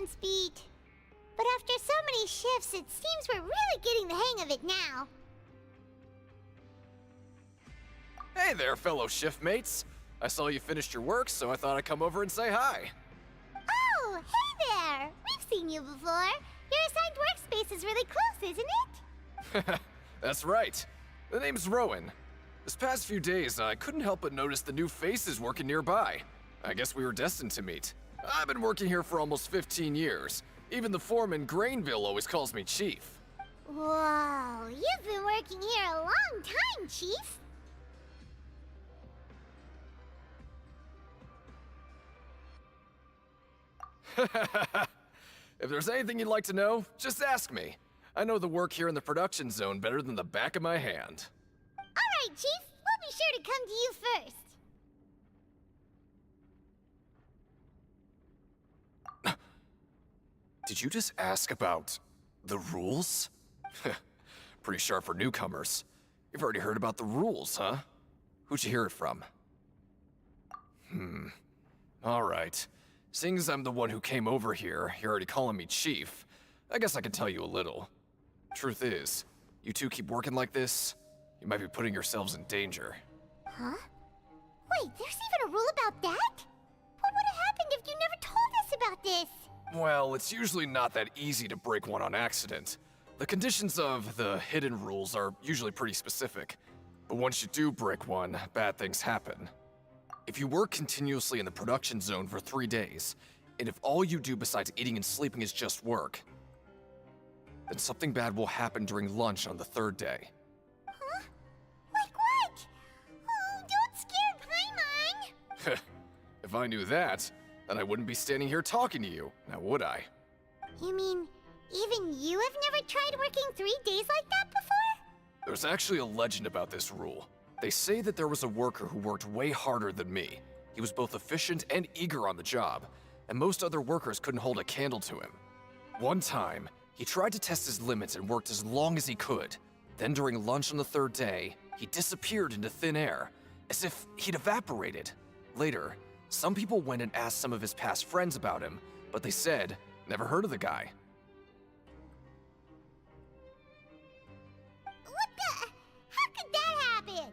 month's beat. But after so many shifts, it seems we're really getting the hang of it now. Hey there, fellow shift mates. I saw you finished your work, so I thought I'd come over and say hi. Oh, hey there! We've seen you before. Your assigned workspace is really close, isn't it? That's right. The name's Rowan. This past few days, I couldn't help but notice the new faces working nearby. I guess we were destined to meet. I've been working here for almost 15 years. Even the foreman, Grainville, always calls me Chief. Whoa, you've been working here a long time, Chief. If there's anything you'd like to know, just ask me. I know the work here in the production zone better than the back of my hand. All right, Chief. We'll be sure to come to you first. Did you just ask about the rules? Pretty sharp for newcomers. You've already heard about the rules, huh? Who'd you hear it from? All right. Seeing as I'm the one who came over here, you're already calling me Chief. I guess I can tell you a little. Truth is, you two keep working like this, you might be putting yourselves in danger. Huh? Wait, there's even a rule about that? What would have happened if you never told us about this? Well, it's usually not that easy to break one on accident. The conditions of the hidden rules are usually pretty specific. But once you do break one, bad things happen. If you work continuously in the production zone for 3 days, and if all you do besides eating and sleeping is just work, then something bad will happen during lunch on the 3rd day. Huh? Like what? Oh, don't scare Paimon! If I knew that, then I wouldn't be standing here talking to you, now would I? You mean, even you have never tried working 3 days like that before? There's actually a legend about this rule. They say that there was a worker who worked way harder than me. He was both efficient and eager on the job, and most other workers couldn't hold a candle to him. One time, he tried to test his limits and worked as long as he could. Then during lunch on the 3rd day, he disappeared into thin air, as if he'd evaporated. Later, some people went and asked some of his past friends about him, but they said, never heard of the guy. What the? How could that happen?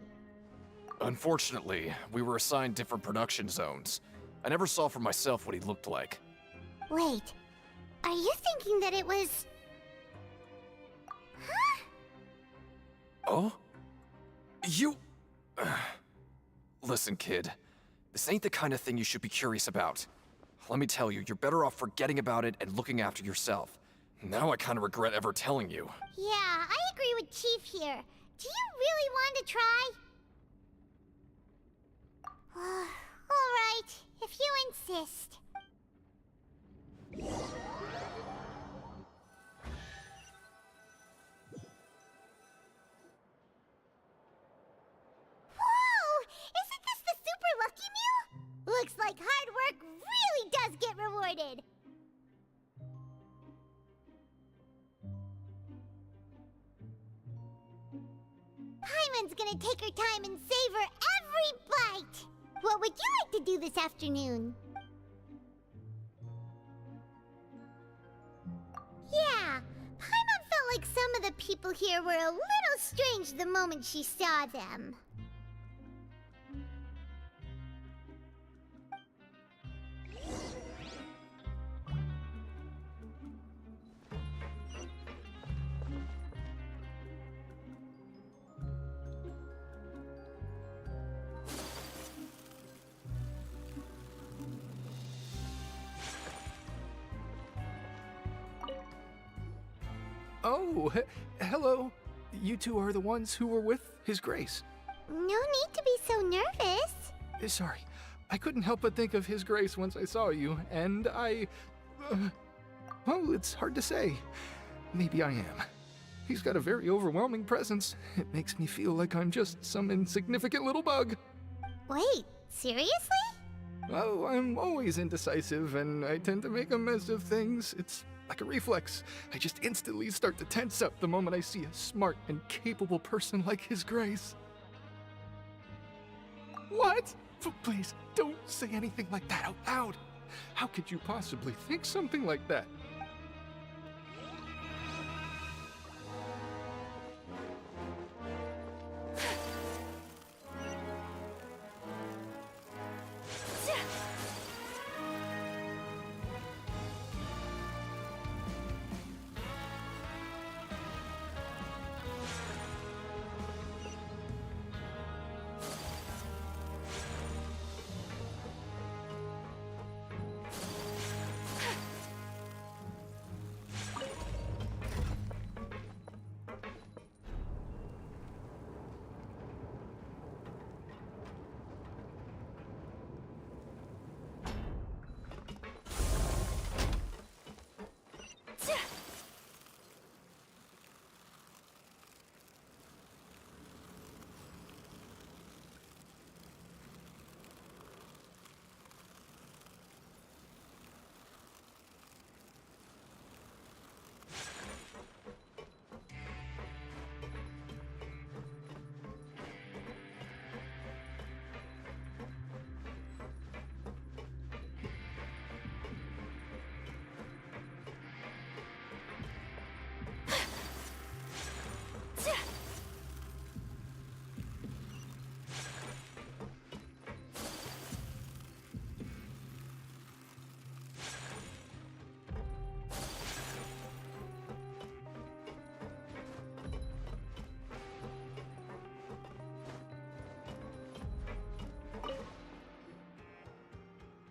Unfortunately, we were assigned different production zones. I never saw for myself what he looked like. Wait, are you thinking that it was... Huh? Oh? You... Listen, kid. This ain't the kind of thing you should be curious about. Let me tell you, you're better off forgetting about it and looking after yourself. Now I kind of regret ever telling you. Yeah, I agree with Chief here. Do you really want to try? All right, if you insist. Whoa! Isn't this the Super Lucky Meal? Looks like hard work really does get rewarded. Paimon's gonna take her time and savor every bite. What would you like to do this afternoon? Yeah, Paimon felt like some of the people here were a little strange the moment she saw them. Oh, hello. You two are the ones who were with His Grace. No need to be so nervous. Sorry, I couldn't help but think of His Grace once I saw you, and well, it's hard to say. Maybe I am. He's got a very overwhelming presence. It makes me feel like I'm just some insignificant little bug. Wait, seriously? Oh, I'm always indecisive, and I tend to make a mess of things. It's like a reflex. I just instantly start to tense up the moment I see a smart and capable person like His Grace. What? Please, don't say anything like that out loud. How could you possibly think something like that?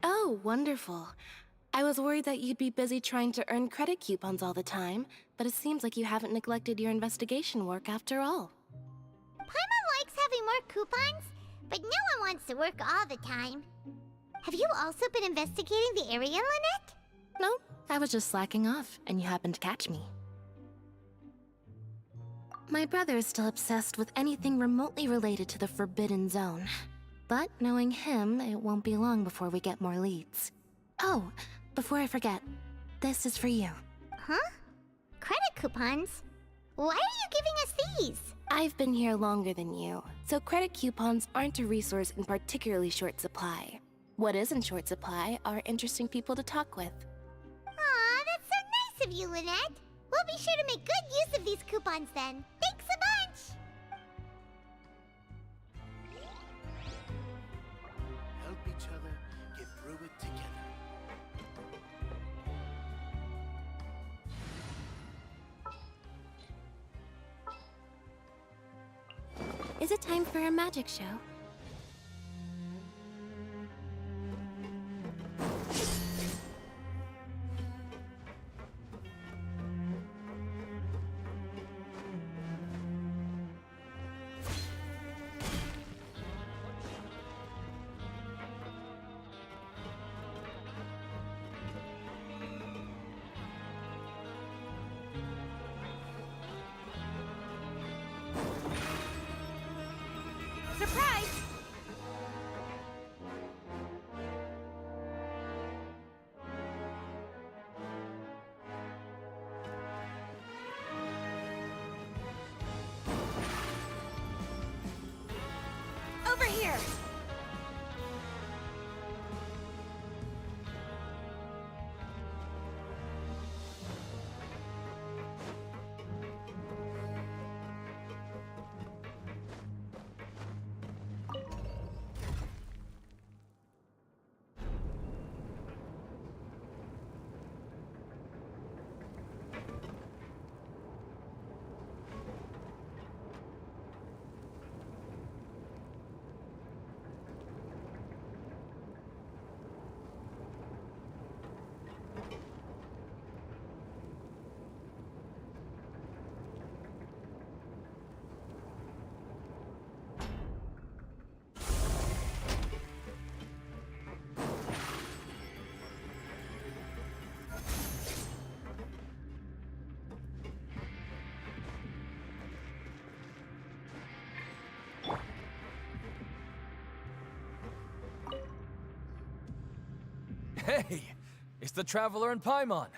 Oh, wonderful. I was worried that you'd be busy trying to earn credit coupons all the time, but it seems like you haven't neglected your investigation work after all. Paimon likes having more coupons, but no one wants to work all the time. Have you also been investigating the area, Lynette? No, I was just slacking off, and you happened to catch me. My brother is still obsessed with anything remotely related to the Forbidden Zone. But knowing him, it won't be long before we get more leads. Oh, before I forget, this is for you. Huh? Credit coupons? Why are you giving us these? I've been here longer than you, so credit coupons aren't a resource in particularly short supply. What is in short supply are interesting people to talk with. Aw, that's so nice of you, Lynette. We'll be sure to make good use of these coupons then. Thanks a bunch! Help each other get through it together. Is it time for a magic show? Surprise! Over here! Hey, it's the Traveler and Paimon.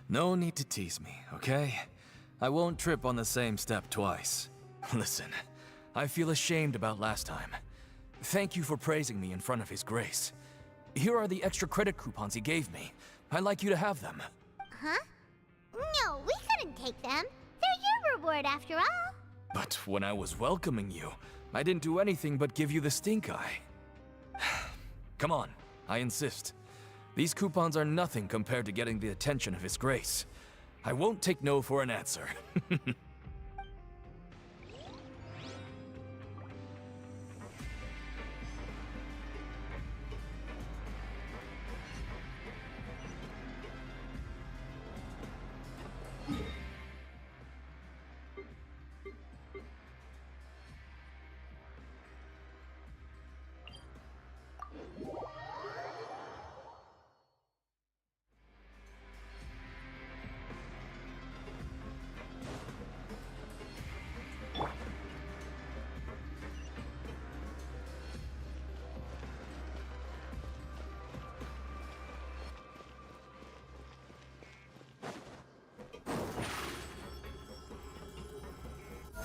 No need to tease me, okay? I won't trip on the same step twice. Listen, I feel ashamed about last time. Thank you for praising me in front of His Grace. Here are the extra credit coupons he gave me. I'd like you to have them. Huh? No, we couldn't take them. They're your reward after all. But when I was welcoming you, I didn't do anything but give you the stink eye. Come on, I insist. These coupons are nothing compared to getting the attention of His Grace. I won't take no for an answer.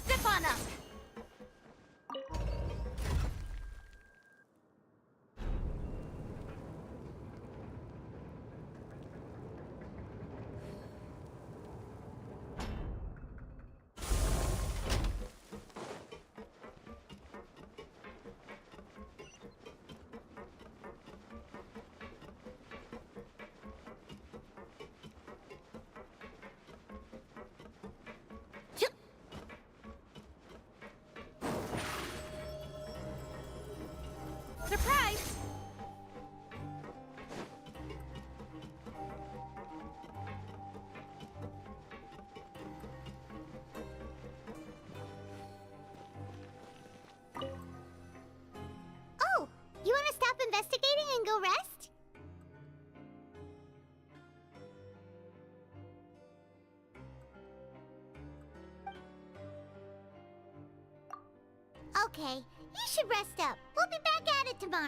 Step on up! Surprise! Oh, you want to stop investigating and go rest? Okay, you should rest up. We'll be back at it tomorrow.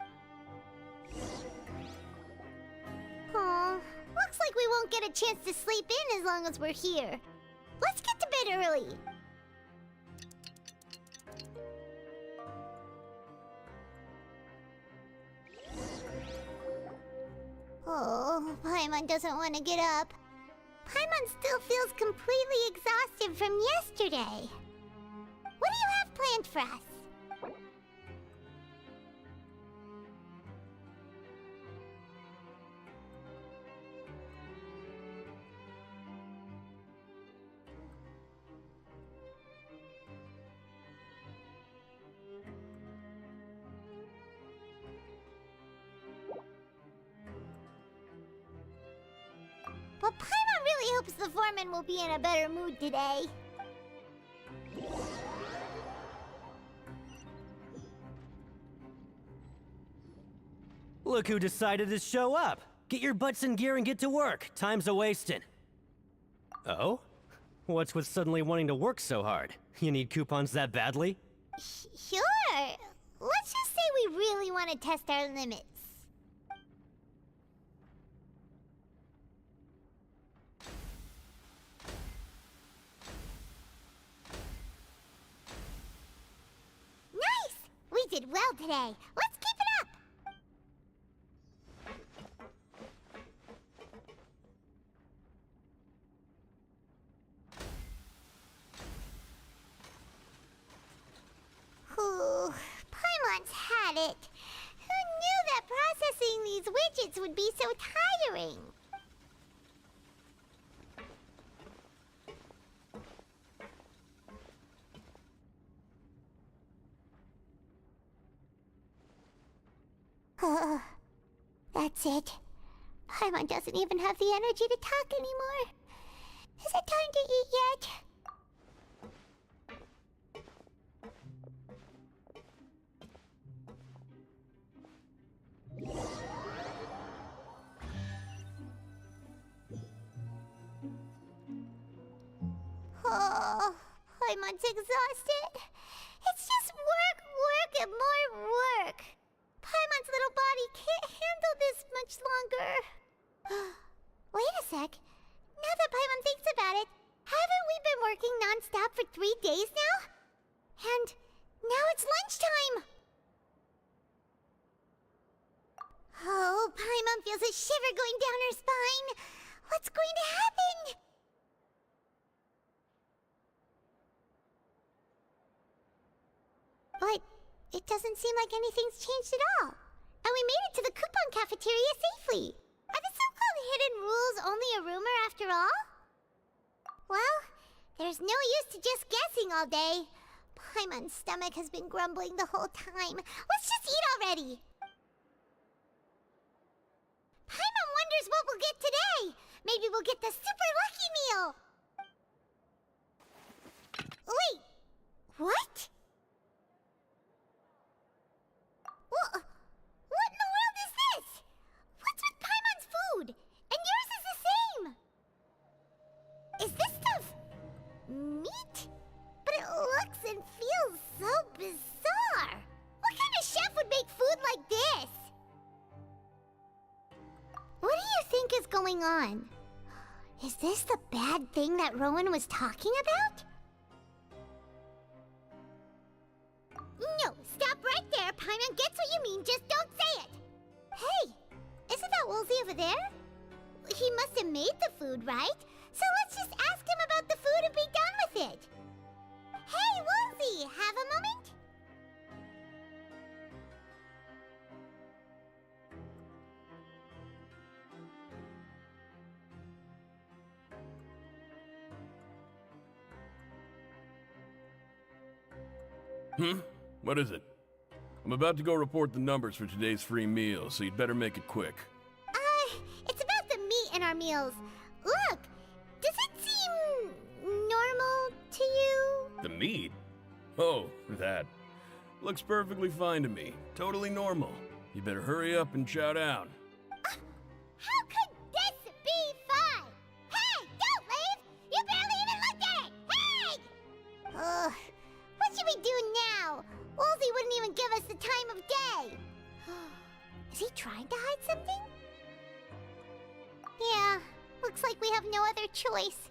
Oh, looks like we won't get a chance to sleep in as long as we're here. Let's get to bed early. Oh, Paimon doesn't want to get up. Paimon still feels completely exhausted from yesterday. What do you have planned for us? But Paimon really hopes the foreman will be in a better mood today. Look who decided to show up. Get your butts in gear and get to work. Time's a-wasting. Oh? What's with suddenly wanting to work so hard? You need coupons that badly? Sure. Let's just say we really want to test our limits. Nice! We did well today. Let's keep it up! Whew, Paimon's had it. Who knew that processing these widgets would be so tiring? That's it. Paimon doesn't even have the energy to talk anymore. Is it time to eat yet? Oh, Paimon's exhausted. It's just work, work, and more work. Paimon's little body can't handle this much longer. Wait a sec. Now that Paimon thinks about it, haven't we been working non-stop for 3 days now? And now it's lunchtime! Oh, Paimon feels a shiver going down her spine. What's going to happen? But it doesn't seem like anything's changed at all. And we made it to the coupon cafeteria safely. Are the so-called hidden rules only a rumor after all? Well, there's no use to just guessing all day. Paimon's stomach has been grumbling the whole time. Let's just eat already. Paimon wonders what we'll get today. Maybe we'll get the super lucky meal. Wait, what? What in the world is this? What's with Paimon's food? And yours is the same. Is this stuff meat? But it looks and feels so bizarre. What kind of chef would make food like this? What do you think is going on? Is this the bad thing that Rowan was talking about? No, stop right there. Paimon gets what you mean, just don't say it. Hey, isn't that Woolsey over there? He must have made the food, right? So let's just ask him about the food and be done with it. Hey, Woolsey, have a moment? What is it? I'm about to go report the numbers for today's free meal, so you'd better make it quick. It's about the meat in our meals. Look, does it seem normal to you? The meat? Oh, that. Looks perfectly fine to me. Totally normal. You better hurry up and chow down. How could this be fun? Hey, don't leave! You barely even looked at it! Hey! Ugh, what should we do now? Woolsey wouldn't even give us the time of day. Is he trying to hide something? Yeah, looks like we have no other choice.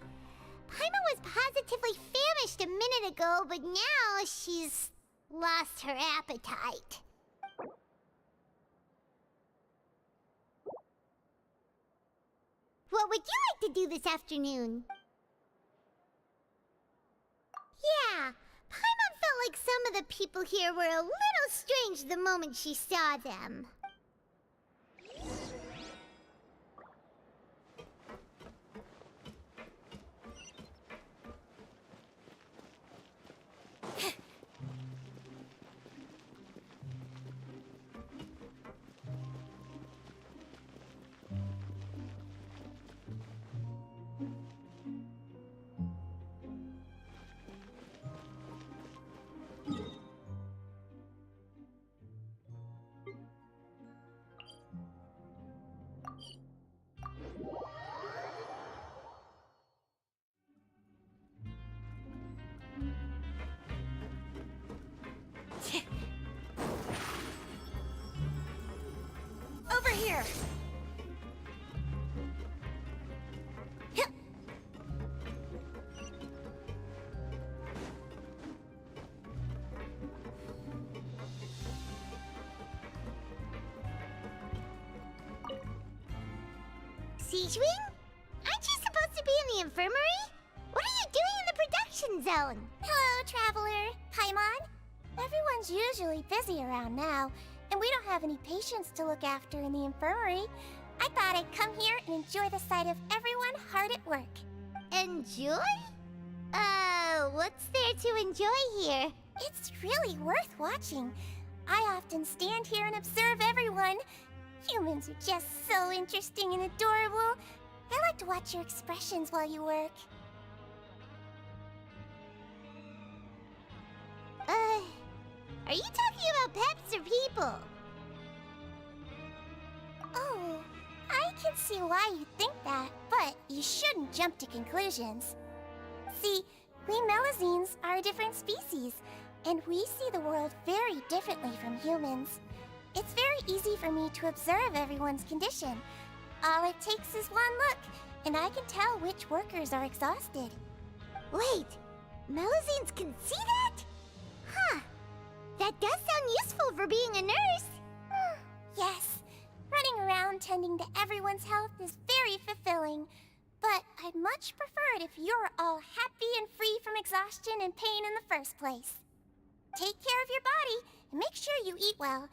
Paimon was positively famished a minute ago, but now she's lost her appetite. What would you like to do this afternoon? Yeah, Paimon felt like some of the people here were a little strange the moment she saw them. Over here! Siegewing? Aren't you supposed to be in the infirmary? What are you doing in the production zone? Hello, Traveler. Paimon? Everyone's usually busy around now, and we don't have any patients to look after in the infirmary. I thought I'd come here and enjoy the sight of everyone hard at work. Enjoy? What's there to enjoy here? It's really worth watching. I often stand here and observe everyone. Humans are just so interesting and adorable. I like to watch your expressions while you work. Are you talking about pets or people? Oh, I can see why you think that, but you shouldn't jump to conclusions. See, we Melazines are a different species, and we see the world very differently from humans. It's very easy for me to observe everyone's condition. All it takes is one look, and I can tell which workers are exhausted. Wait, Melazines can see that? Huh. That does sound useful for being a nurse. Yes, Running around tending to everyone's health is very fulfilling, but I'd much prefer it if you're all happy and free from exhaustion and pain in the first place. Take care of your body and make sure you eat well.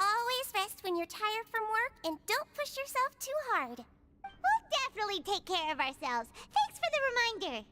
Always rest when you're tired from work and don't push yourself too hard. We'll definitely take care of ourselves. Thanks for the reminder.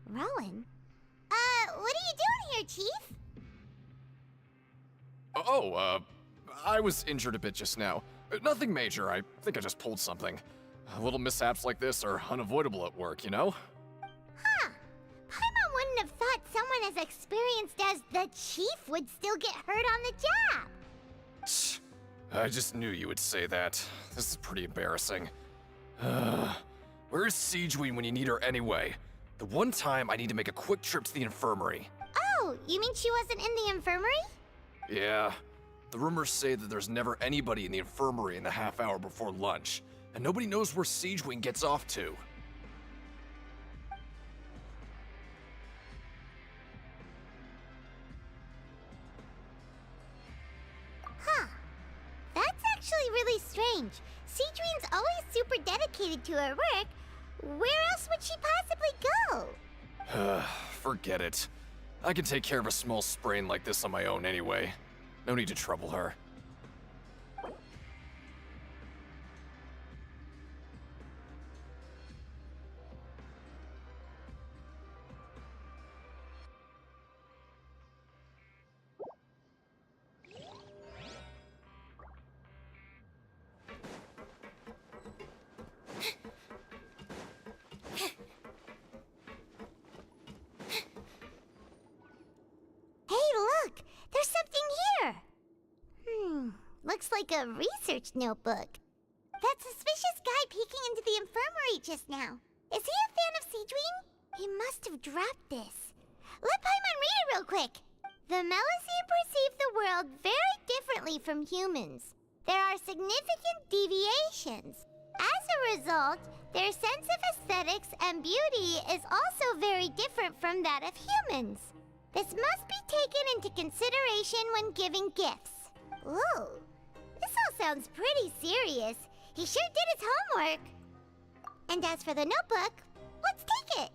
Rowan? What are you doing here, Chief? I was injured a bit just now. Nothing major, I think I just pulled something. Little mishaps like this are unavoidable at work, you know? Huh. Paimon wouldn't have thought someone as experienced as the Chief would still get hurt on the job. I just knew you would say that. This is pretty embarrassing. Where's Siegeween when you need her anyway? The one time I need to make a quick trip to the infirmary. Oh, you mean she wasn't in the infirmary? Yeah. The rumors say that there's never anybody in the infirmary in the half hour before lunch, and nobody knows where Siegeween gets off to. Huh. That's actually really strange. Siegeween's always super dedicated to her work. Where else would she possibly go? Forget it. I can take care of a small sprain like this on my own anyway. No need to trouble her. Looks like a research notebook. That suspicious guy peeking into the infirmary just now. Is he a fan of Siegeween? He must have dropped this. Let Paimon read it real quick. The Melusine perceive the world very differently from humans. There are significant deviations. As a result, their sense of aesthetics and beauty is also very different from that of humans. This must be taken into consideration when giving gifts. Ooh, this all sounds pretty serious. He sure did his homework. And as for the notebook, let's take it.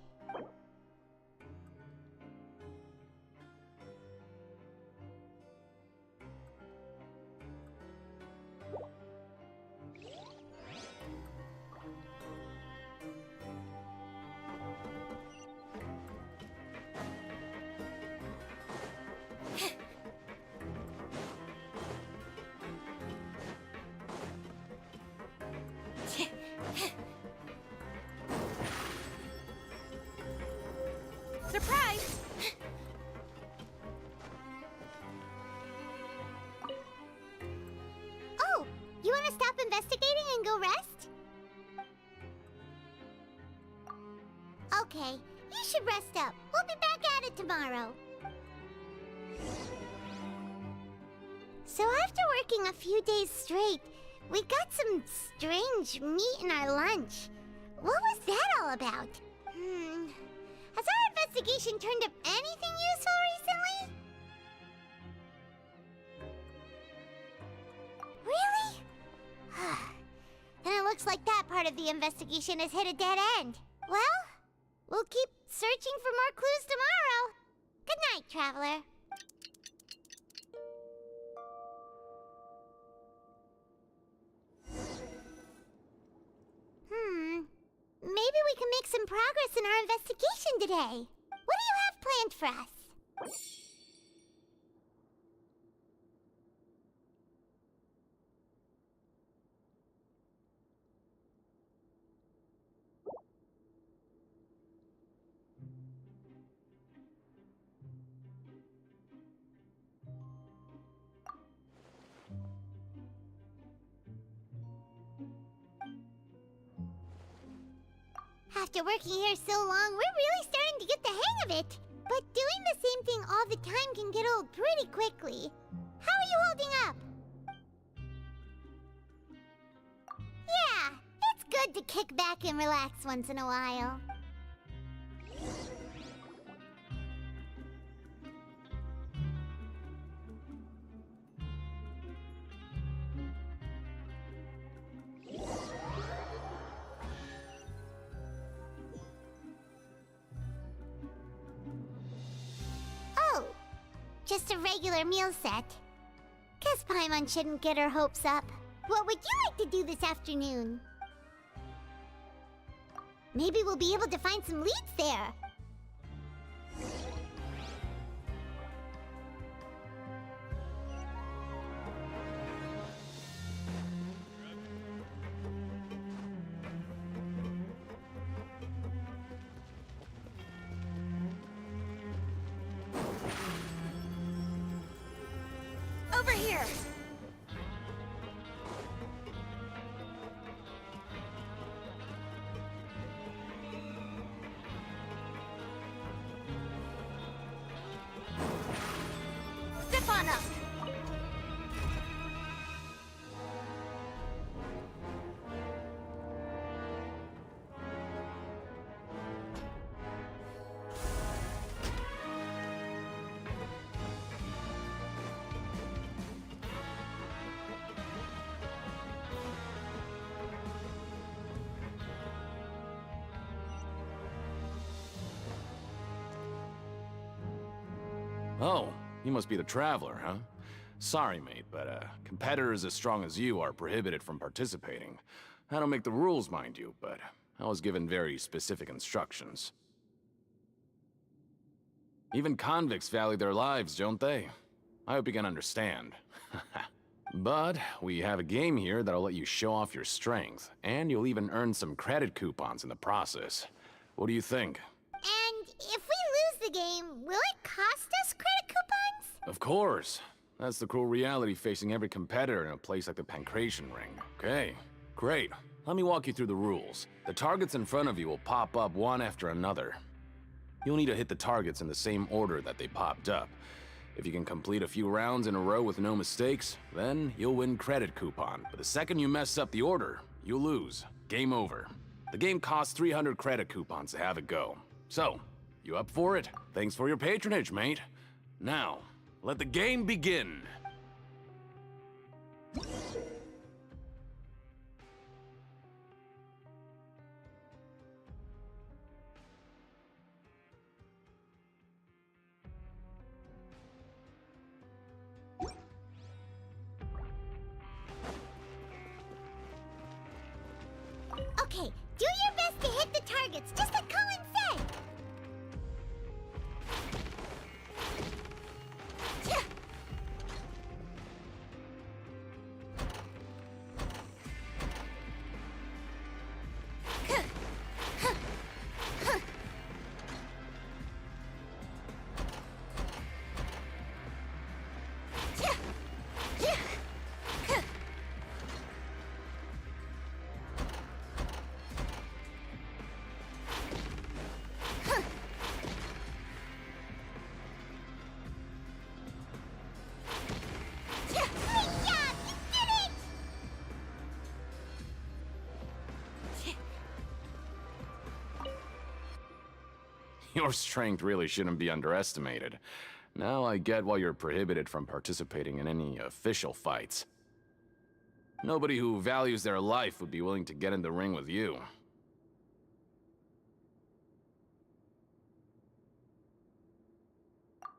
Surprise! Oh, you want to stop investigating and go rest? Okay, you should rest up. We'll be back at it tomorrow. So after working a few days straight, we got some strange meat in our lunch. What was that all about? Has our investigation turned up anything useful recently? Really? Then it looks like that part of the investigation has hit a dead end. Well, we'll keep searching for more clues tomorrow. Good night, Traveler. we can make some progress in our investigation today. What do you have planned for us? After working here so long, we're really starting to get the hang of it. But doing the same thing all the time can get old pretty quickly. How are you holding up? Yeah, it's good to kick back and relax once in a while. Oh, just a regular meal set. Guess Paimon shouldn't get her hopes up. What would you like to do this afternoon? Maybe we'll be able to find some leads there. Over here! Step on up! Oh, you must be the Traveler, huh? Sorry, mate, but competitors as strong as you are prohibited from participating. I don't make the rules, mind you, but I was given very specific instructions. Even convicts value their lives, don't they? I hope you can understand. But we have a game here that'll let you show off your strength, and you'll even earn some credit coupons in the process. What do you think? And if we lose the game, will it cost us credit coupons? Of course. That's the cruel reality facing every competitor in a place like the Pancration Ring. Okay, great. Let me walk you through the rules. The targets in front of you will pop up one after another. You'll need to hit the targets in the same order that they popped up. If you can complete a few rounds in a row with no mistakes, then you'll win credit coupon. But the second you mess up the order, you'll lose. Game over. The game costs 300 credit coupons to have it go. So, you up for it? Thanks for your patronage, mate. Now, let the game begin. Okay, do your best to hit the targets, just like Colin said! Yeah. Your strength really shouldn't be underestimated. Now I get why you're prohibited from participating in any official fights. Nobody who values their life would be willing to get in the ring with you.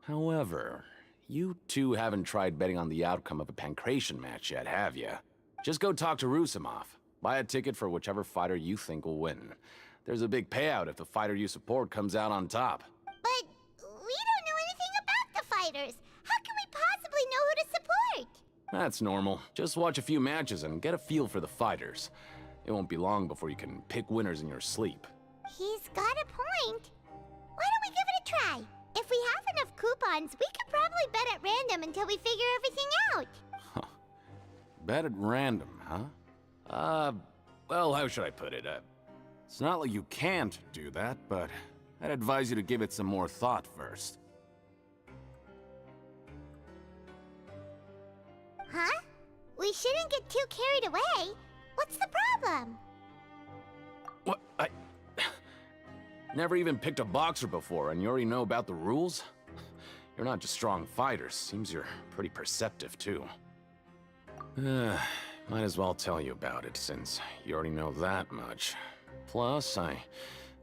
However, you two haven't tried betting on the outcome of a Pancration match yet, have you? Just go talk to Rusimov. Buy a ticket for whichever fighter you think will win. There's a big payout if the fighter you support comes out on top. But we don't know anything about the fighters. How can we possibly know who to support? That's normal. Just watch a few matches and get a feel for the fighters. It won't be long before you can pick winners in your sleep. He's got a point. Why don't we give it a try? If we have enough coupons, we could probably bet at random until we figure everything out. Bet at random, huh? Well, how should I put it? It's not like you can't do that, but I'd advise you to give it some more thought first. Huh? We shouldn't get too carried away. What's the problem? What? I never even picked a boxer before, and you already know about the rules? You're not just strong fighters. Seems you're pretty perceptive, too. Might as well tell you about it, since you already know that much. Plus, I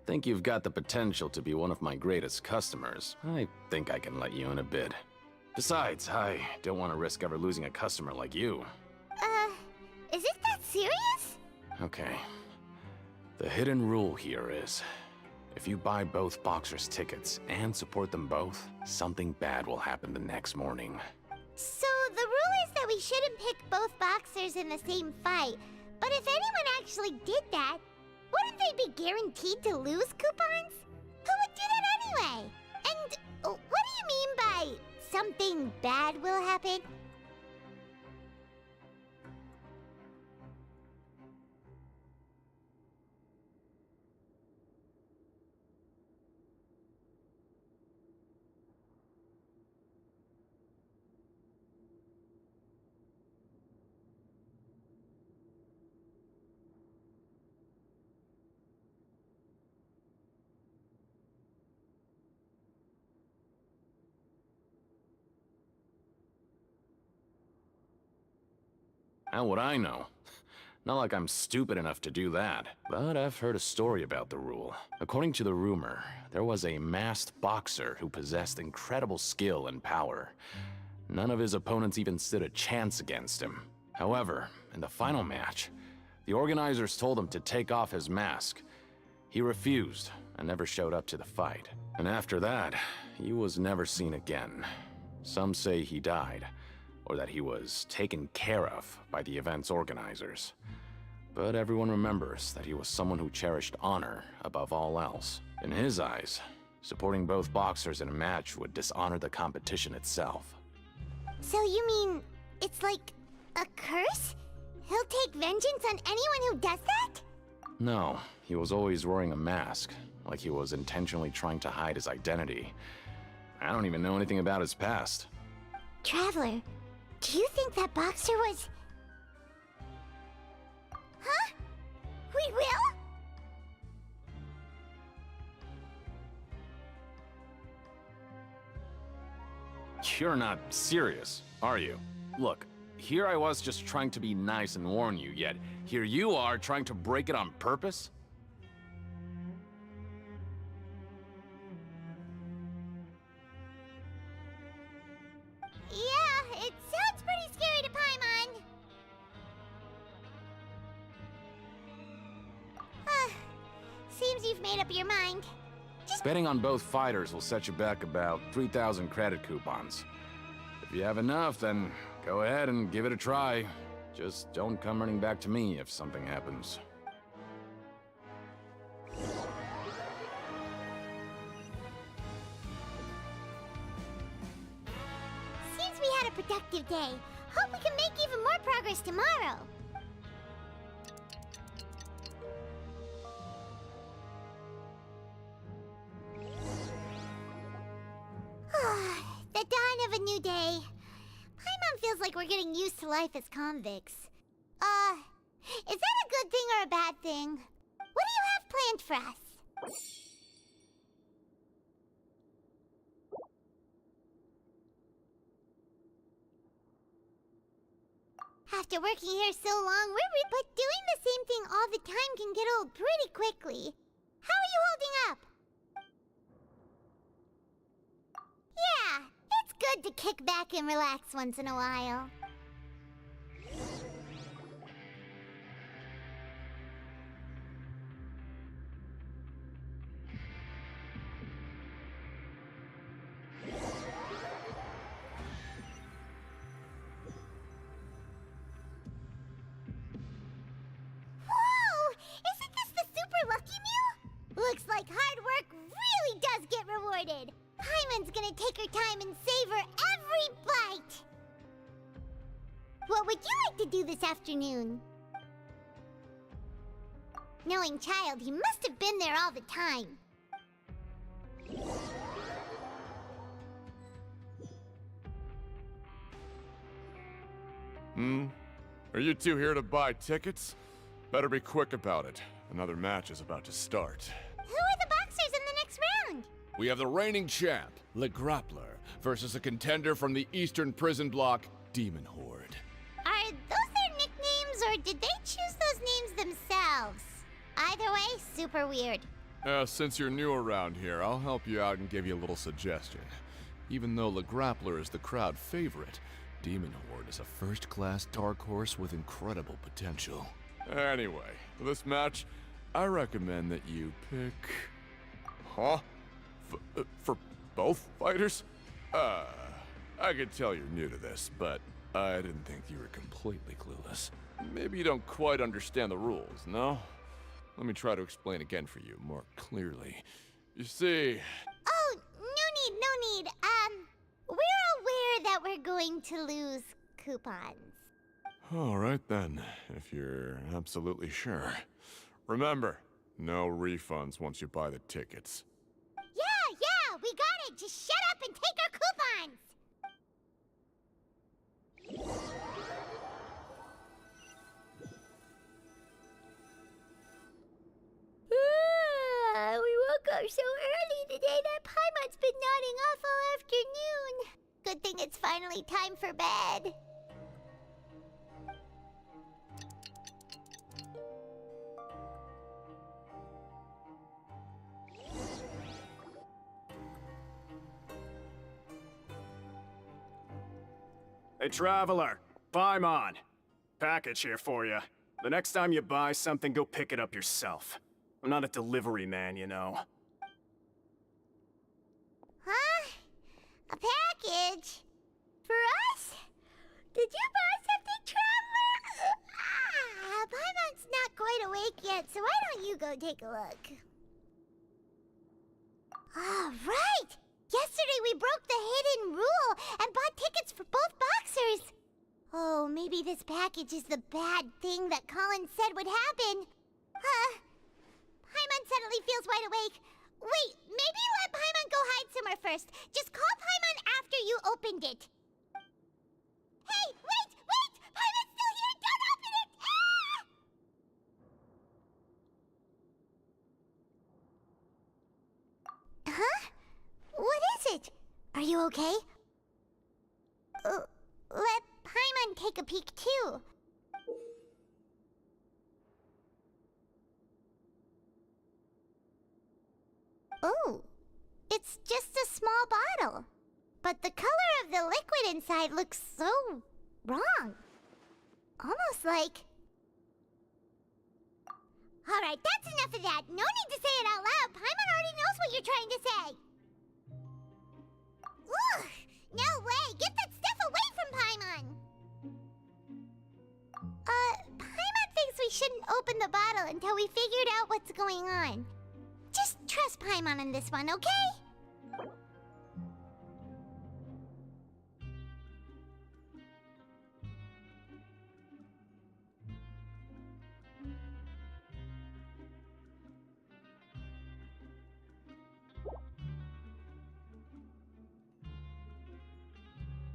think you've got the potential to be one of my greatest customers. I think I can let you in a bit. Besides, I don't want to risk ever losing a customer like you. Is it that serious? Okay. The hidden rule here is, if you buy both boxers' tickets and support them both, something bad will happen the next morning. So the rule is that we shouldn't pick both boxers in the same fight. But if anyone actually did that, wouldn't they be guaranteed to lose coupons? Who would do that anyway? And what do you mean by something bad will happen? How would I know? Not like I'm stupid enough to do that. But I've heard a story about the rule. According to the rumor, there was a masked boxer who possessed incredible skill and power. None of his opponents even stood a chance against him. However, in the final match, the organizers told him to take off his mask. He refused and never showed up to the fight. And after that, he was never seen again. Some say he died, or that he was taken care of by the event's organizers. But everyone remembers that he was someone who cherished honor above all else. In his eyes, supporting both boxers in a match would dishonor the competition itself. So you mean it's like a curse? He'll take vengeance on anyone who does that? No, he was always wearing a mask, like he was intentionally trying to hide his identity. I don't even know anything about his past. Traveler, do you think that boxer was... Huh? We will? You're not serious, are you? Look, here I was just trying to be nice and warn you, yet here you are trying to break it on purpose? Yeah, it sounds pretty scary to Paimon. Seems you've made up your mind. Betting on both fighters will set you back about 3,000 credit coupons. If you have enough, then go ahead and give it a try. Just don't come running back to me if something happens. Seems we had a productive day. Hope we can make even more progress tomorrow. The dawn of a new day. Paimon feels like we're getting used to life as convicts. Is that a good thing or a bad thing? What do you have planned for us? After working here so long, but doing the same thing all the time can get old pretty quickly. How are you holding up? Yeah, it's good to kick back and relax once in a while. rewarded. Paimon's gonna take her time and savor every bite. What would you like to do this afternoon? Knowing Child, he must have been there all the time. Are you two here to buy tickets? Better be quick about it. Another match is about to start. Who are the boxers in the next round? We have the reigning champ, Le Grappler, versus a contender from the Eastern Prison Block, Demon Horde. Are those their nicknames, or did they choose those names themselves? Either way, super weird. Since you're new around here, I'll help you out and give you a little suggestion. Even though Le Grappler is the crowd favorite, Demon Horde is a first-class dark horse with incredible potential. Anyway, for this match, I recommend that you pick... Huh? For both fighters? I could tell you're new to this, but I didn't think you were completely clueless. Maybe you don't quite understand the rules, no? Let me try to explain again for you more clearly. You see... Oh, no need. We're aware that we're going to lose coupons. All right then, if you're absolutely sure. Remember, no refunds once you buy the tickets. Yeah, we got it. Just shut up and take our coupons. We woke up so early today that Paimon's been nodding off all afternoon. Good thing it's finally time for bed. Hey, Traveler. Paimon. Package here for you. The next time you buy something, go pick it up yourself. I'm not a delivery man, you know. Huh? A package? For us? Did you buy something, Traveler? Paimon's not quite awake yet, so why don't you go take a look? All right! Yesterday we broke the hidden rule and bought tickets for both boxers. Oh, maybe this package is the bad thing that Colin said would happen. Paimon suddenly feels wide awake. Wait, maybe let Paimon go hide somewhere first. Just call Paimon after you opened it. Hey, wait! Paimon's still here! Don't open it! Ah! Huh? What is it? Are you okay? Let Paimon take a peek too. Oh, it's just a small bottle. But the color of the liquid inside looks so wrong. Almost like... Alright, that's enough of that. No need to say it out loud. Paimon already knows what you're trying to say. Ugh! No way! Get that stuff away from Paimon! Paimon thinks we shouldn't open the bottle until we figured out what's going on. Just trust Paimon on this one, okay?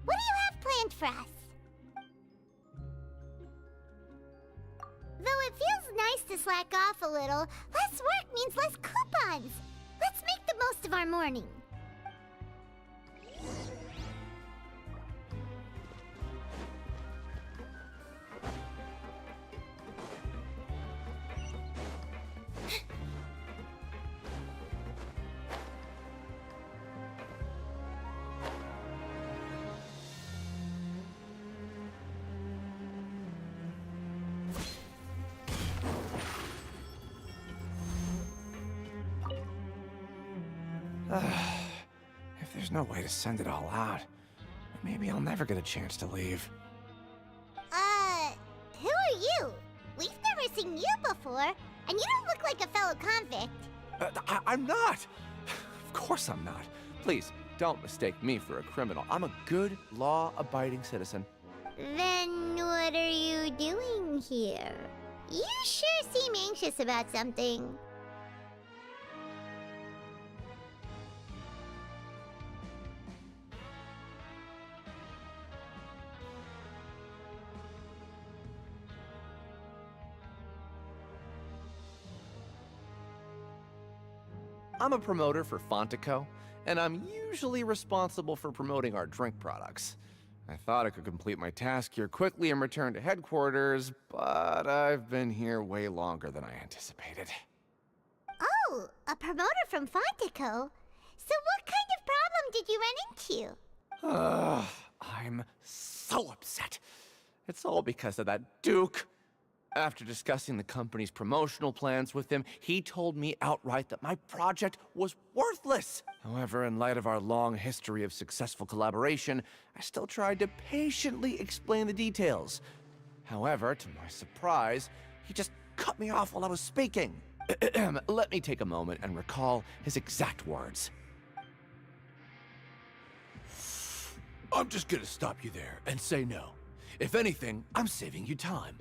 What do you have planned for us? Though it feels nice to slack off a little, less work means less coupons. Let's make the most of our morning. If there's no way to send it all out, maybe I'll never get a chance to leave. Who are you? We've never seen you before, and you don't look like a fellow convict. I'm not! Of course I'm not. Please, don't mistake me for a criminal. I'm a good, law-abiding citizen. Then what are you doing here? You sure seem anxious about something. I'm a promoter for Fontico, and I'm usually responsible for promoting our drink products. I thought I could complete my task here quickly and return to headquarters, but I've been here way longer than I anticipated. Oh, a promoter from Fontico? So what kind of problem did you run into? I'm so upset. It's all because of that Duke. After discussing the company's promotional plans with him, he told me outright that my project was worthless. However, in light of our long history of successful collaboration, I still tried to patiently explain the details. However, to my surprise, he just cut me off while I was speaking. Let me take a moment and recall his exact words. I'm just gonna stop you there and say no. If anything, I'm saving you time.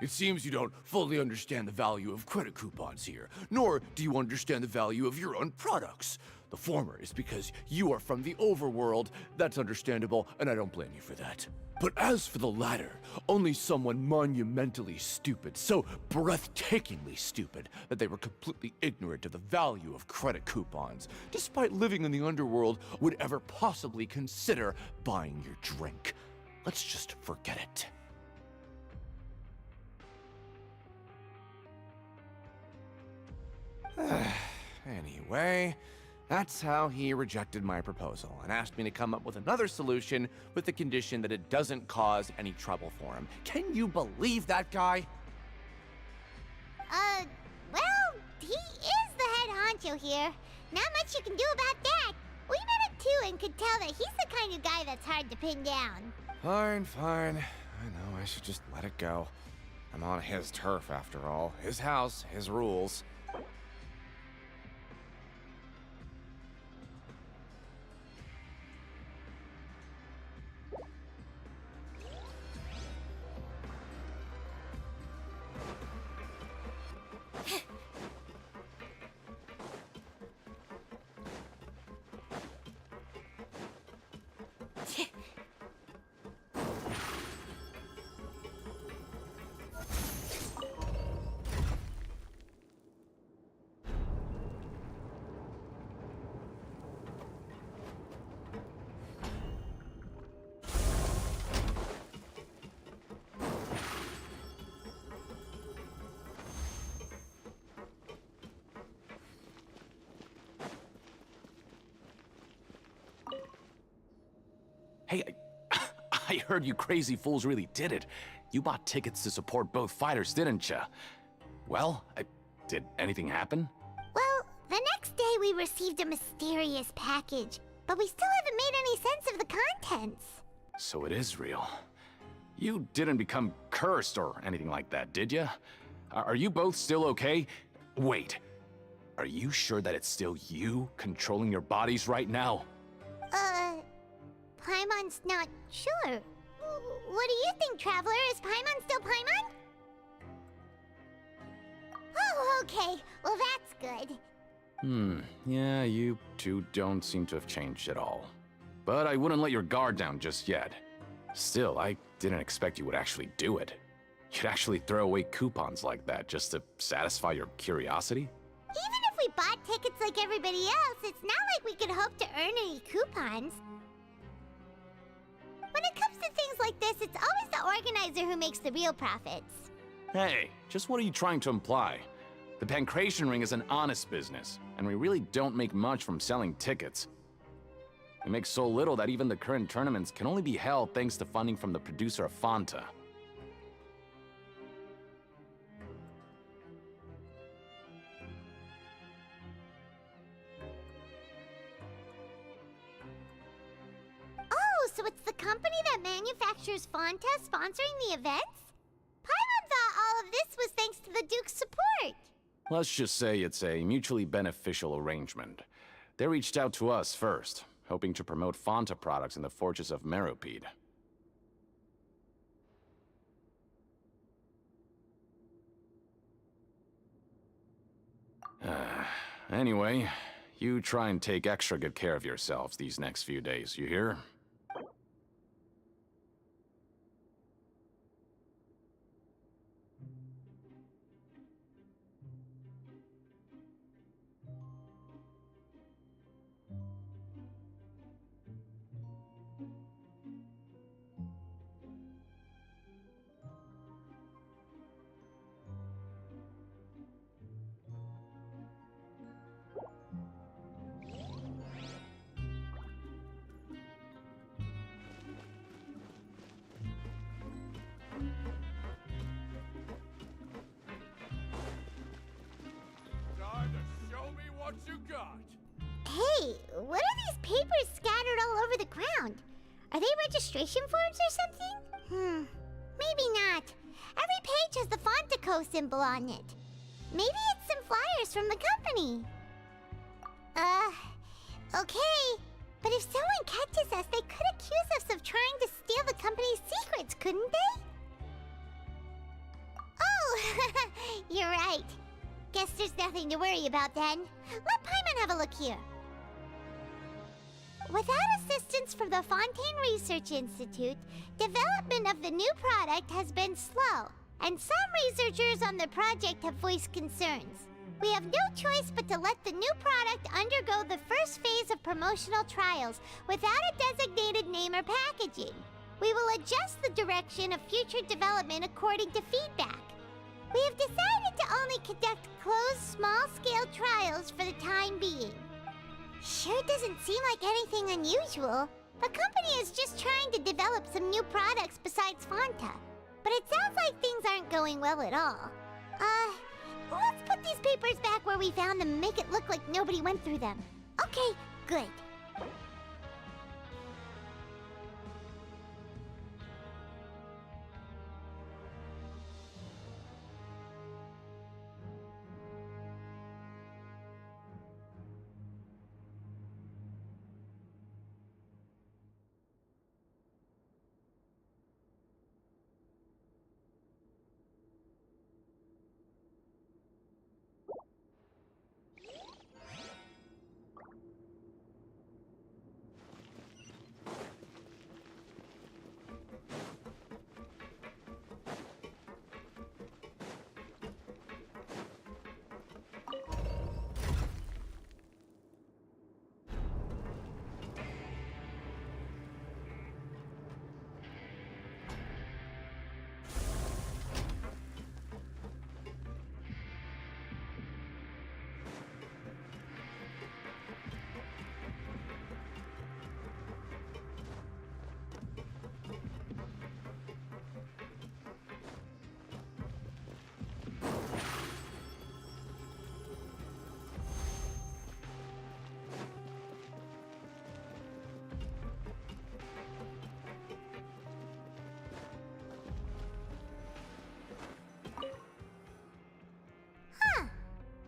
It seems you don't fully understand the value of credit coupons here, nor do you understand the value of your own products. The former is because you are from the overworld. That's understandable, and I don't blame you for that. But as for the latter, only someone monumentally stupid, so breathtakingly stupid, that they were completely ignorant of the value of credit coupons, despite living in the underworld, would ever possibly consider buying your drink. Let's just forget it. Anyway, that's how he rejected my proposal and asked me to come up with another solution with the condition that it doesn't cause any trouble for him. Can you believe that guy? Well, he is the head honcho here. Not much you can do about that. We met him too and could tell that he's the kind of guy that's hard to pin down. Fine, fine. I know I should just let it go. I'm on his turf after all. His house, his rules. Hey, I heard you crazy fools really did it. You bought tickets to support both fighters, didn't ya? Well, did anything happen? Well, the next day we received a mysterious package, but we still haven't made any sense of the contents. So it is real. You didn't become cursed or anything like that, did ya? Are you both still okay? Wait, are you sure that it's still you controlling your bodies right now? Paimon's not sure. What do you think, Traveler? Is Paimon still Paimon? Oh, okay. Well, that's good. Yeah, you two don't seem to have changed at all. But I wouldn't let your guard down just yet. Still, I didn't expect you would actually do it. You'd actually throw away coupons like that just to satisfy your curiosity? Even if we bought tickets like everybody else, it's not like we could hope to earn any coupons. When it comes to things like this, it's always the organizer who makes the real profits. Hey, just what are you trying to imply? The Pancration Ring is an honest business, and we really don't make much from selling tickets. We make so little that even the current tournaments can only be held thanks to funding from the producer of Fanta. Oh, so it's the company that manufactures Fanta sponsoring the events? Paimon thought all of this was thanks to the Duke's support. Let's just say it's a mutually beneficial arrangement. They reached out to us first, hoping to promote Fanta products in the Fortress of Meropide. Anyway, you try and take extra good care of yourselves these next few days, you hear? Time to show me what you got. Hey, what are these papers scattered all over the ground? Are they registration forms or something? Maybe not. Every page has the Fontico symbol on it. Maybe it's some flyers from the company. Okay. But if someone catches us, they could accuse us of trying to steal the company's secrets, couldn't they? Oh, you're right. Guess there's nothing to worry about then. Let Paimon have a look here. Without assistance from the Fontaine Research Institute, development of the new product has been slow, and some researchers on the project have voiced concerns. We have no choice but to let the new product undergo the first phase of promotional trials without a designated name or packaging. We will adjust the direction of future development according to feedback. We have decided to only conduct closed, small-scale trials for the time being. Sure doesn't seem like anything unusual. The company is just trying to develop some new products besides Fanta. But it sounds like things aren't going well at all. Let's put these papers back where we found them and make it look like nobody went through them. Okay, good.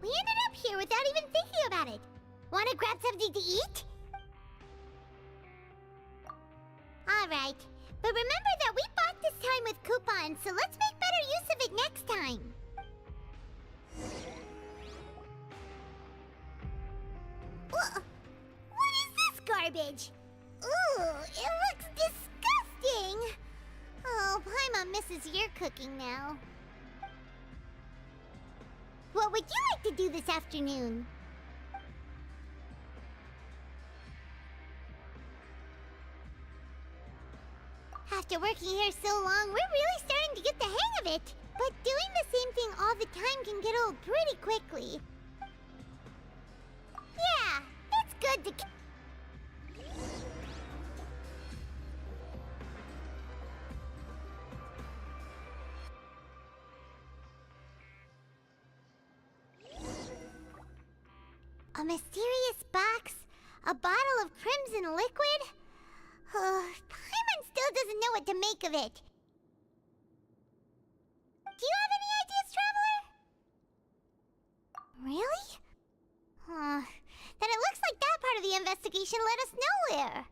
We ended up here without even thinking about it. Want to grab something to eat? Alright, but remember that we bought this time with coupons, so let's make better use of it next time. What is this garbage? Ooh, it looks disgusting! Oh, Paimon misses your cooking now. What would you like to do this afternoon? After working here so long, we're really starting to get the hang of it. But doing the same thing all the time can get old pretty quickly. Yeah, it's good to... A mysterious box? A bottle of crimson liquid? Paimon still doesn't know what to make of it. Do you have any ideas, Traveler? Really? Then it looks like that investigation led us nowhere.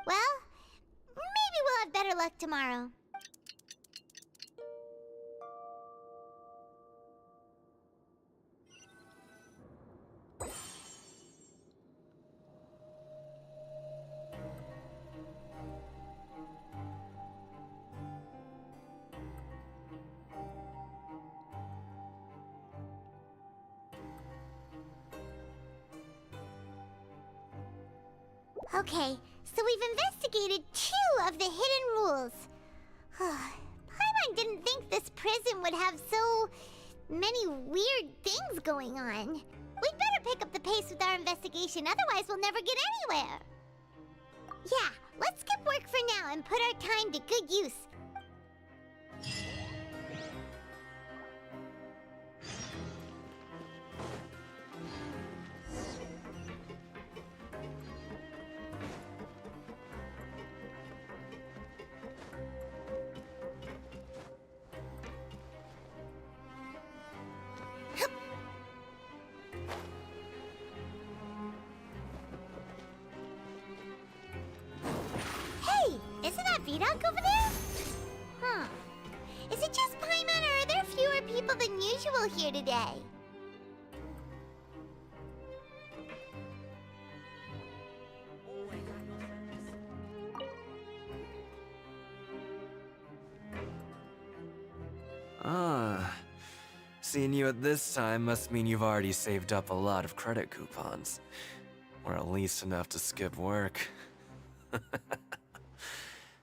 Well, maybe we'll have better luck tomorrow. Okay, so we've investigated 2 of the hidden rules. Paimon didn't think this prison would have so many weird things going on. We'd better pick up the pace with our investigation, otherwise we'll never get anywhere. Yeah, let's skip work for now and put our time to good use. Isn't that Vidoc over there? Huh. Is it just Paimon, or are there fewer people than usual here today? Ah. Seeing you at this time must mean you've already saved up a lot of credit coupons. Or at least enough to skip work.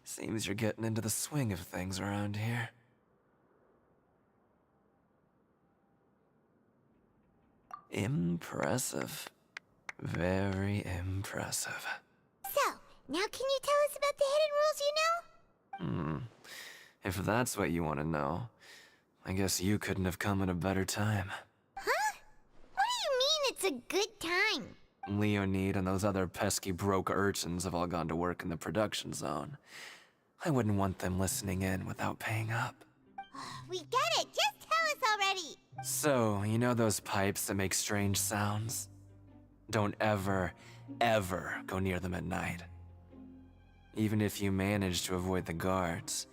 Seems you're getting into the swing of things around here. Impressive. Very impressive. So, now can you tell us about the hidden rules you know? If that's what you want to know, I guess you couldn't have come at a better time. Huh? What do you mean it's a good time? Leonid and those other pesky broke urchins have all gone to work in the production zone. I wouldn't want them listening in without paying up. We get it! Just tell us already! So, you know those pipes that make strange sounds? Don't ever, ever go near them at night. Even if you manage to avoid the guards,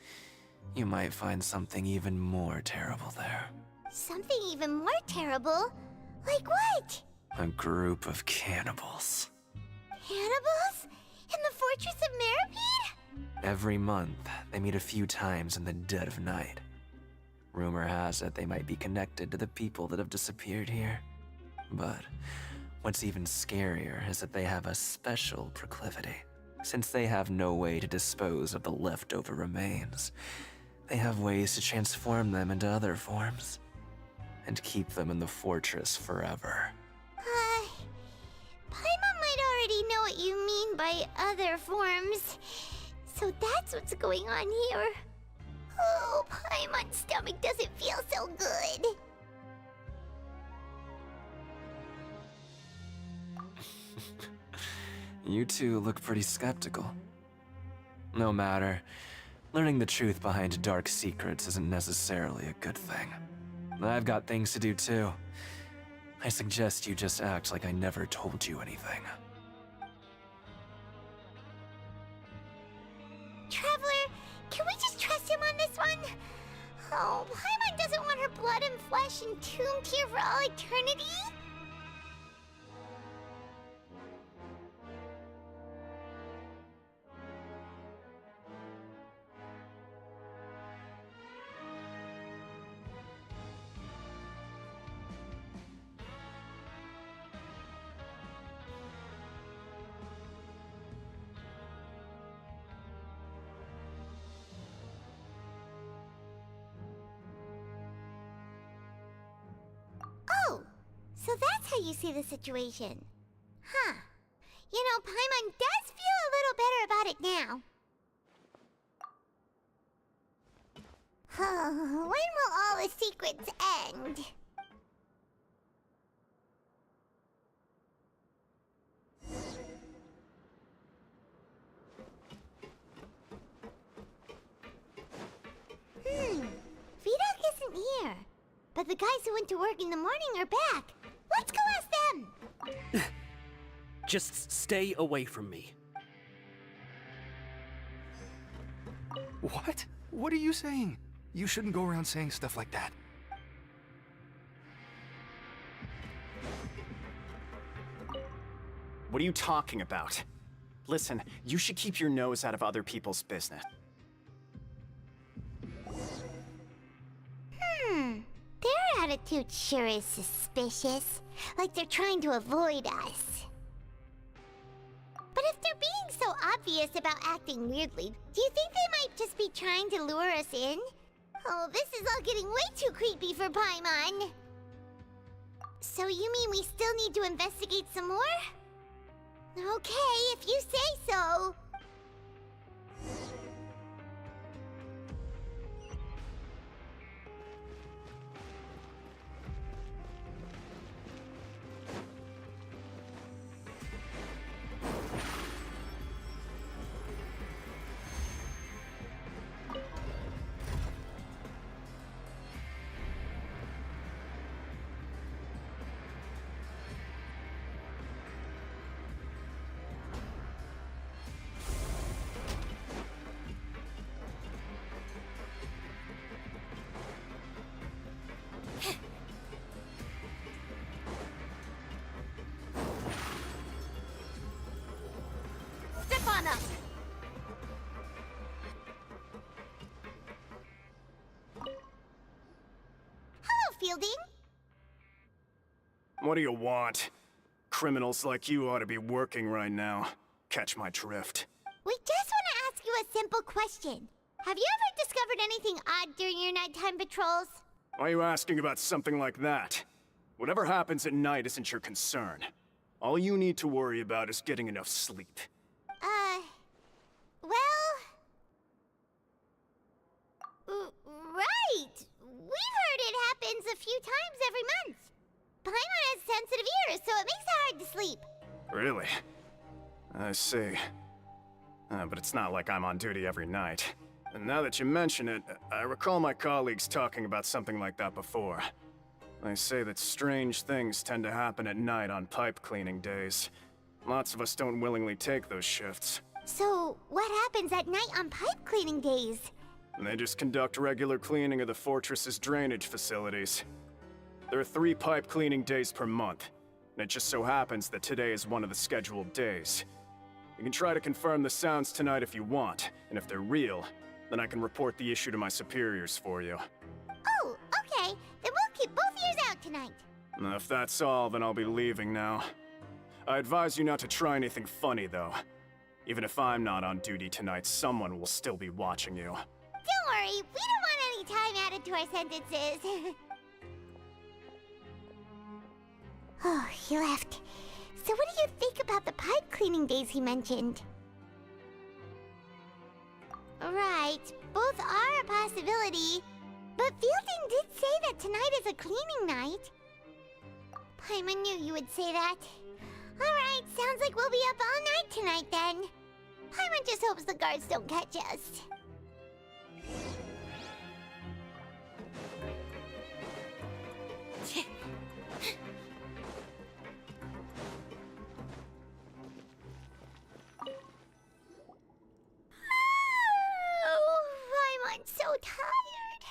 you might find something even more terrible there. Something even more terrible? Like what? A group of cannibals. Cannibals? In the Fortress of Meripede? Every month, they meet a few times in the dead of night. Rumor has it they might be connected to the people that have disappeared here. But what's even scarier is that they have a special proclivity. Since they have no way to dispose of the leftover remains, they have ways to transform them into other forms and keep them in the fortress forever. Paimon might already know what you mean by other forms. So that's what's going on here. Oh, Paimon's stomach doesn't feel so good. You two look pretty skeptical. No matter. Learning the truth behind dark secrets isn't necessarily a good thing. I've got things to do too. I suggest you just act like I never told you anything. Traveler, can we just trust him on this one? Oh, Paimon doesn't want her blood and flesh entombed here for all eternity? Oh, so that's how you see the situation. Huh. You know, Paimon does feel a little better about it now. When will all the secrets end? Vidoc isn't here. But the guys who went to work in the morning are back. Let's go ask them! Just stay away from me. What? What are you saying? You shouldn't go around saying stuff like that. What are you talking about? Listen, you should keep your nose out of other people's business. Their attitude sure is suspicious. Like they're trying to avoid us. But if they're being so obvious about acting weirdly, do you think they might just be trying to lure us in? Oh, this is all getting way too creepy for Paimon. So you mean we still need to investigate some more? Okay, if you say so. Step on up! Hello, Fielding. What do you want? Criminals like you ought to be working right now. Catch my drift. We just want to ask you a simple question. Have you ever discovered anything odd during your nighttime patrols? Why are you asking about something like that? Whatever happens at night isn't your concern. All you need to worry about is getting enough sleep. Right! We've heard it happens a few times every month. Paimon has sensitive ears, so it makes it hard to sleep. Really? I see. But it's not like I'm on duty every night. And now that you mention it, I recall my colleagues talking about something like that before. They say that strange things tend to happen at night on pipe cleaning days. Lots of us don't willingly take those shifts. So, what happens at night on pipe cleaning days? And they just conduct regular cleaning of the fortress's drainage facilities. There are 3 pipe cleaning days per month, and it just so happens that today is one of the scheduled days. You can try to confirm the sounds tonight if you want, and if they're real, then I can report the issue to my superiors for you. Oh, okay. Then we'll keep both ears out tonight. If that's all, then I'll be leaving now. I advise you not to try anything funny, though. Even if I'm not on duty tonight, someone will still be watching you. Don't worry, we don't want any time added to our sentences. Oh, he left. So what do you think about the pipe cleaning days he mentioned? Right, both are a possibility. But Fielding did say that tonight is a cleaning night. Paimon knew you would say that. Alright, sounds like we'll be up all night tonight then. Paimon just hopes the guards don't catch us. I'm so tired.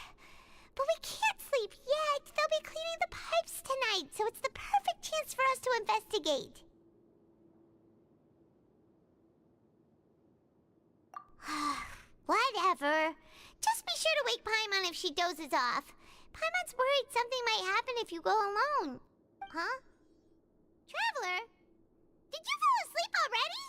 But we can't sleep yet. They'll be cleaning the pipes tonight, so it's the perfect chance for us to investigate. Whatever. Just be sure to wake Paimon if she dozes off. Paimon's worried something might happen if you go alone. Huh? Traveler? Did you fall asleep already?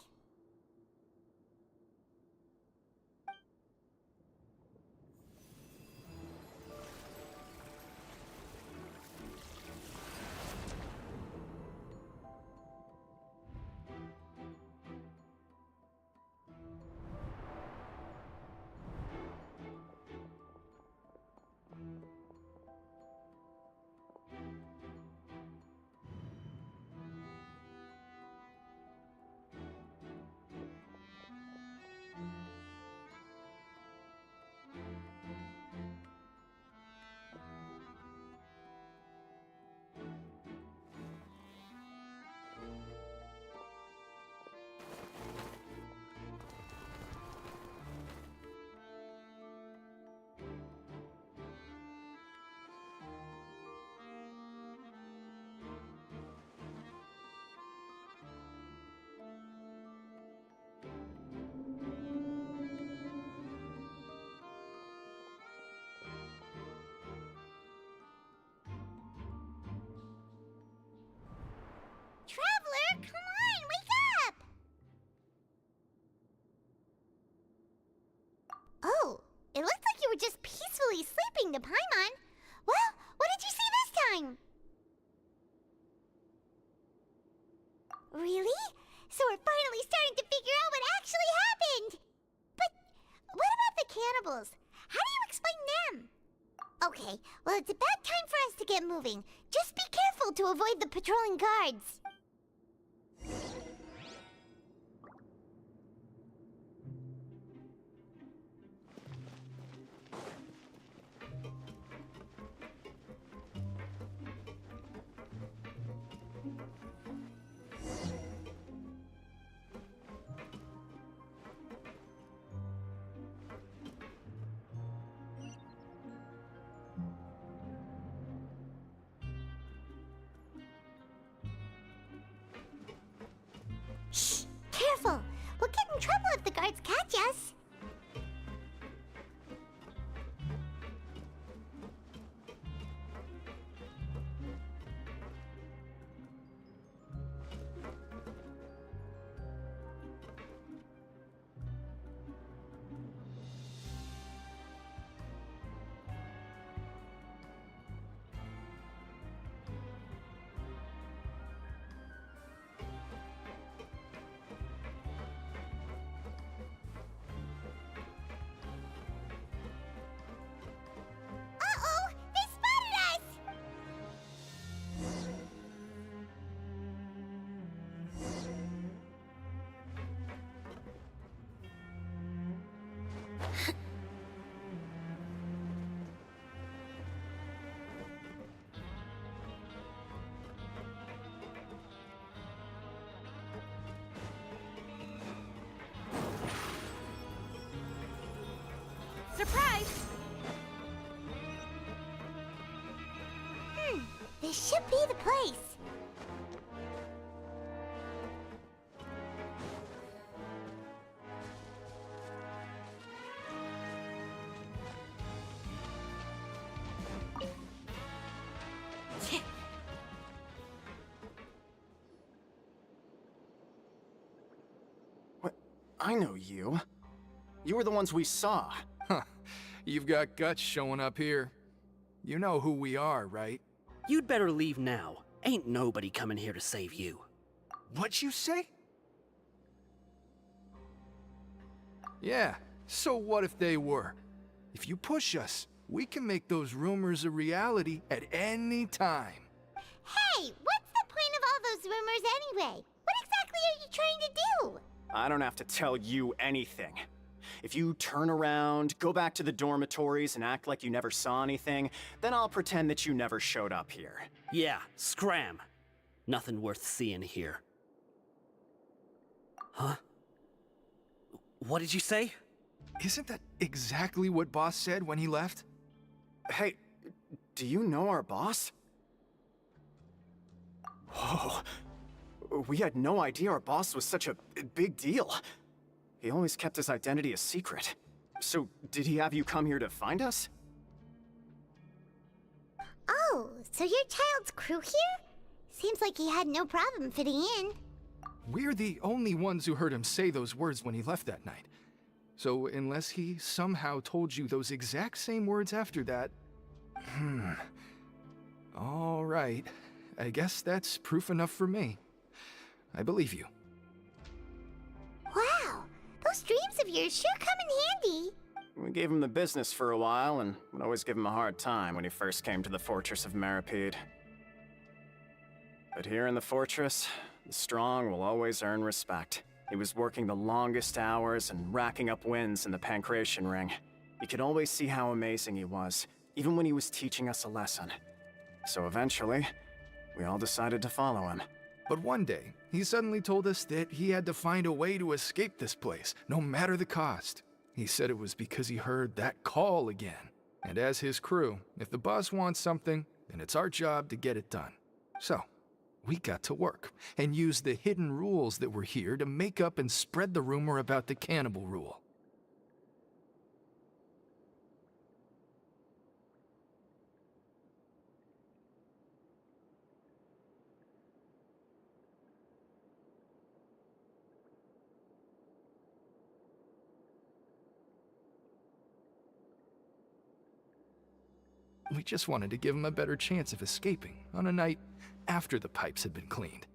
It looked like you were just peacefully sleeping to Paimon. Well, what did you see this time? Really? So we're finally starting to figure out what actually happened! But what about the cannibals? How do you explain them? Okay, well it's about time for us to get moving. Just be careful to avoid the patrolling guards. Shh! Careful! We'll get in trouble if the guards catch us. Uh-oh! They spotted us! Surprise! This should be the place. What? I know you. You were the ones we saw. Huh. You've got guts showing up here. You know who we are, right? You'd better leave now. Ain't nobody coming here to save you. What'd you say? Yeah, so what if they were? If you push us, we can make those rumors a reality at any time. Hey, what's the point of all those rumors anyway? What exactly are you trying to do? I don't have to tell you anything. If you turn around, go back to the dormitories and act like you never saw anything, then I'll pretend that you never showed up here. Yeah, scram. Nothing worth seeing here. Huh? What did you say? Isn't that exactly what Boss said when he left? Hey, do you know our boss? Whoa. We had no idea our boss was such a big deal. He always kept his identity a secret. So, did he have you come here to find us? Oh, so you're Child's crew here? Seems like he had no problem fitting in. We're the only ones who heard him say those words when he left that night. So unless he somehow told you those exact same words after that... All right. I guess that's proof enough for me. I believe you. Wow, those dreams of yours sure come in handy. We gave him the business for a while and would always give him a hard time when he first came to the Fortress of Meripede. But here in the fortress, the strong will always earn respect. He was working the longest hours and racking up wins in the Pancration Ring. You could always see how amazing he was, even when he was teaching us a lesson. So eventually, we all decided to follow him. But one day, he suddenly told us that he had to find a way to escape this place, no matter the cost. He said it was because he heard that call again. And as his crew, if the boss wants something, then it's our job to get it done. So, we got to work, and used the hidden rules that were here to make up and spread the rumor about the cannibal rule. We just wanted to give him a better chance of escaping on a night after the pipes had been cleaned.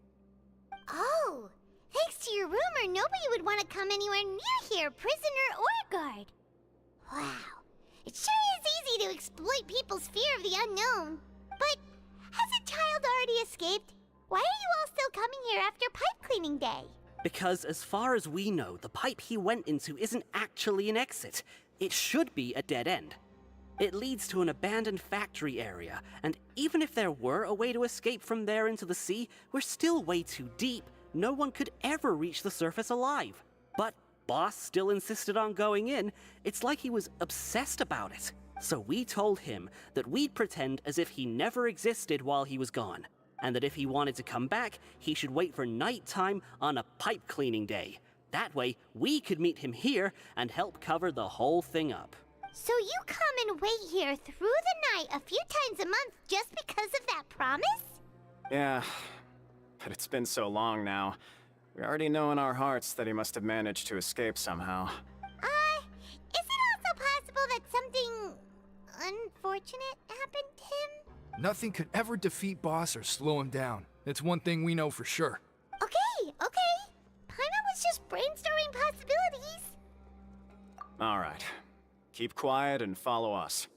Oh, thanks to your rumor, nobody would want to come anywhere near here, prisoner or guard. Wow, it sure is easy to exploit people's fear of the unknown. But has a child already escaped? Why are you all still coming here after pipe cleaning day? Because as far as we know, the pipe he went into isn't actually an exit. It should be a dead end. It leads to an abandoned factory area, and even if there were a way to escape from there into the sea, we're still way too deep. No one could ever reach the surface alive. But Boss still insisted on going in. It's like he was obsessed about it. So we told him that we'd pretend as if he never existed while he was gone, and that if he wanted to come back, he should wait for nighttime on a pipe cleaning day. That way, we could meet him here and help cover the whole thing up. So you come and wait here through the night a few times a month just because of that promise? Yeah, but it's been so long now. We already know in our hearts that he must have managed to escape somehow. Is it also possible that something unfortunate happened to him? Nothing could ever defeat Boss or slow him down. That's one thing we know for sure. Okay. Paimon was just brainstorming possibilities. All right. Keep quiet and follow us.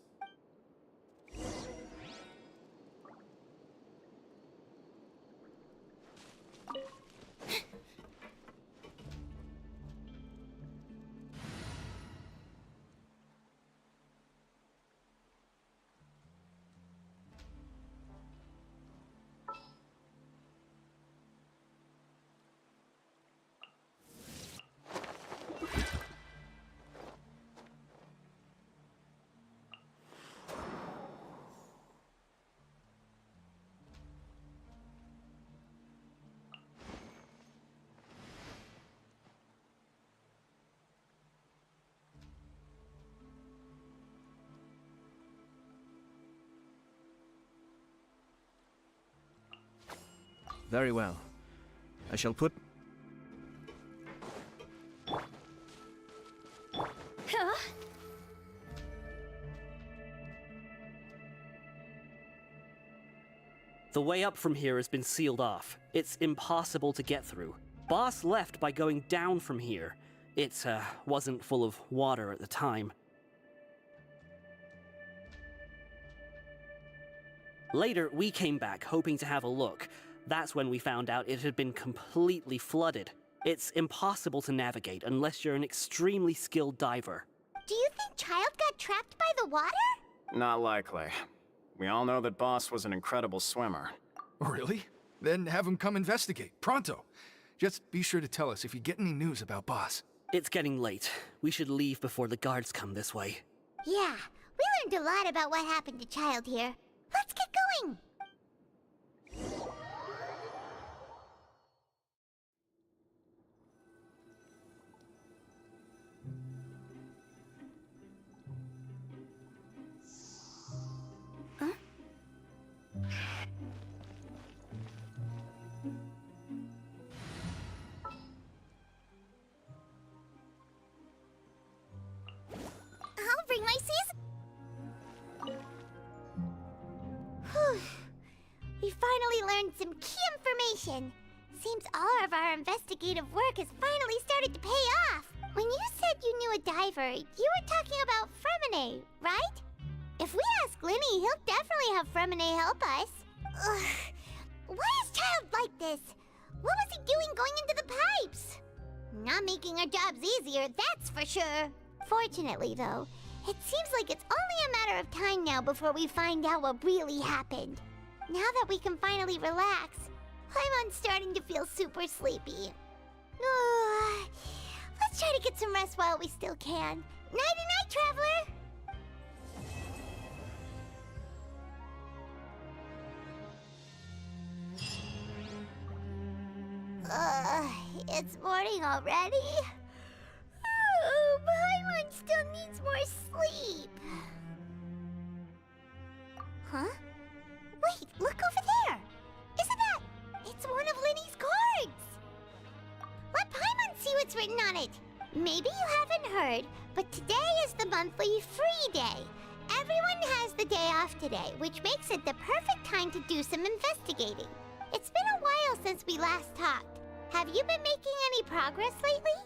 Very well. I shall put... Huh? The way up from here has been sealed off. It's impossible to get through. Boss left by going down from here. It, wasn't full of water at the time. Later, we came back, hoping to have a look. That's when we found out it had been completely flooded. It's impossible to navigate unless you're an extremely skilled diver. Do you think Child got trapped by the water? Not likely. We all know that Boss was an incredible swimmer. Really? Then have him come investigate, pronto. Just be sure to tell us if you get any news about Boss. It's getting late. We should leave before the guards come this way. Yeah, we learned a lot about what happened to Child here. Let's get going! I'll bring my season. We finally learned some key information. Seems all of our investigative work has finally started to pay off. When you said you knew a diver, you were talking about Fremine, right? If we ask Linny, he'll definitely have Fremine help us. Ugh. Why is Child like this? What was he doing going into the pipes? Not making our jobs easier, that's for sure. Fortunately, though, it seems like it's only a matter of time now before we find out what really happened. Now that we can finally relax, I'm starting to feel super sleepy. Let's try to get some rest while we still can. Nighty-night, traveler! It's morning already? Oh, Paimon still needs more sleep. Huh? Wait, look over there! Isn't that... It's one of Linny's cards! Let Paimon see what's written on it. Maybe you haven't heard, but today is the monthly free day. Every Everyone has the day off today, which makes it the perfect time to do some investigating. It's been a while since we last talked. Have you been making any progress lately?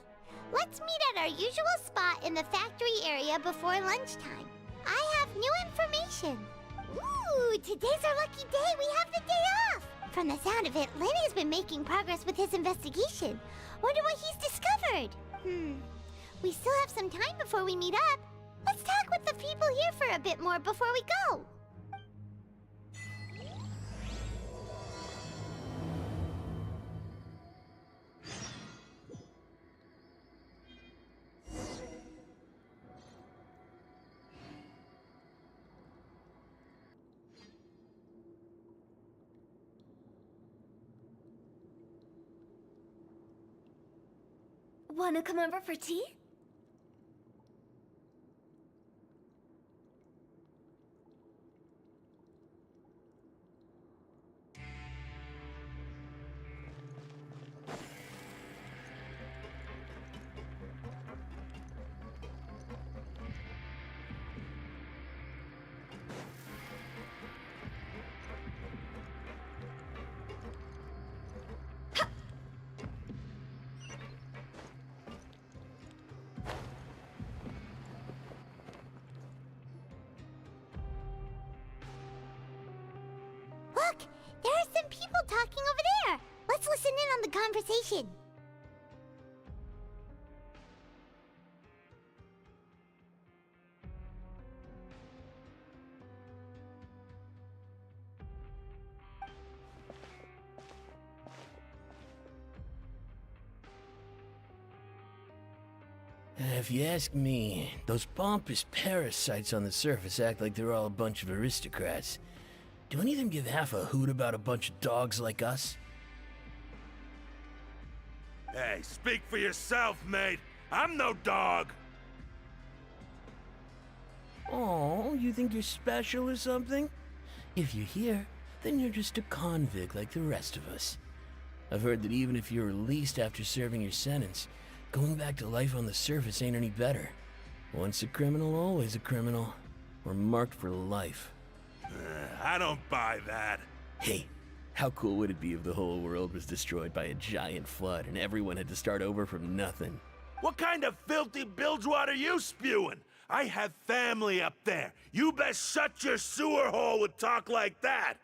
Let's meet at our usual spot in the factory area before lunchtime. I have new information. Ooh, today's our lucky day. We have the day off. From the sound of it, Lenny's been making progress with his investigation. Wonder what he's discovered. We still have some time before we meet up. Let's talk with the people here for a bit more before we go. Wanna come over for tea? Look, there are some people talking over there. Let's listen in on the conversation. If you ask me, those pompous parasites on the surface act like they're all a bunch of aristocrats. Do any of them give half a hoot about a bunch of dogs like us? Hey, speak for yourself, mate. I'm no dog. Oh, you think you're special or something? If you're here, then you're just a convict like the rest of us. I've heard that even if you're released after serving your sentence, going back to life on the surface ain't any better. Once a criminal, always a criminal. We're marked for life. I don't buy that. Hey, how cool would it be if the whole world was destroyed by a giant flood and everyone had to start over from nothing? What kind of filthy bilgewater are you spewing? I have family up there. You best shut your sewer hole with talk like that.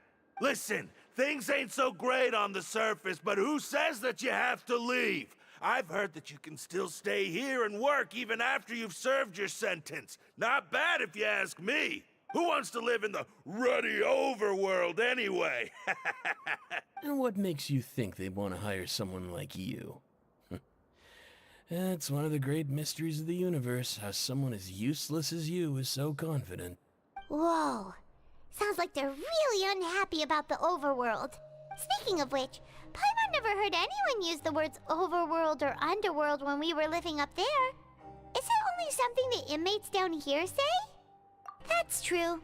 Listen, things ain't so great on the surface, but who says that you have to leave? I've heard that you can still stay here and work even after you've served your sentence. Not bad if you ask me. Who wants to live in the ruddy overworld anyway? And what makes you think they want to hire someone like you? It's one of the great mysteries of the universe, how someone as useless as you is so confident. Whoa. Sounds like they're really unhappy about the overworld. Speaking of which, Paimon never heard anyone use the words overworld or underworld when we were living up there. Is it only something the inmates down here say? That's true.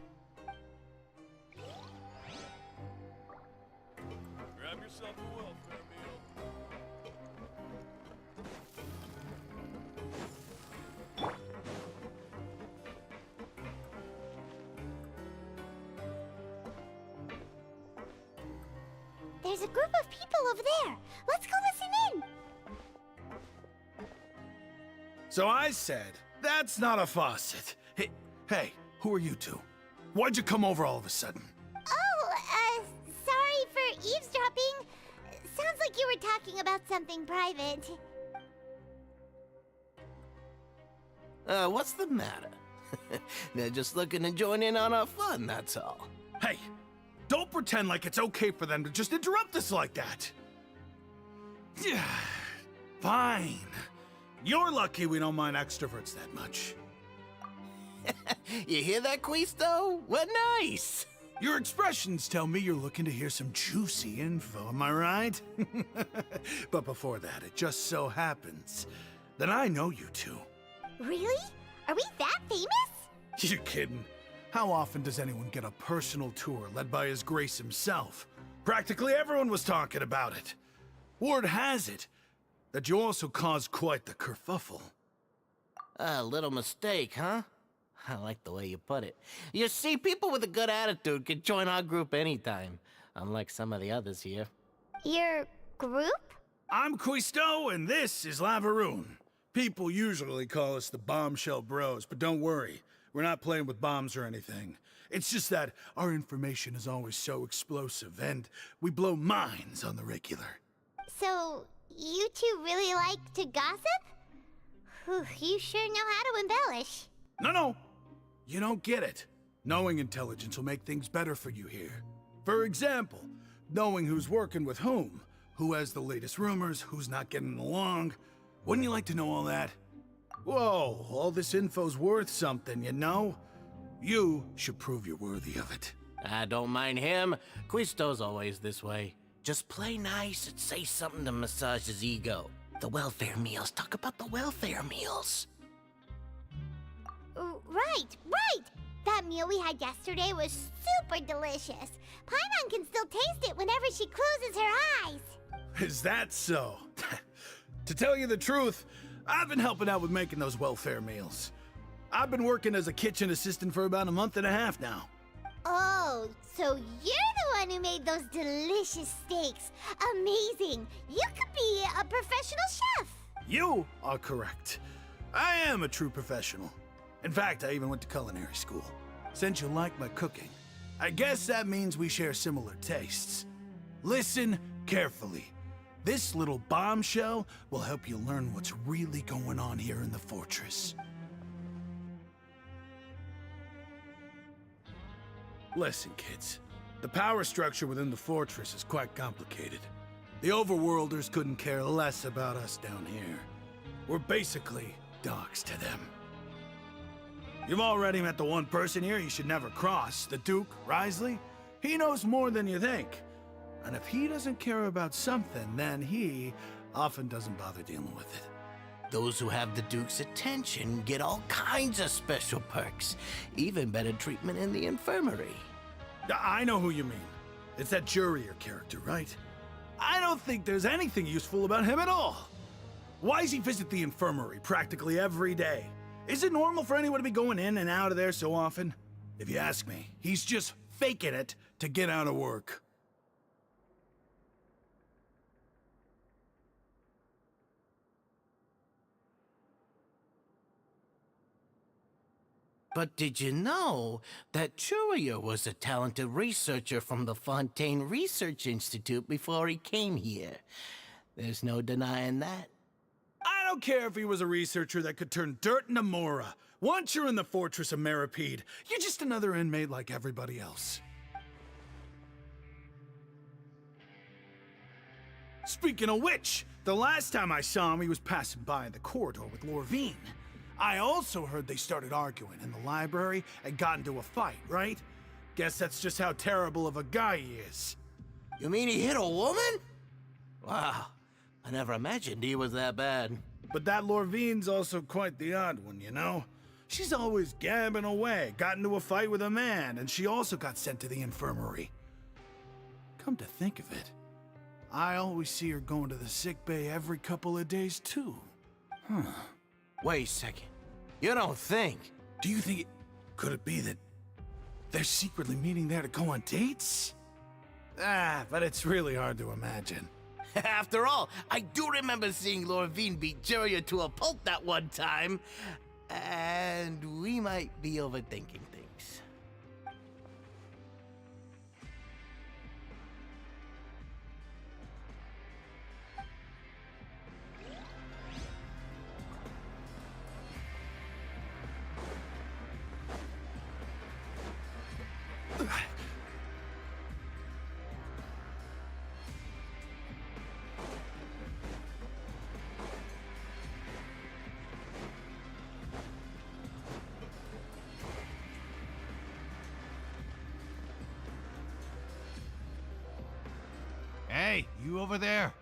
Grab yourself a welfare meal. There's a group of people over there. Let's go listen in. So I said, that's not a faucet. Hey, who are you two? Why'd you come over all of a sudden? Oh, sorry for eavesdropping. Sounds like you were talking about something private. What's the matter? They're just looking to join in on our fun, that's all. Hey, don't pretend like it's okay for them to just interrupt us like that. Fine. You're lucky we don't mind extroverts that much. You hear that, Quisto? What nice! Your expressions tell me you're looking to hear some juicy info, am I right? But before that, it just so happens that I know you two. Really? Are we that famous? You kidding? How often does anyone get a personal tour led by His Grace himself? Practically everyone was talking about it. Word has it that you also caused quite the kerfuffle. A little mistake, huh? I like the way you put it. You see, people with a good attitude can join our group anytime, unlike some of the others here. Your group? I'm Quisto, and this is Lavaroon. People usually call us the Bombshell Bros, but don't worry. We're not playing with bombs or anything. It's just that our information is always so explosive, and we blow minds on the regular. So, you two really like to gossip? Whew, you sure know how to embellish. No. You don't get it. Knowing intelligence will make things better for you here. For example, knowing who's working with whom, who has the latest rumors, who's not getting along. Wouldn't you like to know all that? Whoa, all this info's worth something, you know? You should prove you're worthy of it. I don't mind him. Quisto's always this way. Just play nice and say something to massage his ego. The welfare meals. Talk about the welfare meals. Right. That meal we had yesterday was super delicious. Paimon can still taste it whenever she closes her eyes. Is that so? To tell you the truth, I've been helping out with making those welfare meals. I've been working as a kitchen assistant for about a month and a half now. Oh, so you're the one who made those delicious steaks. Amazing. You could be a professional chef. You are correct. I am a true professional. In fact, I even went to culinary school. Since you like my cooking, I guess that means we share similar tastes. Listen carefully. This little bombshell will help you learn what's really going on here in the fortress. Listen, kids. The power structure within the fortress is quite complicated. The Overworlders couldn't care less about us down here. We're basically dogs to them. You've already met the one person here you should never cross, the Duke, Wriothesley. He knows more than you think. And if he doesn't care about something, then he often doesn't bother dealing with it. Those who have the Duke's attention get all kinds of special perks, even better treatment in the infirmary. I know who you mean. It's that Jurier character, right? I don't think there's anything useful about him at all. Why does he visit the infirmary practically every day? Is it normal for anyone to be going in and out of there so often? If you ask me, he's just faking it to get out of work. But did you know that Jurier was a talented researcher from the Fontaine Research Institute before he came here? There's no denying that. I don't care if he was a researcher that could turn dirt into Mora. Once you're in the fortress of Meripede, you're just another inmate like everybody else. Speaking of which, the last time I saw him, he was passing by the corridor with Lorvine. I also heard they started arguing in the library and got into a fight, right? Guess that's just how terrible of a guy he is. You mean he hit a woman? Wow, I never imagined he was that bad. But that Lorvine's also quite the odd one, you know? She's always gabbing away, got into a fight with a man, and she also got sent to the infirmary. Come to think of it, I always see her going to the sick bay every couple of days, too. Huh. Wait a second. You don't think? Do you think could it be that they're secretly meeting there to go on dates? But it's really hard to imagine. After all, I do remember seeing Lorvine beat Jurier to a pulp that one time. And we might be overthinking things. Hey, you over there?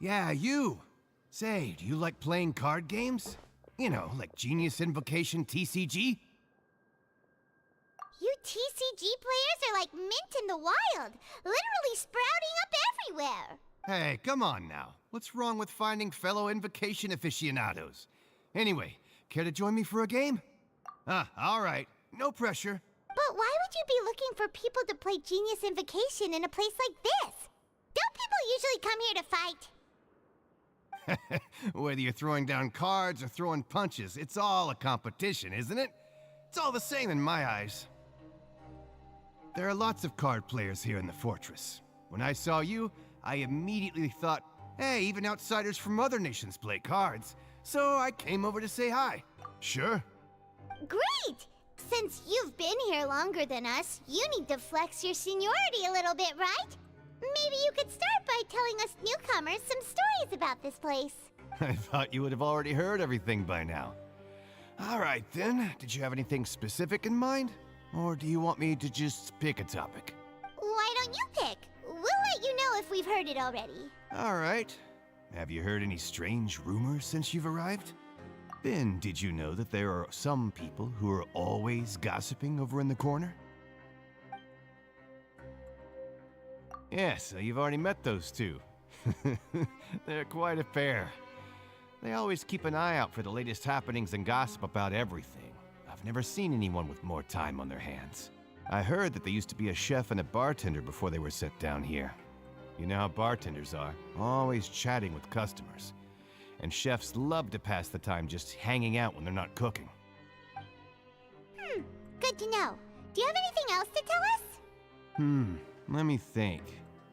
Yeah, you. Say, do you like playing card games? You know, like Genius Invocation TCG? You TCG players are like mint in the wild, literally sprouting up everywhere. Hey, come on now. What's wrong with finding fellow Invocation aficionados? Anyway, care to join me for a game? All right. No pressure. But why would you be looking for people to play Genius Invocation in a place like this? Don't people usually come here to fight? Whether you're throwing down cards or throwing punches, it's all a competition, isn't it? It's all the same in my eyes. There are lots of card players here in the fortress. When I saw you, I immediately thought, hey, even outsiders from other nations play cards. So I came over to say hi. Sure. Great! Since you've been here longer than us, you need to flex your seniority a little bit, right? Maybe you could start by telling us newcomers some stories about this place. I thought you would have already heard everything by now. All right, then. Did you have anything specific in mind? Or do you want me to just pick a topic? Why don't you pick? We'll let you know if we've heard it already. All right. Have you heard any strange rumors since you've arrived? Then, did you know that there are some people who are always gossiping over in the corner? Yeah, so you've already met those two. They're quite a pair. They always keep an eye out for the latest happenings and gossip about everything. I've never seen anyone with more time on their hands. I heard that they used to be a chef and a bartender before they were set down here. You know how bartenders are, always chatting with customers. And chefs love to pass the time just hanging out when they're not cooking. Good to know. Do you have anything else to tell us? Let me think.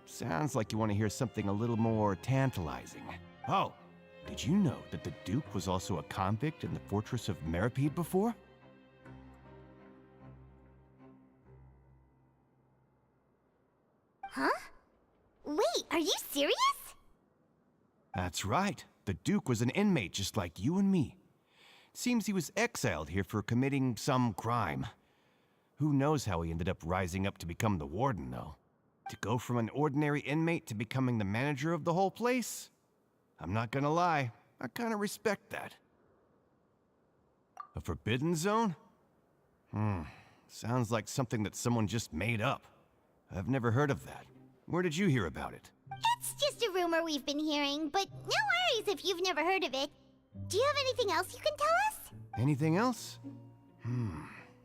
Sounds like you want to hear something a little more tantalizing. Oh, did you know that the Duke was also a convict in the fortress of Meripede before? Huh? Wait, are you serious? That's right. The Duke was an inmate just like you and me. Seems he was exiled here for committing some crime. Who knows how he ended up rising up to become the warden, though? To go from an ordinary inmate to becoming the manager of the whole place? I'm not gonna lie, I kinda respect that. A forbidden zone? Sounds like something that someone just made up. I've never heard of that. Where did you hear about it? It's just a rumor we've been hearing, but no worries if you've never heard of it. Do you have anything else you can tell us? Anything else?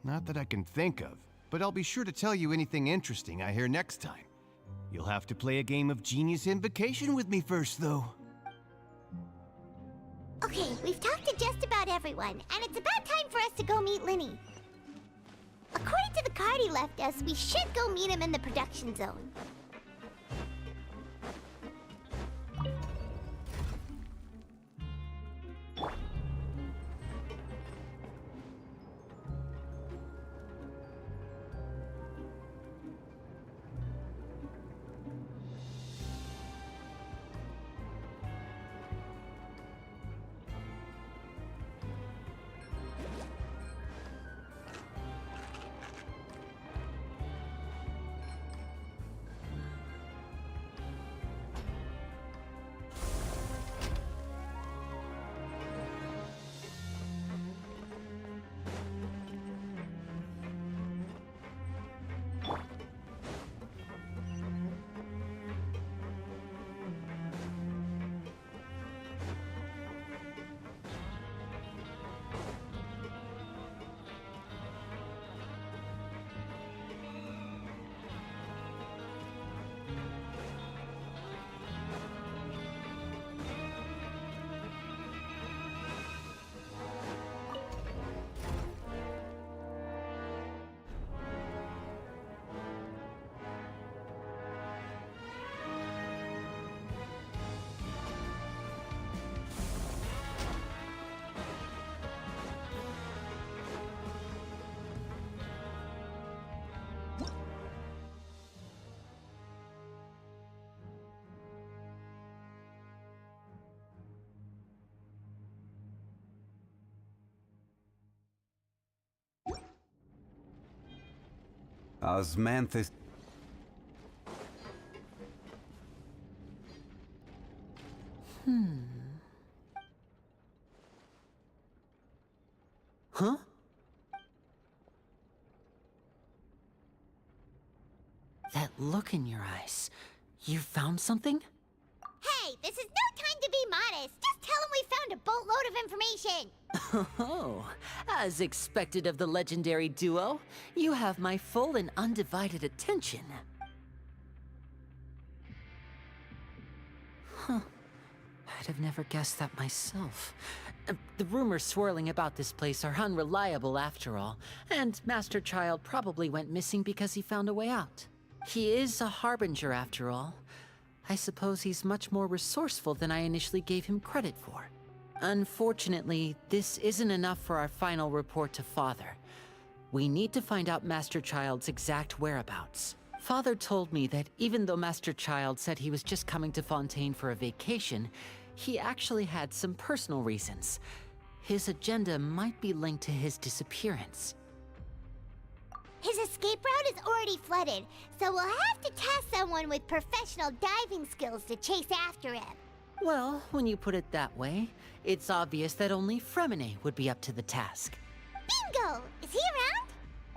Not that I can think of, but I'll be sure to tell you anything interesting I hear next time. You'll have to play a game of Genius Invocation with me first, though. Okay, we've talked to just about everyone, and it's about time for us to go meet Linny. According to the card he left us, we should go meet him in the production zone. Osmanthus. Huh? That look in your eyes. You found something? Hey, this is no time to be modest. Just tell him we found a boatload of information. Oh, as expected of the legendary duo, you have my full and undivided attention. Huh. I'd have never guessed that myself. The rumors swirling about this place are unreliable after all, and Master Child probably went missing because he found a way out. He is a harbinger after all. I suppose he's much more resourceful than I initially gave him credit for. Unfortunately, this isn't enough for our final report to Father. We need to find out Master Child's exact whereabouts. Father told me that even though Master Child said he was just coming to Fontaine for a vacation, he actually had some personal reasons. His agenda might be linked to his disappearance. His escape route is already flooded, so we'll have to task someone with professional diving skills to chase after him. Well, when you put it that way, it's obvious that only Fremine would be up to the task. Bingo! Is he around?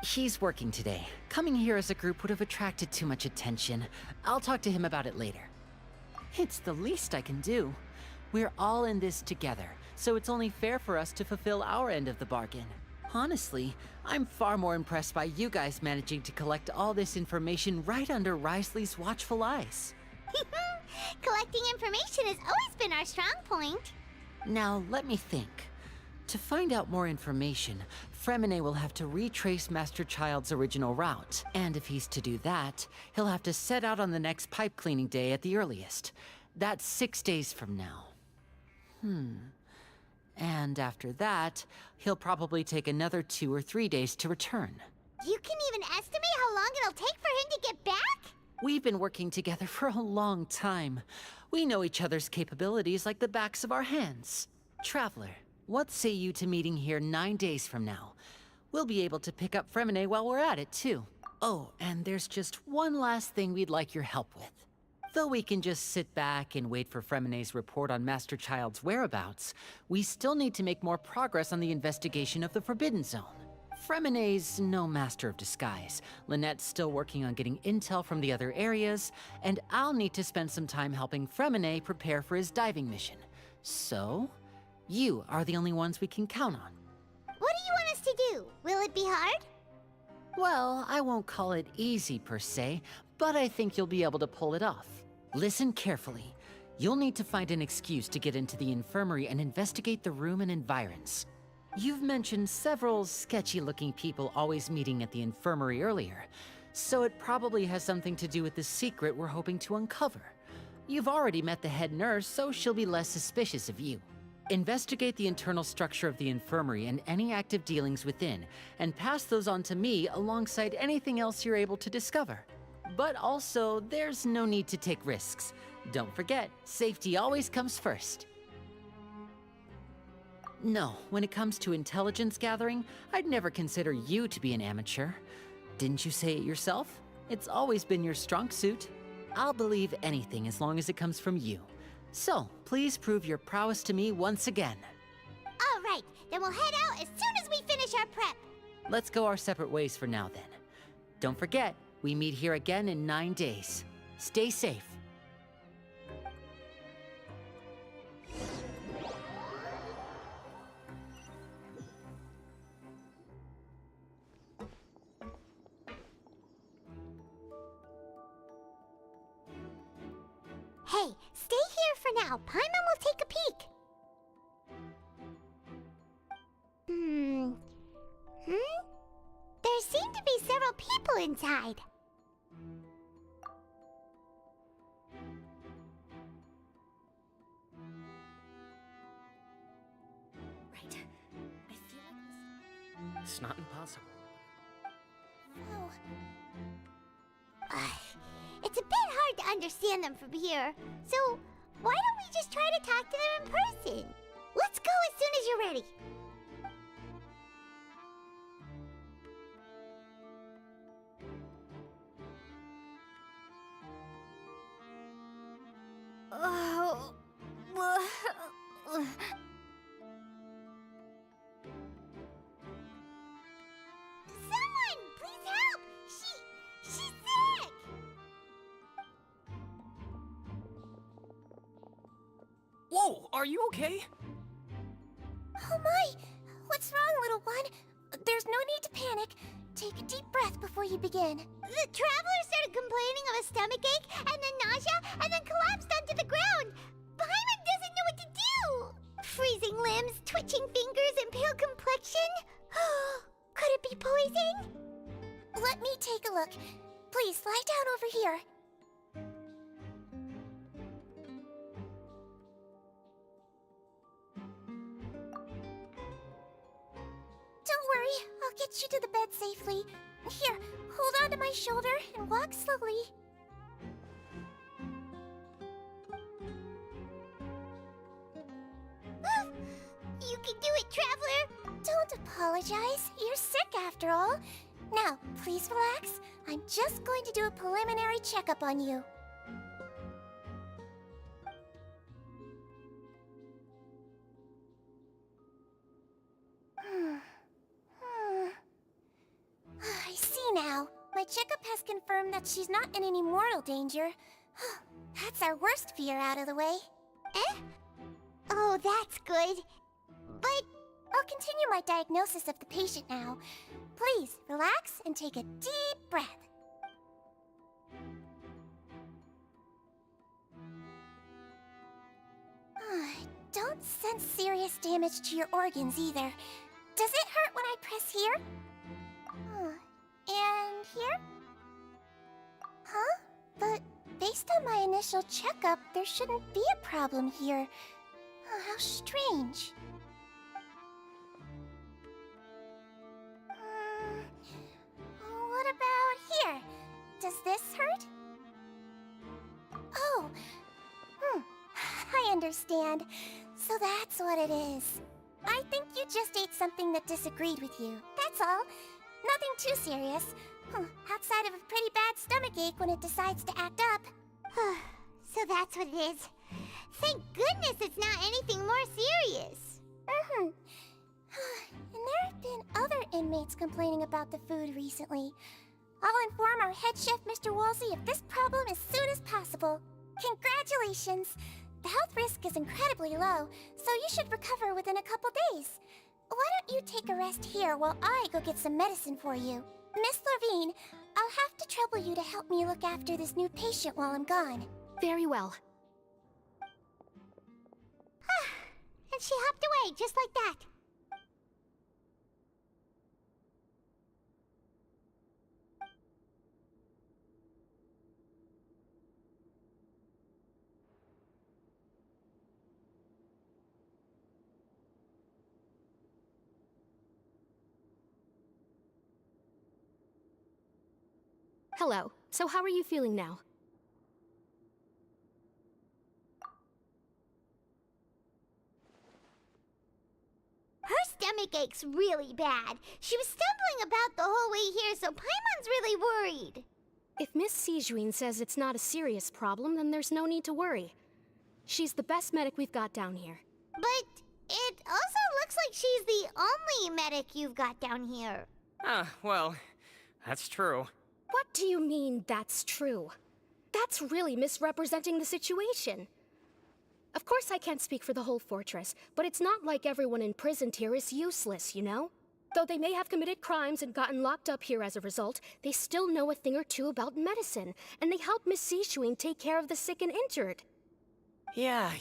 He's working today. Coming here as a group would have attracted too much attention. I'll talk to him about it later. It's the least I can do. We're all in this together, so it's only fair for us to fulfill our end of the bargain. Honestly, I'm far more impressed by you guys managing to collect all this information right under Wriothesley's watchful eyes. Collecting information has always been our strong point. Now, let me think. To find out more information, Fremine will have to retrace Master Child's original route. And if he's to do that, he'll have to set out on the next pipe cleaning day at the earliest. That's 6 days from now. And after that, he'll probably take another 2 or 3 days to return. You can even estimate how long it'll take for him to get back? We've been working together for a long time. We know each other's capabilities like the backs of our hands. Traveler, what say you to meeting here 9 days from now? We'll be able to pick up Fremine while we're at it, too. Oh, and there's just one last thing we'd like your help with. Though we can just sit back and wait for Fremine's report on Master Child's whereabouts, we still need to make more progress on the investigation of the Forbidden Zone. Fremine's no master of disguise. Lynette's still working on getting intel from the other areas, and I'll need to spend some time helping Fremine prepare for his diving mission. So, you are the only ones we can count on. What do you want us to do? Will it be hard? Well, I won't call it easy per se, but I think you'll be able to pull it off. Listen carefully. You'll need to find an excuse to get into the infirmary and investigate the room and environs. You've mentioned several sketchy-looking people always meeting at the infirmary earlier, so it probably has something to do with the secret we're hoping to uncover. You've already met the head nurse, so she'll be less suspicious of you. Investigate the internal structure of the infirmary and any active dealings within, and pass those on to me alongside anything else you're able to discover. But also, there's no need to take risks. Don't forget, safety always comes first. No, when it comes to intelligence gathering, I'd never consider you to be an amateur. Didn't you say it yourself? It's always been your strong suit. I'll believe anything as long as it comes from you. So, please prove your prowess to me once again. All right, then we'll head out as soon as we finish our prep. Let's go our separate ways for now then. Don't forget, we meet here again in 9 days. Stay safe. Hey, stay here for now. Paimon will take a peek. There seem to be several people inside. Right. I feel like it's not impossible. Oh. It's a bit hard to understand them from here, so why don't we just try to talk to them in person? Let's go as soon as you're ready. Oh. Someone, please help! She's sick! Whoa, are you okay? Oh my! What's wrong, little one? There's no need to panic. Take a deep breath before you begin. The traveler started complaining of a stomachache, and then nausea, and then collapsed onto the ground. Paimon doesn't know what to do. Freezing limbs, twitching fingers, and pale complexion. Could it be poison? Let me take a look. Please, lie down over here. Don't worry, I'll get you to the bed safely. Here, hold on to my shoulder and walk slowly. You can do it, traveler. Don't apologize. You're sick after all. Now, please relax. I'm just going to do a preliminary checkup on you. I see now. My checkup has confirmed that she's not in any mortal danger. That's our worst fear out of the way. Eh? Oh, that's good. But I'll continue my diagnosis of the patient now. Please, relax and take a deep breath. Don't sense serious damage to your organs either. Does it hurt when I press here? And here? Huh? But based on my initial checkup, there shouldn't be a problem here. How strange. What about here? Does this hurt? Oh, I understand. So that's what it is. I think you just ate something that disagreed with you. That's all. Nothing too serious. Outside of a pretty bad stomachache when it decides to act up. So that's what it is. Thank goodness it's not anything more serious. And there have been other inmates complaining about the food recently. I'll inform our head chef, Mr. Wolsey, of this problem as soon as possible. Congratulations! The health risk is incredibly low, so you should recover within a couple days. Why don't you take a rest here while I go get some medicine for you? Miss Lorvine, I'll have to trouble you to help me look after this new patient while I'm gone. Very well. And she hopped away just like that. Hello. So how are you feeling now? Her stomach ache's really bad. She was stumbling about the whole way here, so Paimon's really worried. If Miss Sijuin says it's not a serious problem, then there's no need to worry. She's the best medic we've got down here. But it also looks like she's the only medic you've got down here. Well, that's true. What do you mean, that's true? That's really misrepresenting the situation. Of course I can't speak for the whole fortress, but it's not like everyone imprisoned here is useless, you know? Though they may have committed crimes and gotten locked up here as a result, they still know a thing or two about medicine, and they help Miss Sijuin take care of the sick and injured. Yeah,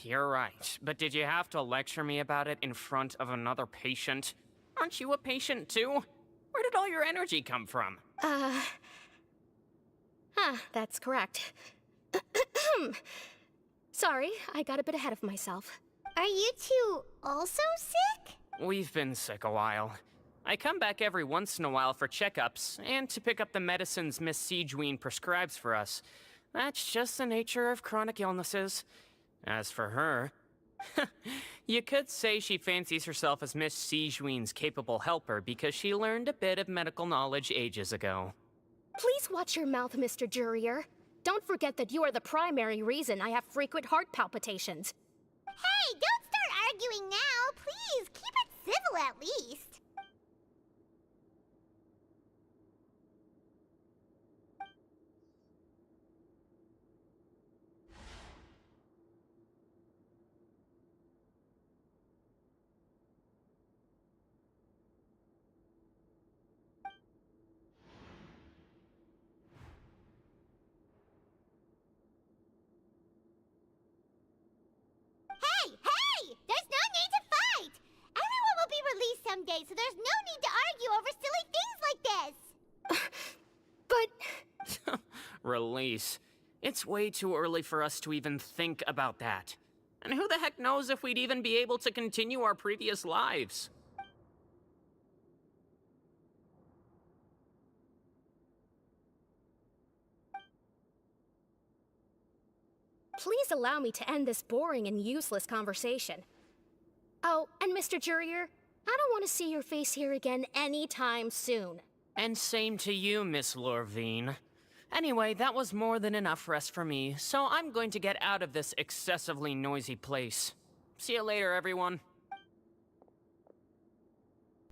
you're right. But did you have to lecture me about it in front of another patient? Aren't you a patient too? Where did all your energy come from? That's correct. Sorry, I got a bit ahead of myself. Are you two also sick? We've been sick a while. I come back every once in a while for checkups, and to pick up the medicines Miss Sijuin prescribes for us. That's just the nature of chronic illnesses. As for her, you could say she fancies herself as Miss Sijuin's capable helper because she learned a bit of medical knowledge ages ago. Please watch your mouth, Mr. Jurier. Don't forget that you are the primary reason I have frequent heart palpitations. Hey, don't start arguing now, please. Keep it civil at least. day, so there's no need to argue over silly things like this. But... Release. It's way too early for us to even think about that. And who the heck knows if we'd even be able to continue our previous lives? Please allow me to end this boring and useless conversation. Oh, and Mr. Jurier, I don't want to see your face here again anytime soon. And same to you, Miss Lorvine. Anyway, that was more than enough rest for me, so I'm going to get out of this excessively noisy place. See you later, everyone.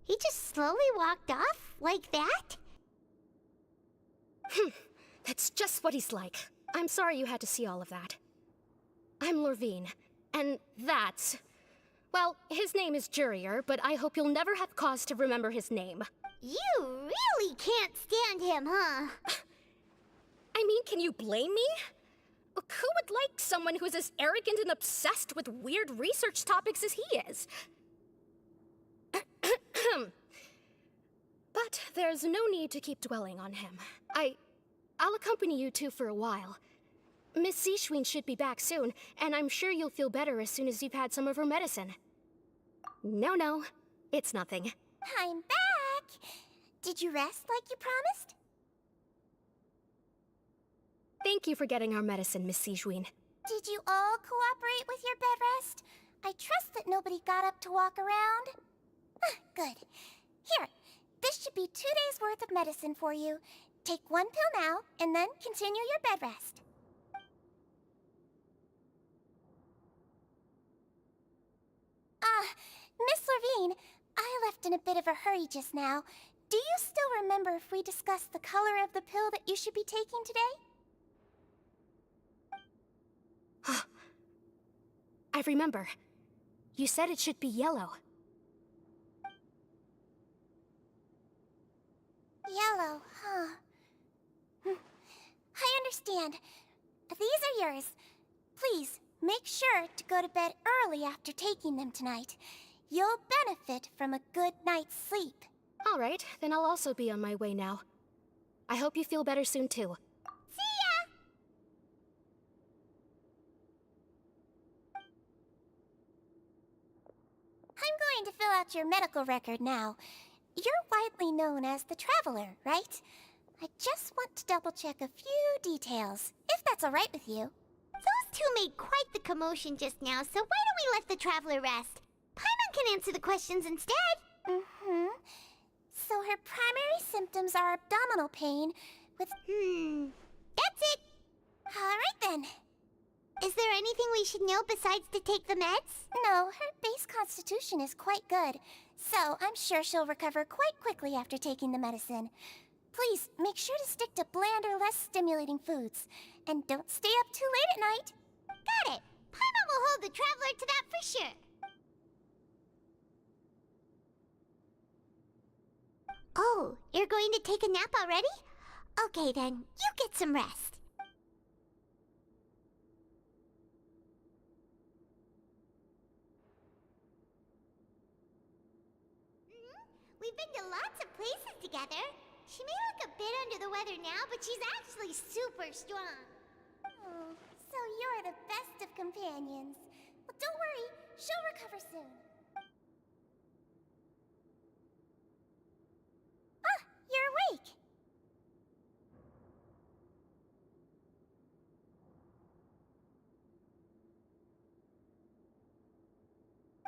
He just slowly walked off like that? That's just what he's like. I'm sorry you had to see all of that. I'm Lorvine, and that's... Well, his name is Jurier, but I hope you'll never have cause to remember his name. You really can't stand him, huh? I mean, can you blame me? Who would like someone who's as arrogant and obsessed with weird research topics as he is? But there's no need to keep dwelling on him. I'll accompany you two for a while. Miss Sichuan should be back soon, and I'm sure you'll feel better as soon as you've had some of her medicine. No, it's nothing. I'm back! Did you rest like you promised? Thank you for getting our medicine, Miss Sichuan. Did you all cooperate with your bed rest? I trust that nobody got up to walk around. Good. Here, this should be 2 days' worth of medicine for you. Take 1 pill now, and then continue your bed rest. Miss Lorvine, I left in a bit of a hurry just now. Do you still remember if we discussed the color of the pill that you should be taking today? I remember. You said it should be yellow. Yellow, huh? I understand. These are yours. Please, make sure to go to bed early after taking them tonight. You'll benefit from a good night's sleep. All right, then I'll also be on my way now. I hope you feel better soon, too. See ya! I'm going to fill out your medical record now. You're widely known as the Traveler, right? I just want to double-check a few details, if that's all right with you. Those two made quite the commotion just now, so why don't we let the Traveler rest? Paimon can answer the questions instead. So her primary symptoms are abdominal pain with... That's it. All right then. Is there anything we should know besides to take the meds? No, her base constitution is quite good, so I'm sure she'll recover quite quickly after taking the medicine. Please, make sure to stick to bland or less stimulating foods. And don't stay up too late at night. Got it. Paimon will hold the Traveler to that for sure. Oh, you're going to take a nap already? Okay then, you get some rest. We've been to lots of places together. She may look a bit under the weather now, but she's actually super strong. Oh, so you're the best of companions. Well, don't worry, she'll recover soon. You're awake.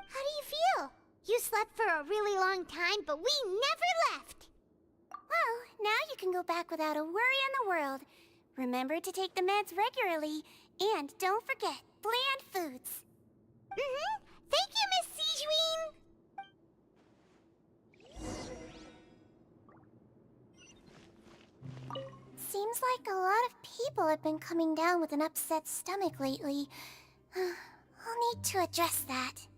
How do you feel? You slept for a really long time, but we never left. Well, now you can go back without a worry in the world. Remember to take the meds regularly, and don't forget, bland foods. Thank you, Miss Sichuan. Seems like a lot of people have been coming down with an upset stomach lately. I'll need to address that.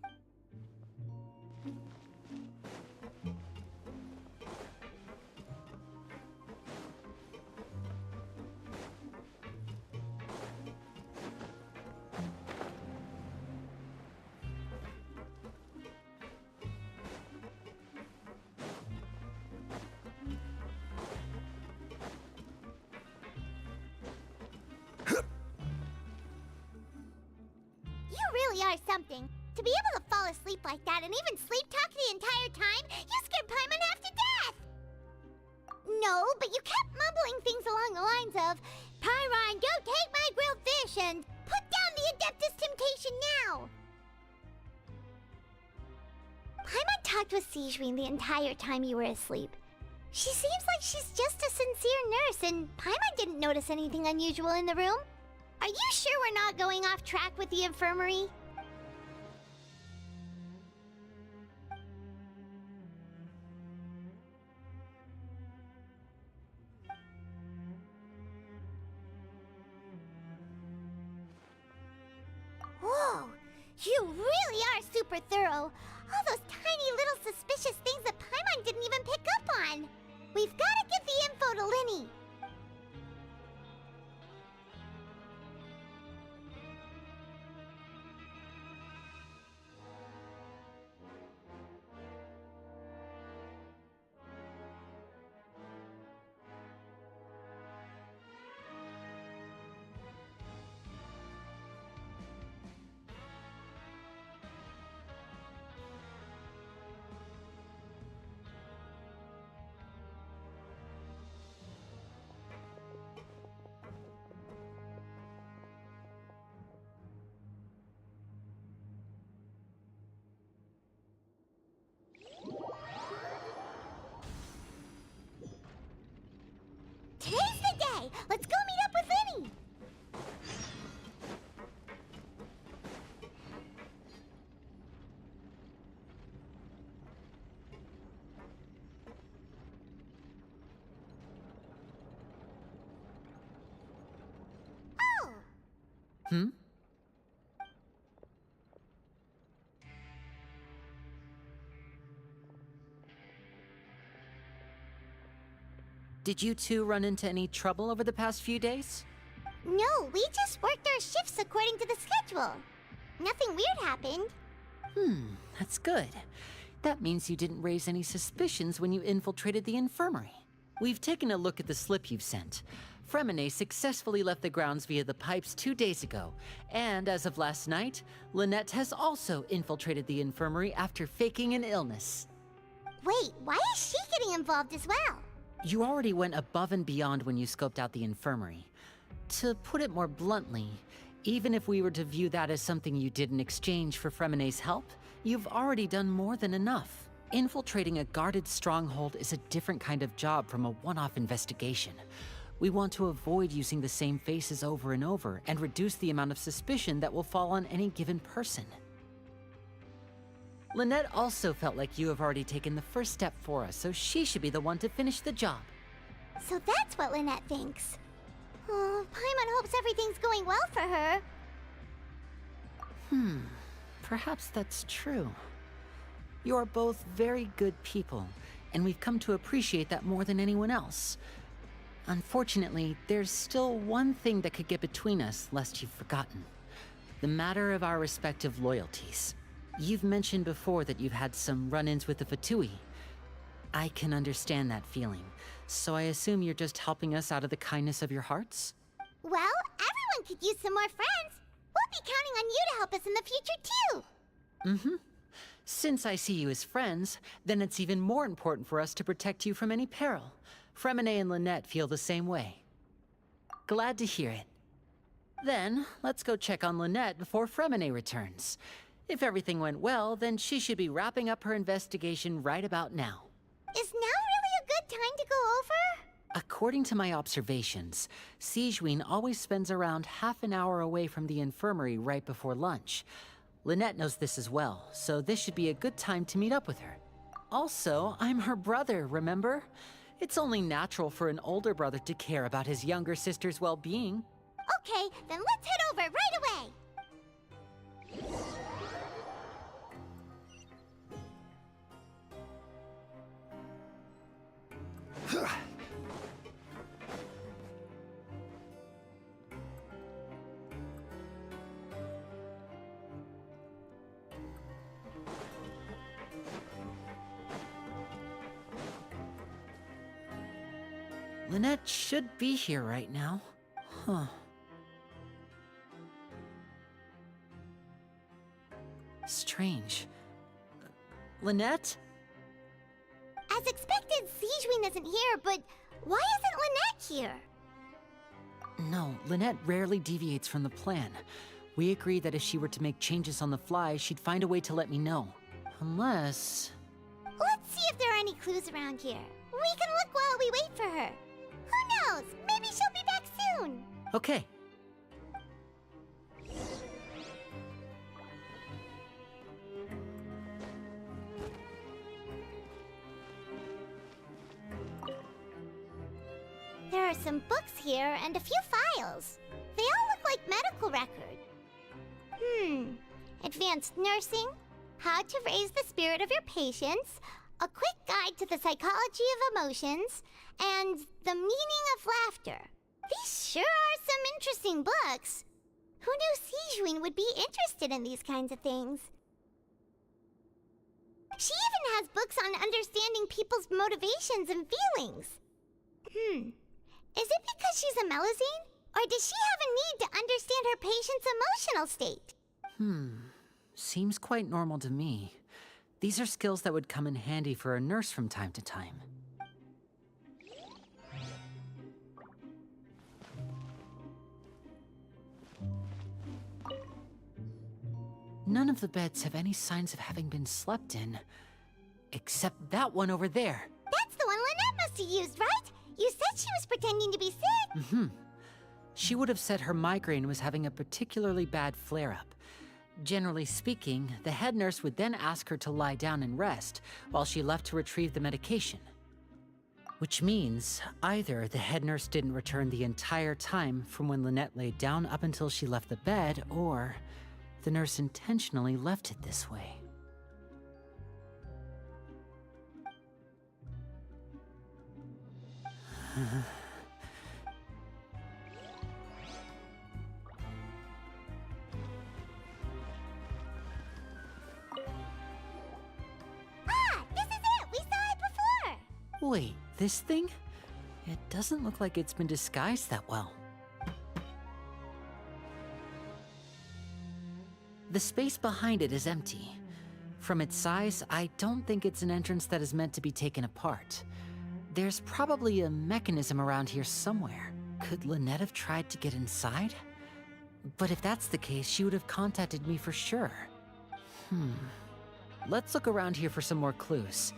really are something. To be able to fall asleep like that and even sleep talk the entire time, you scared Paimon half to death! No, but you kept mumbling things along the lines of, Pyron, go take my grilled fish and put down the Adeptus Temptation now! Paimon talked with Sigewinne the entire time you were asleep. She seems like she's just a sincere nurse, and Paimon didn't notice anything unusual in the room. Are you sure we're not going off track with the infirmary? Whoa! You really are super thorough. All those tiny little suspicious things that Paimon didn't even pick up on. We've got to give the info to Lyney. Today's the day! Let's go meet up with Lyney! Oh! Hmm? Did you two run into any trouble over the past few days? No, we just worked our shifts according to the schedule. Nothing weird happened. That's good. That means you didn't raise any suspicions when you infiltrated the infirmary. We've taken a look at the slip you've sent. Freminet successfully left the grounds via the pipes 2 days ago, and as of last night, Lynette has also infiltrated the infirmary after faking an illness. Wait, why is she getting involved as well? You already went above and beyond when you scoped out the infirmary. To put it more bluntly, even if we were to view that as something you did in exchange for Freminet's help, you've already done more than enough. Infiltrating a guarded stronghold is a different kind of job from a one-off investigation. We want to avoid using the same faces over and over and reduce the amount of suspicion that will fall on any given person. Lynette also felt like you have already taken the first step for us, so she should be the one to finish the job. So that's what Lynette thinks. Oh, Paimon hopes everything's going well for her. Perhaps that's true. You're both very good people, and we've come to appreciate that more than anyone else. Unfortunately, there's still one thing that could get between us, lest you've forgotten. The matter of our respective loyalties. You've mentioned before that you've had some run-ins with the Fatui. I can understand that feeling, so I assume you're just helping us out of the kindness of your hearts? Well, everyone could use some more friends. We'll be counting on you to help us in the future, too. Since I see you as friends, then it's even more important for us to protect you from any peril. Freminet and Lynette feel the same way. Glad to hear it. Then, let's go check on Lynette before Freminet returns. If everything went well, then she should be wrapping up her investigation right about now. Is now really a good time to go over? According to my observations, Sigewinne always spends around half an hour away from the infirmary right before lunch. Lynette knows this as well, so this should be a good time to meet up with her. Also, I'm her brother, remember? It's only natural for an older brother to care about his younger sister's well-being. Okay, then let's head over right away. Lynette should be here right now. Strange. Lynette? As expected, Sijwin isn't here, but why isn't Lynette here? No, Lynette rarely deviates from the plan. We agreed that if she were to make changes on the fly, she'd find a way to let me know. Unless... Let's see if there are any clues around here. We can look while we wait for her. Who knows? Maybe she'll be back soon. Okay. There are some books here and a few files. They all look like medical records. Advanced nursing, how to raise the spirit of your patients, a quick guide to the psychology of emotions, and the meaning of laughter. These sure are some interesting books. Who knew Sijwin would be interested in these kinds of things? She even has books on understanding people's motivations and feelings. Is it because she's a Melusine? Or does she have a need to understand her patient's emotional state? Seems quite normal to me. These are skills that would come in handy for a nurse from time to time. None of the beds have any signs of having been slept in. Except that one over there. That's the one Lynette must have used, right? You said she was pretending to be sick. She would have said her migraine was having a particularly bad flare-up. Generally speaking, the head nurse would then ask her to lie down and rest, while she left to retrieve the medication. Which means, either the head nurse didn't return the entire time from when Lynette laid down up until she left the bed, or the nurse intentionally left it this way. This is it! We saw it before! Wait, this thing? It doesn't look like it's been disguised that well. The space behind it is empty. From its size, I don't think it's an entrance that is meant to be taken apart. There's probably a mechanism around here somewhere. Could Lynette have tried to get inside? But if that's the case, she would have contacted me for sure. Let's look around here for some more clues.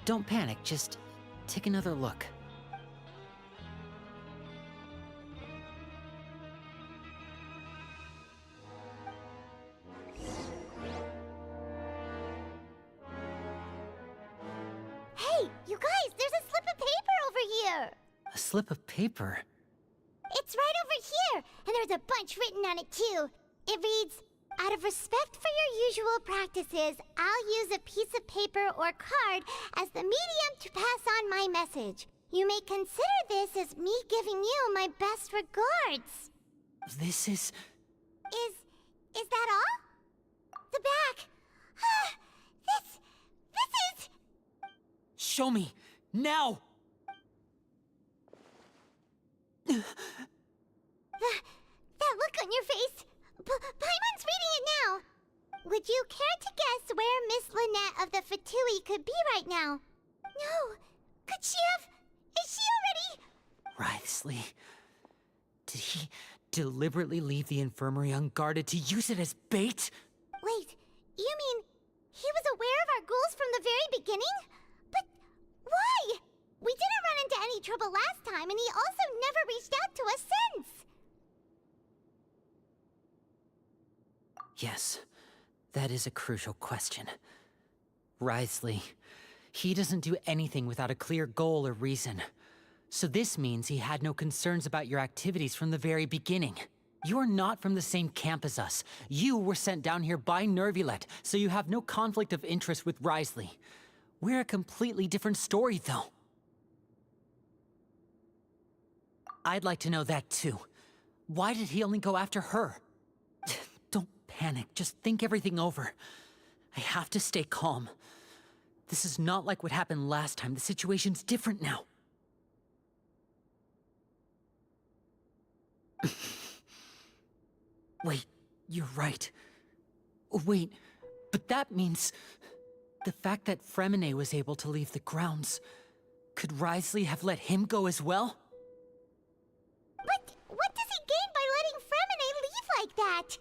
Don't panic, just take another look. Hey, you guys, there's a slip of paper over here! A slip of paper? It's right over here, and there's a bunch written on it too. It reads, "Out of respect for your usual practices, I'll use a piece of paper or card as the medium to pass on my message. You may consider this as me giving you my best regards." This is... Is that all? The back. This is... Show me! Now! That look on your face. Paimon's reading it now. Would you care to guess where Miss Lynette of the Fatui could be right now? No. Could she have... Is she already... Wriothesley. Did he deliberately leave the infirmary unguarded to use it as bait? Wait, you mean he was aware of our goals from the very beginning? But why? We didn't run into any trouble last time, and he also never reached out to us since. Yes, that is a crucial question. Wriothesley, he doesn't do anything without a clear goal or reason. So this means he had no concerns about your activities from the very beginning. You are not from the same camp as us. You were sent down here by Nervulet, so you have no conflict of interest with Wriothesley. We're a completely different story, though. I'd like to know that, too. Why did he only go after her? Don't panic, just think everything over. I have to stay calm. This is not like what happened last time. The situation's different now. Wait, you're right. Wait, But that means the fact that Fremine was able to leave the grounds. Could Wriothesley have let him go as well? But what does he gain by letting Fremine leave like that?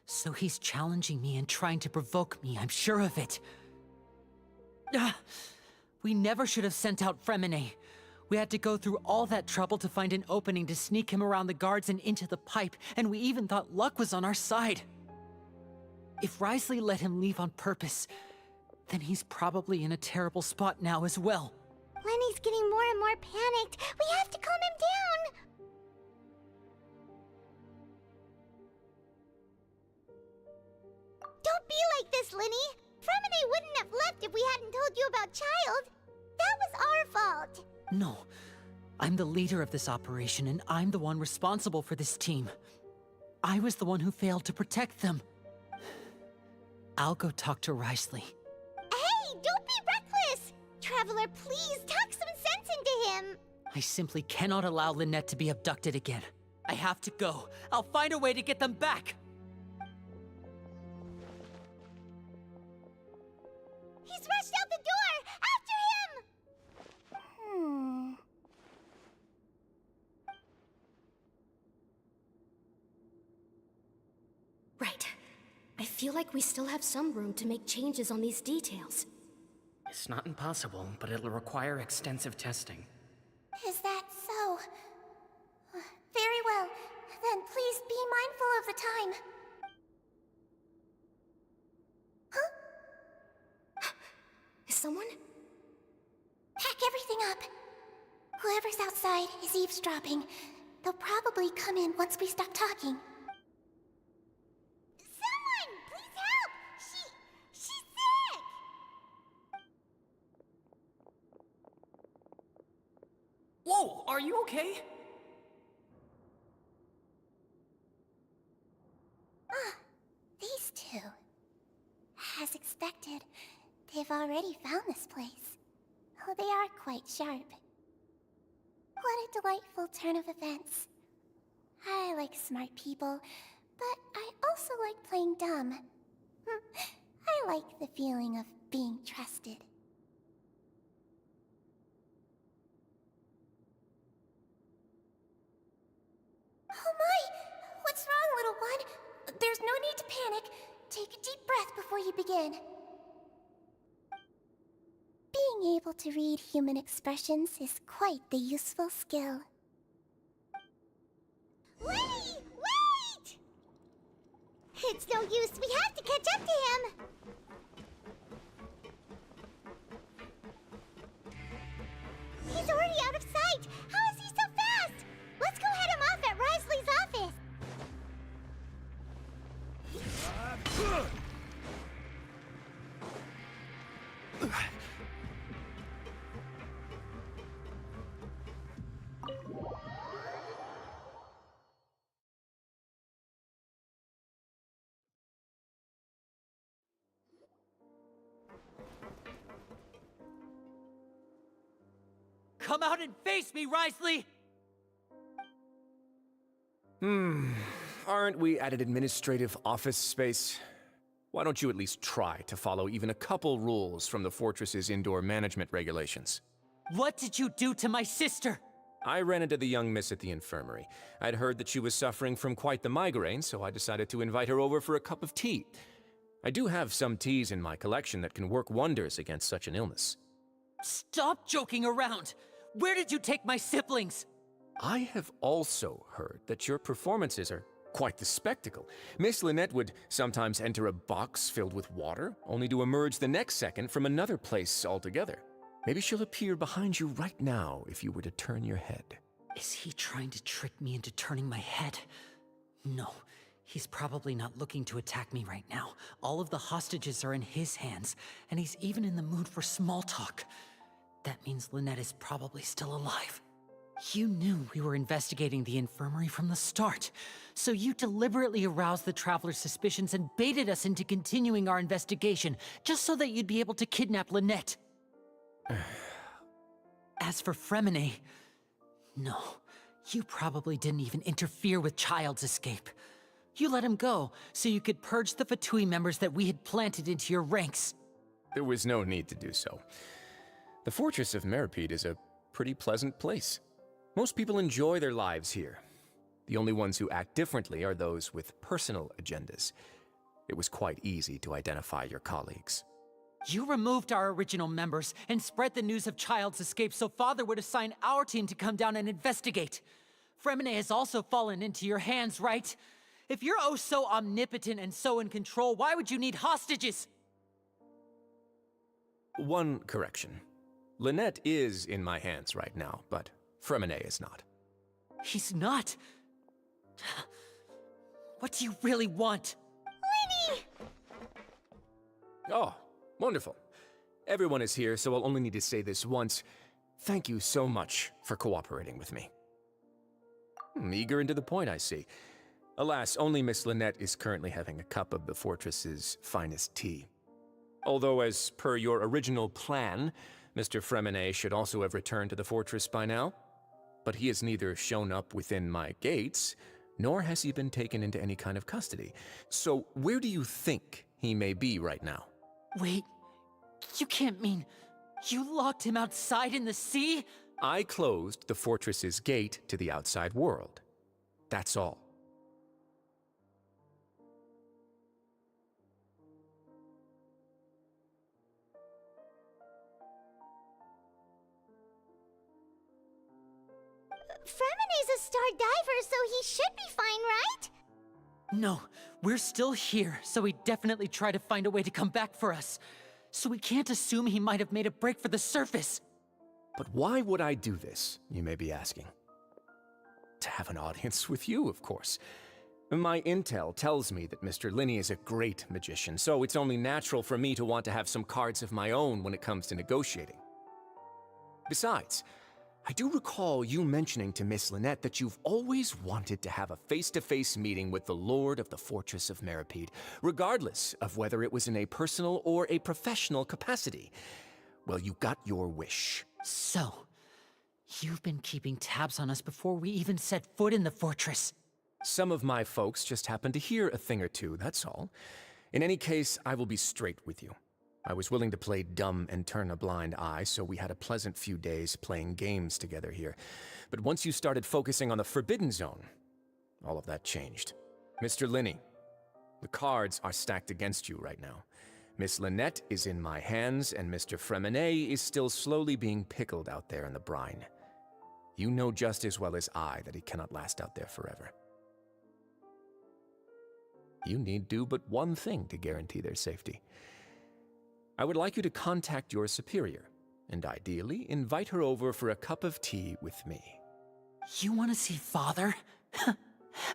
So he's challenging me and trying to provoke me, I'm sure of it. We never should have sent out Fremine. We had to go through all that trouble to find an opening to sneak him around the guards and into the pipe, and we even thought luck was on our side. If Wriothesley let him leave on purpose, then he's probably in a terrible spot now as well. Lenny's getting more and more panicked. We have to calm him down. Don't be like this, Lenny. Fremine wouldn't have left if we hadn't told you about Child. That was our fault. No. I'm the leader of this operation, and I'm the one responsible for this team. I was the one who failed to protect them. I'll go talk to Wriothesley. Hey, don't be reckless! Traveler, please talk some sense into him. I simply cannot allow Lynette to be abducted again. I have to go. I'll find a way to get them back. He's rushed out the door! After him! Right. I feel like we still have some room to make changes on these details. It's not impossible, but it'll require extensive testing. Is that so? Very well. Then please be mindful of the time. Huh? Is someone? Pack everything up. Whoever's outside is eavesdropping. They'll probably come in once we stop talking. Someone! Please help! She's sick! Whoa, are you okay? These two. As expected, they've already found this place. Oh, they are quite sharp. What a delightful turn of events. I like smart people, but I also like playing dumb. I like the feeling of being trusted. Oh my! What's wrong, little one? There's no need to panic. Take a deep breath before you begin. Being able to read human expressions is quite the useful skill. Lenny! Wait! It's no use. We have to catch up to him. He's already out of sight. How is he so fast? Let's go head him off at Wriothesley's office. Come out and face me, Wriothesley! Aren't we at an administrative office space? Why don't you at least try to follow even a couple rules from the fortress's indoor management regulations? What did you do to my sister? I ran into the young miss at the infirmary. I'd heard that she was suffering from quite the migraine, so I decided to invite her over for a cup of tea. I do have some teas in my collection that can work wonders against such an illness. Stop joking around! Where did you take my siblings? I have also heard that your performances are quite the spectacle. Miss Lynette would sometimes enter a box filled with water, only to emerge the next second from another place altogether. Maybe she'll appear behind you right now if you were to turn your head. Is he trying to trick me into turning my head? No, he's probably not looking to attack me right now. All of the hostages are in his hands, and he's even in the mood for small talk. That means Lynette is probably still alive. You knew we were investigating the infirmary from the start, so you deliberately aroused the Traveler's suspicions and baited us into continuing our investigation, just so that you'd be able to kidnap Lynette. As for Fremine, no, you probably didn't even interfere with Child's escape. You let him go, so you could purge the Fatui members that we had planted into your ranks. There was no need to do so. The Fortress of Meripede is a pretty pleasant place. Most people enjoy their lives here. The only ones who act differently are those with personal agendas. It was quite easy to identify your colleagues. You removed our original members and spread the news of Child's escape so Father would assign our team to come down and investigate. Fremine has also fallen into your hands, right? If you're oh so omnipotent and so in control, why would you need hostages? One correction. Lynette is in my hands right now, but Fremine is not. He's not? What do you really want? Lenny! Oh, wonderful. Everyone is here, so I'll only need to say this once. Thank you so much for cooperating with me. Eager and to the point, I see. Alas, only Miss Lynette is currently having a cup of the fortress's finest tea. Although, as per your original plan, Mr. Fremine should also have returned to the fortress by now. But he has neither shown up within my gates, nor has he been taken into any kind of custody. So where do you think he may be right now? Wait, you can't mean you locked him outside in the sea? I closed the fortress's gate to the outside world. That's all. Fremine's a star diver, so he should be fine, right? No, we're still here, so he'd definitely try to find a way to come back for us. So we can't assume he might have made a break for the surface. But why would I do this, you may be asking? To have an audience with you, of course. My intel tells me that Mr. Linney is a great magician, so it's only natural for me to want to have some cards of my own when it comes to negotiating. Besides, I do recall you mentioning to Miss Lynette that you've always wanted to have a face-to-face meeting with the Lord of the Fortress of Meripede, regardless of whether it was in a personal or a professional capacity. Well, you got your wish. So, you've been keeping tabs on us before we even set foot in the fortress. Some of my folks just happened to hear a thing or two, that's all. In any case, I will be straight with you. I was willing to play dumb and turn a blind eye, so we had a pleasant few days playing games together here. But once you started focusing on the Forbidden Zone, all of that changed. Mr. Linney, the cards are stacked against you right now. Miss Lynette is in my hands, and Mr. Fremine is still slowly being pickled out there in the brine. You know just as well as I that he cannot last out there forever. You need do but one thing to guarantee their safety. I would like you to contact your superior, and ideally invite her over for a cup of tea with me. You want to see Father?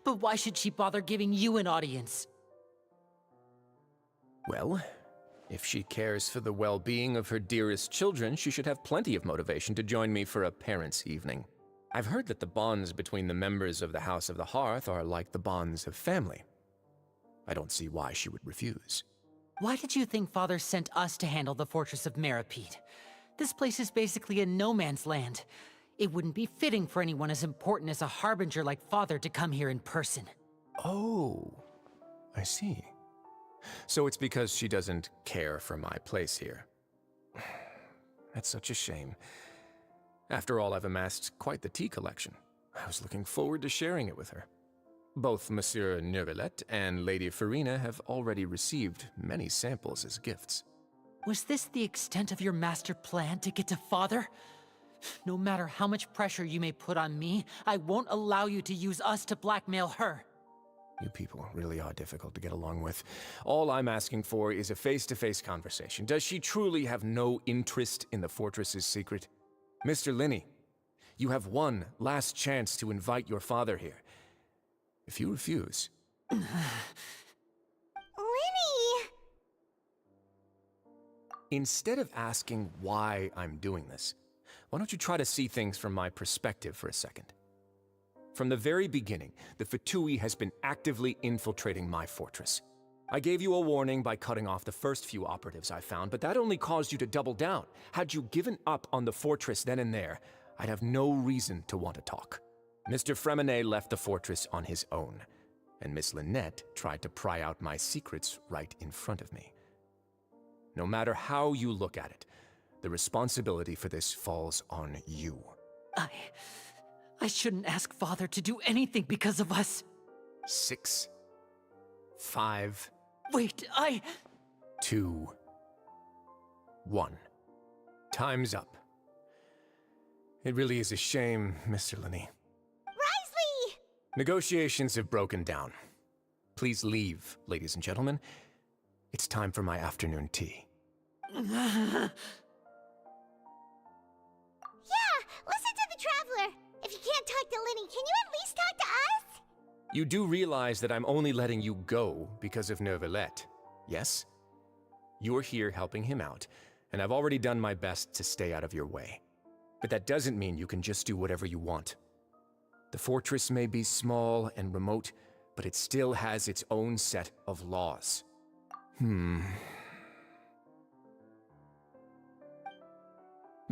But why should she bother giving you an audience? Well, if she cares for the well-being of her dearest children, she should have plenty of motivation to join me for a parents' evening. I've heard that the bonds between the members of the House of the Hearth are like the bonds of family. I don't see why she would refuse. Why did you think Father sent us to handle the Fortress of Meripede? This place is basically a no-man's land. It wouldn't be fitting for anyone as important as a harbinger like Father to come here in person. Oh, I see. So it's because she doesn't care for my place here. That's such a shame. After all, I've amassed quite the tea collection. I was looking forward to sharing it with her. Both Monsieur Neuvillette and Lady Farina have already received many samples as gifts. Was this the extent of your master plan to get to Father? No matter how much pressure you may put on me, I won't allow you to use us to blackmail her. You people really are difficult to get along with. All I'm asking for is a face-to-face conversation. Does she truly have no interest in the fortress's secret? Mr. Linney, you have one last chance to invite your father here. If you refuse... Lenny! Instead of asking why I'm doing this, why don't you try to see things from my perspective for a second? From the very beginning, the Fatui has been actively infiltrating my fortress. I gave you a warning by cutting off the first few operatives I found, but that only caused you to double down. Had you given up on the fortress then and there, I'd have no reason to want to talk. Mr. Fremenet left the fortress on his own, and Miss Lynette tried to pry out my secrets right in front of me. No matter how you look at it, the responsibility for this falls on you. I shouldn't ask Father to do anything because of us. 6, 5... Wait, 2, 1. Time's up. It really is a shame, Mr. Linney. Wriothesley! Negotiations have broken down. Please leave, ladies and gentlemen. It's time for my afternoon tea. Yeah, listen to the Traveler. If you can't talk to Linny, can you at least talk to us? You do realize that I'm only letting you go because of Neuvillette, yes? You're here helping him out, and I've already done my best to stay out of your way. But that doesn't mean you can just do whatever you want. The fortress may be small and remote, but it still has its own set of laws. Then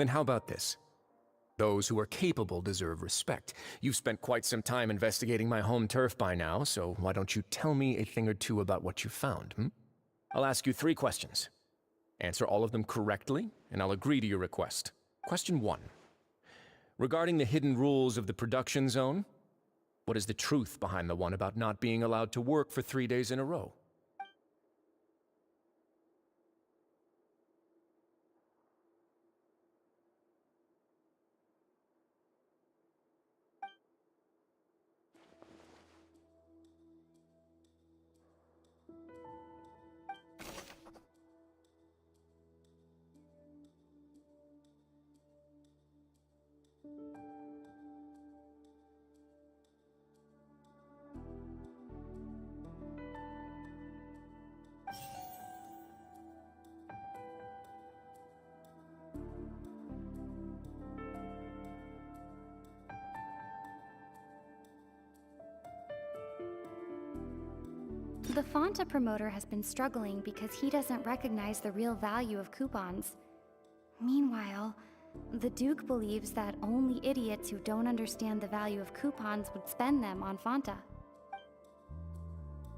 how about this? Those who are capable deserve respect. You've spent quite some time investigating my home turf by now, so why don't you tell me a thing or two about what you found, I'll ask you 3 questions. Answer all of them correctly, and I'll agree to your request. Question 1. Regarding the hidden rules of the production zone, what is the truth behind the one about not being allowed to work for 3 days in a row? The Fonta promoter has been struggling because he doesn't recognize the real value of coupons. Meanwhile, the Duke believes that only idiots who don't understand the value of coupons would spend them on Fonta.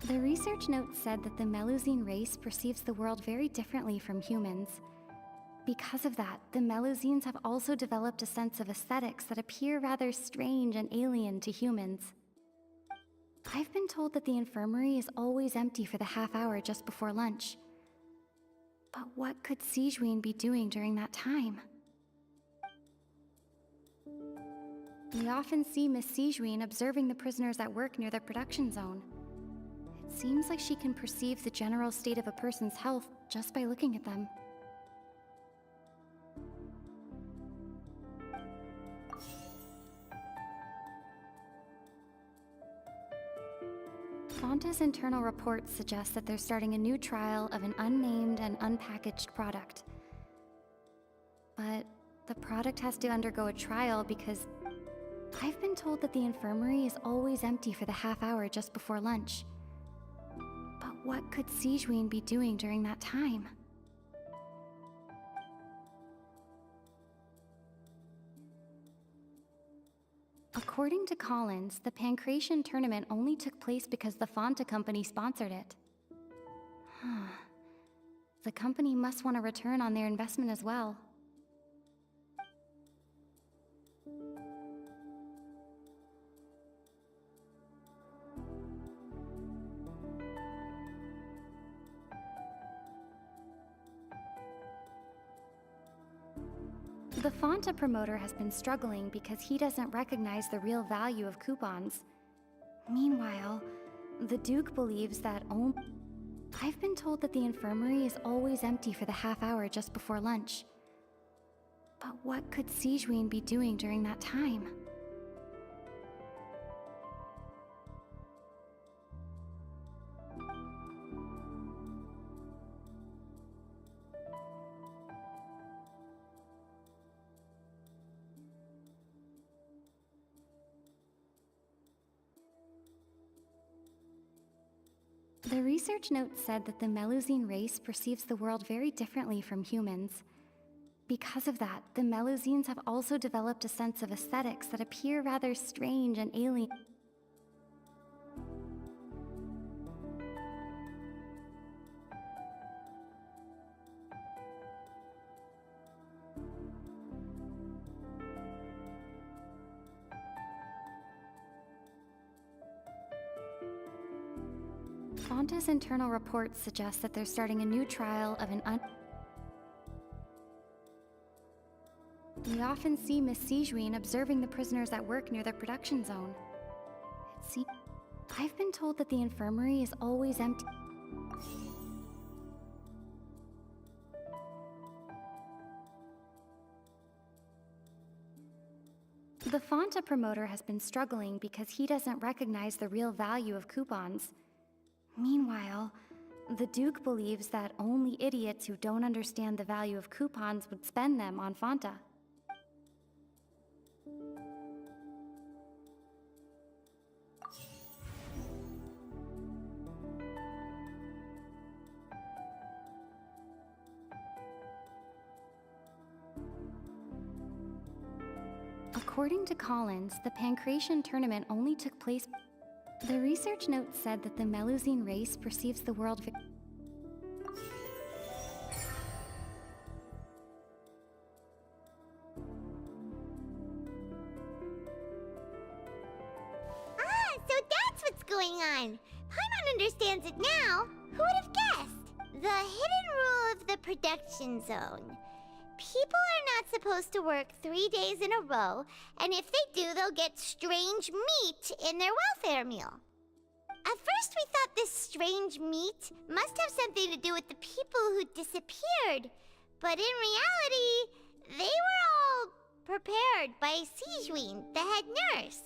The research note said that the Melusine race perceives the world very differently from humans. Because of that, the Melusines have also developed a sense of aesthetics that appear rather strange and alien to humans. I've been told that the infirmary is always empty for the half hour just before lunch. But what could Sigewinne be doing during that time? We often see Miss Sigewinne observing the prisoners at work near the production zone. It seems like she can perceive the general state of a person's health just by looking at them. Fonta's internal reports suggest that they're starting a new trial of an unnamed and unpackaged product. But the product has to undergo a trial because I've been told that the infirmary is always empty for the half hour just before lunch. But what could Sigewinne be doing during that time? According to Collins, the Pancration tournament only took place because the Fonta company sponsored it. The company must want a return on their investment as well. The Fonta promoter has been struggling because he doesn't recognize the real value of coupons. Meanwhile, the Duke believes that I've been told that the infirmary is always empty for the half hour just before lunch. But what could Sigewinne be doing during that time? The research note said that the Melusine race perceives the world very differently from humans. Because of that, the Melusines have also developed a sense of aesthetics that appear rather strange and alien. Fonta's internal reports suggest that they're starting a new trial of an We often see Miss Sijuin observing the prisoners at work near the production zone. I've been told that the infirmary is always empty. The Fonta promoter has been struggling because he doesn't recognize the real value of coupons. Meanwhile, the Duke believes that only idiots who don't understand the value of coupons would spend them on Fonta. According to Collins, the Pancration tournament only took place. The research note said that the Melusine race perceives the world. Ah, so that's what's going on. Paimon understands it now. Who would have guessed? The hidden rule of the production zone. People are not supposed to work 3 days in a row, and if they do, they'll get strange meat in their welfare meal. At first, we thought this strange meat must have something to do with the people who disappeared, but in reality, they were all prepared by Sijuin, the head nurse.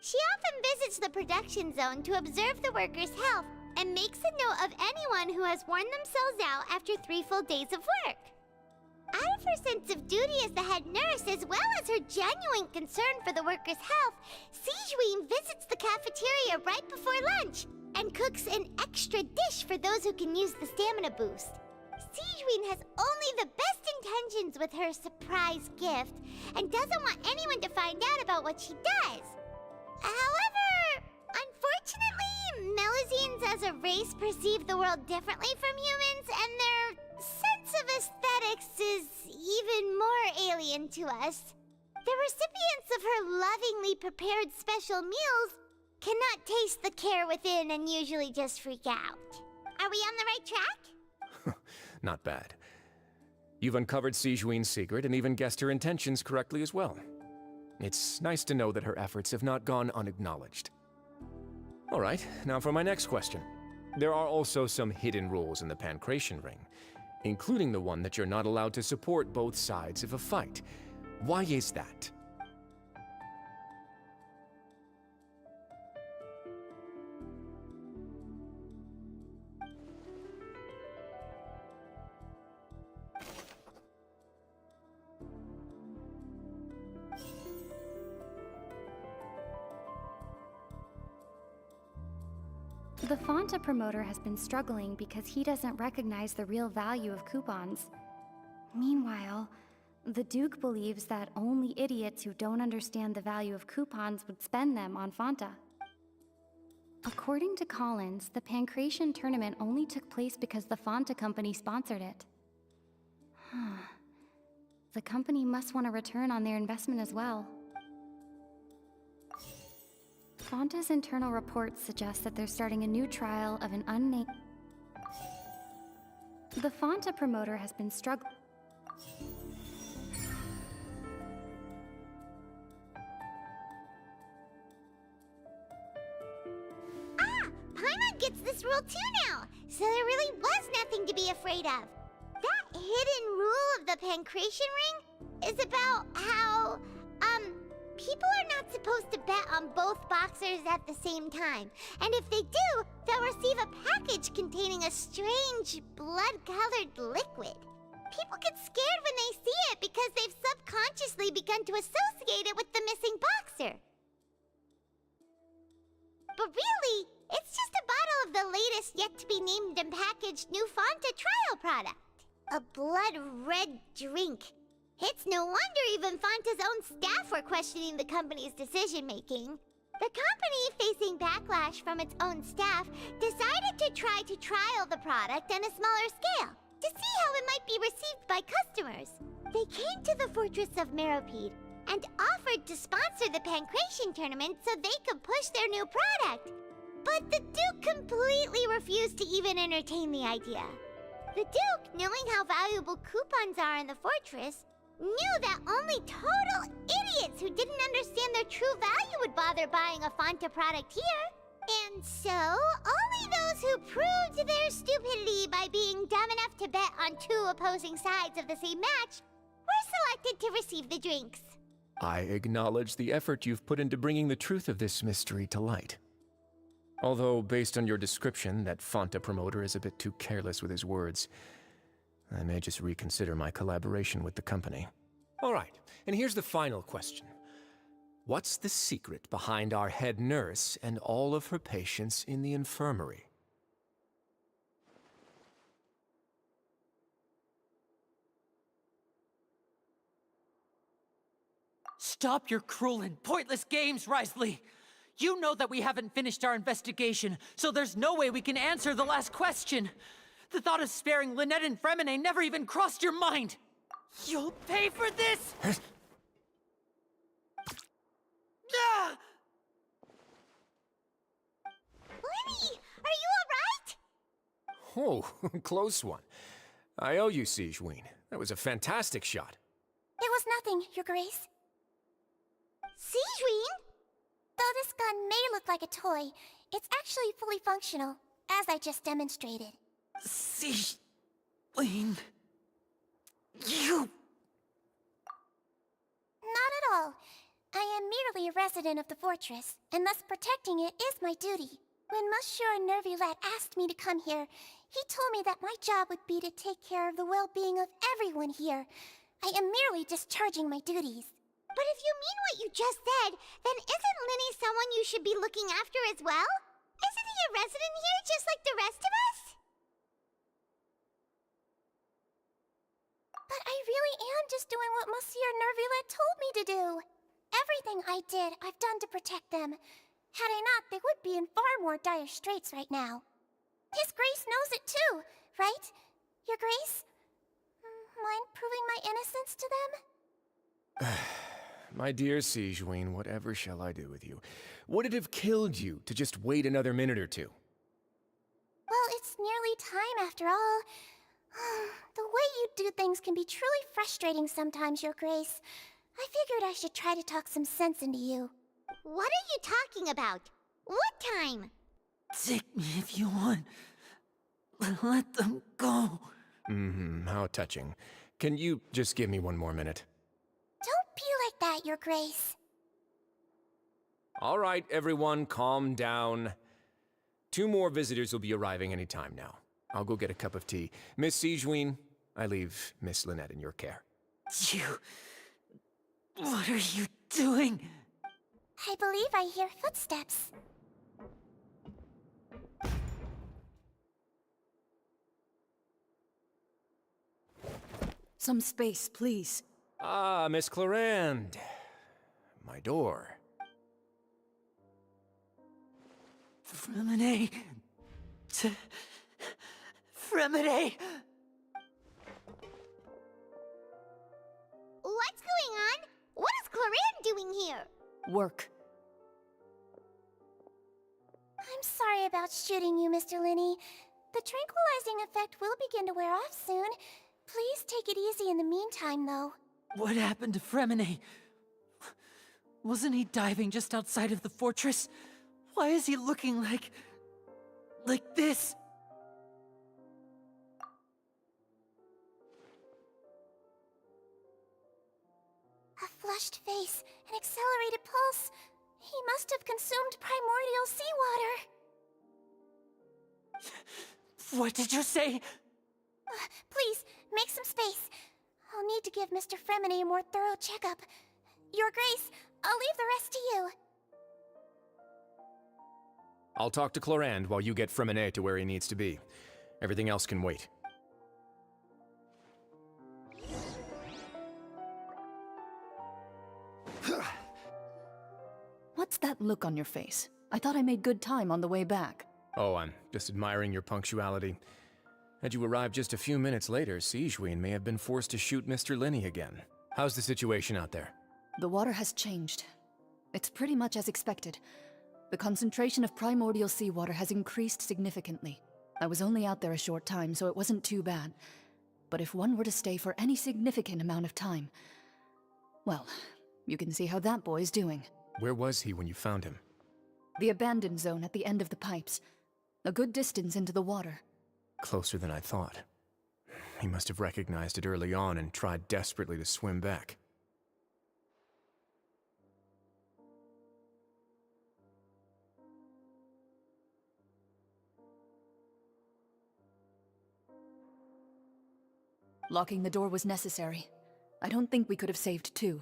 She often visits the production zone to observe the workers' health and makes a note of anyone who has worn themselves out after 3 full days of work. Out of her sense of duty as the head nurse, as well as her genuine concern for the workers' health, Sijuin visits the cafeteria right before lunch and cooks an extra dish for those who can use the stamina boost. Sijuin has only the best intentions with her surprise gift and doesn't want anyone to find out about what she does. However, unfortunately, Melusines as a race perceive the world differently from humans, and their sense of aesthetics is even more alien to us. The recipients of her lovingly prepared special meals cannot taste the care within and usually just freak out. Are we on the right track? Not bad. You've uncovered Sijuin's secret and even guessed her intentions correctly as well. It's nice to know that her efforts have not gone unacknowledged. All right, now for my next question. There are also some hidden rules in the Pancration Ring, including the one that you're not allowed to support both sides of a fight. Why is that? The Fonta promoter has been struggling because he doesn't recognize the real value of coupons. Meanwhile, the Duke believes that only idiots who don't understand the value of coupons would spend them on Fonta. According to Collins, the Pancration tournament only took place because the Fonta company sponsored it. The company must want a return on their investment as well. Fonta's internal reports suggest that they're starting a new trial of an unnamed. The Fonta promoter has been struggling. Paimon gets this rule too now, so there really was nothing to be afraid of. That hidden rule of the Pancration Ring is about how, people are not supposed to bet on both boxers at the same time. And if they do, they'll receive a package containing a strange, blood-colored liquid. People get scared when they see it because they've subconsciously begun to associate it with the missing boxer. But really, It's just a bottle of the latest yet-to-be-named and packaged new Fanta trial product. A blood-red drink. It's no wonder even Fanta's own staff were questioning the company's decision-making. The company, facing backlash from its own staff, decided to try to trial the product on a smaller scale, to see how it might be received by customers. They came to the Fortress of Meropide and offered to sponsor the Pancration tournament so they could push their new product. But the Duke completely refused to even entertain the idea. The Duke, knowing how valuable coupons are in the fortress, knew that only total idiots who didn't understand their true value would bother buying a Fanta product here. And so, only those who proved their stupidity by being dumb enough to bet on two opposing sides of the same match were selected to receive the drinks. I acknowledge the effort you've put into bringing the truth of this mystery to light. Although, based on your description, that Fanta promoter is a bit too careless with his words, I may just reconsider my collaboration with the company. All right, and here's the final question. What's the secret behind our head nurse and all of her patients in the infirmary? Stop your cruel and pointless games, Risley! You know that we haven't finished our investigation, so there's no way we can answer the last question. The thought of sparing Lynette and Fremine never even crossed your mind. You'll pay for this! Ah! Lenny, are you alright? Oh, close one. I owe you, Sigewinne. That was a fantastic shot. It was nothing, Your Grace. Sigewinne? Though this gun may look like a toy, it's actually fully functional, as I just demonstrated. Sigewinne... You... Not at all. I am merely a resident of the fortress, and thus protecting it is my duty. When Monsieur Nervulette asked me to come here, he told me that my job would be to take care of the well-being of everyone here. I am merely discharging my duties. But if you mean what you just said, then isn't Linny someone you should be looking after as well? Isn't he a resident here just like the rest of us? But I really am just doing what Monsieur Nervulette told me to do. Everything I did, I've done to protect them. Had I not, they would be in far more dire straits right now. His Grace knows it too, right? Your Grace? Mind proving my innocence to them? My dear Sigewinne, whatever shall I do with you? Would it have killed you to just wait another minute or two? Well, it's nearly time after all. The way you do things can be truly frustrating sometimes, Your Grace. I figured I should try to talk some sense into you. What are you talking about? What time? Take me if you want. Let them go. How touching. Can you just give me one more minute? Don't be like that, Your Grace. All right, everyone, calm down. 2 more visitors will be arriving any time now. I'll go get a cup of tea. Miss Sigewinne, I leave Miss Lynette in your care. You... What are you doing? I believe I hear footsteps. Some space, please. Ah, Miss Clorinde. My door. Fremine... Fremine... What's going on? What is Clorinde doing here? Work. I'm sorry about shooting you, Mr. Linny. The tranquilizing effect will begin to wear off soon. Please take it easy in the meantime, though. What happened to Fremine? Wasn't he diving just outside of the fortress? Why is he looking like this? A flushed face, an accelerated pulse. He must have consumed primordial seawater. What did you say? Please, make some space. I'll need to give Mr. Fremine a more thorough checkup. Your Grace, I'll leave the rest to you. I'll talk to Clorand while you get Freminet to where he needs to be. Everything else can wait. What's that look on your face? I thought I made good time on the way back. Oh, I'm just admiring your punctuality. Had you arrived just a few minutes later, Sigewinne may have been forced to shoot Mr. Lenny again. How's the situation out there? The water has changed. It's pretty much as expected. The concentration of primordial seawater has increased significantly. I was only out there a short time, so it wasn't too bad. But if one were to stay for any significant amount of time... well, you can see how that boy's doing. Where was he when you found him? The abandoned zone at the end of the pipes. A good distance into the water. Closer than I thought. He must have recognized it early on and tried desperately to swim back. Locking the door was necessary. I don't think we could have saved two.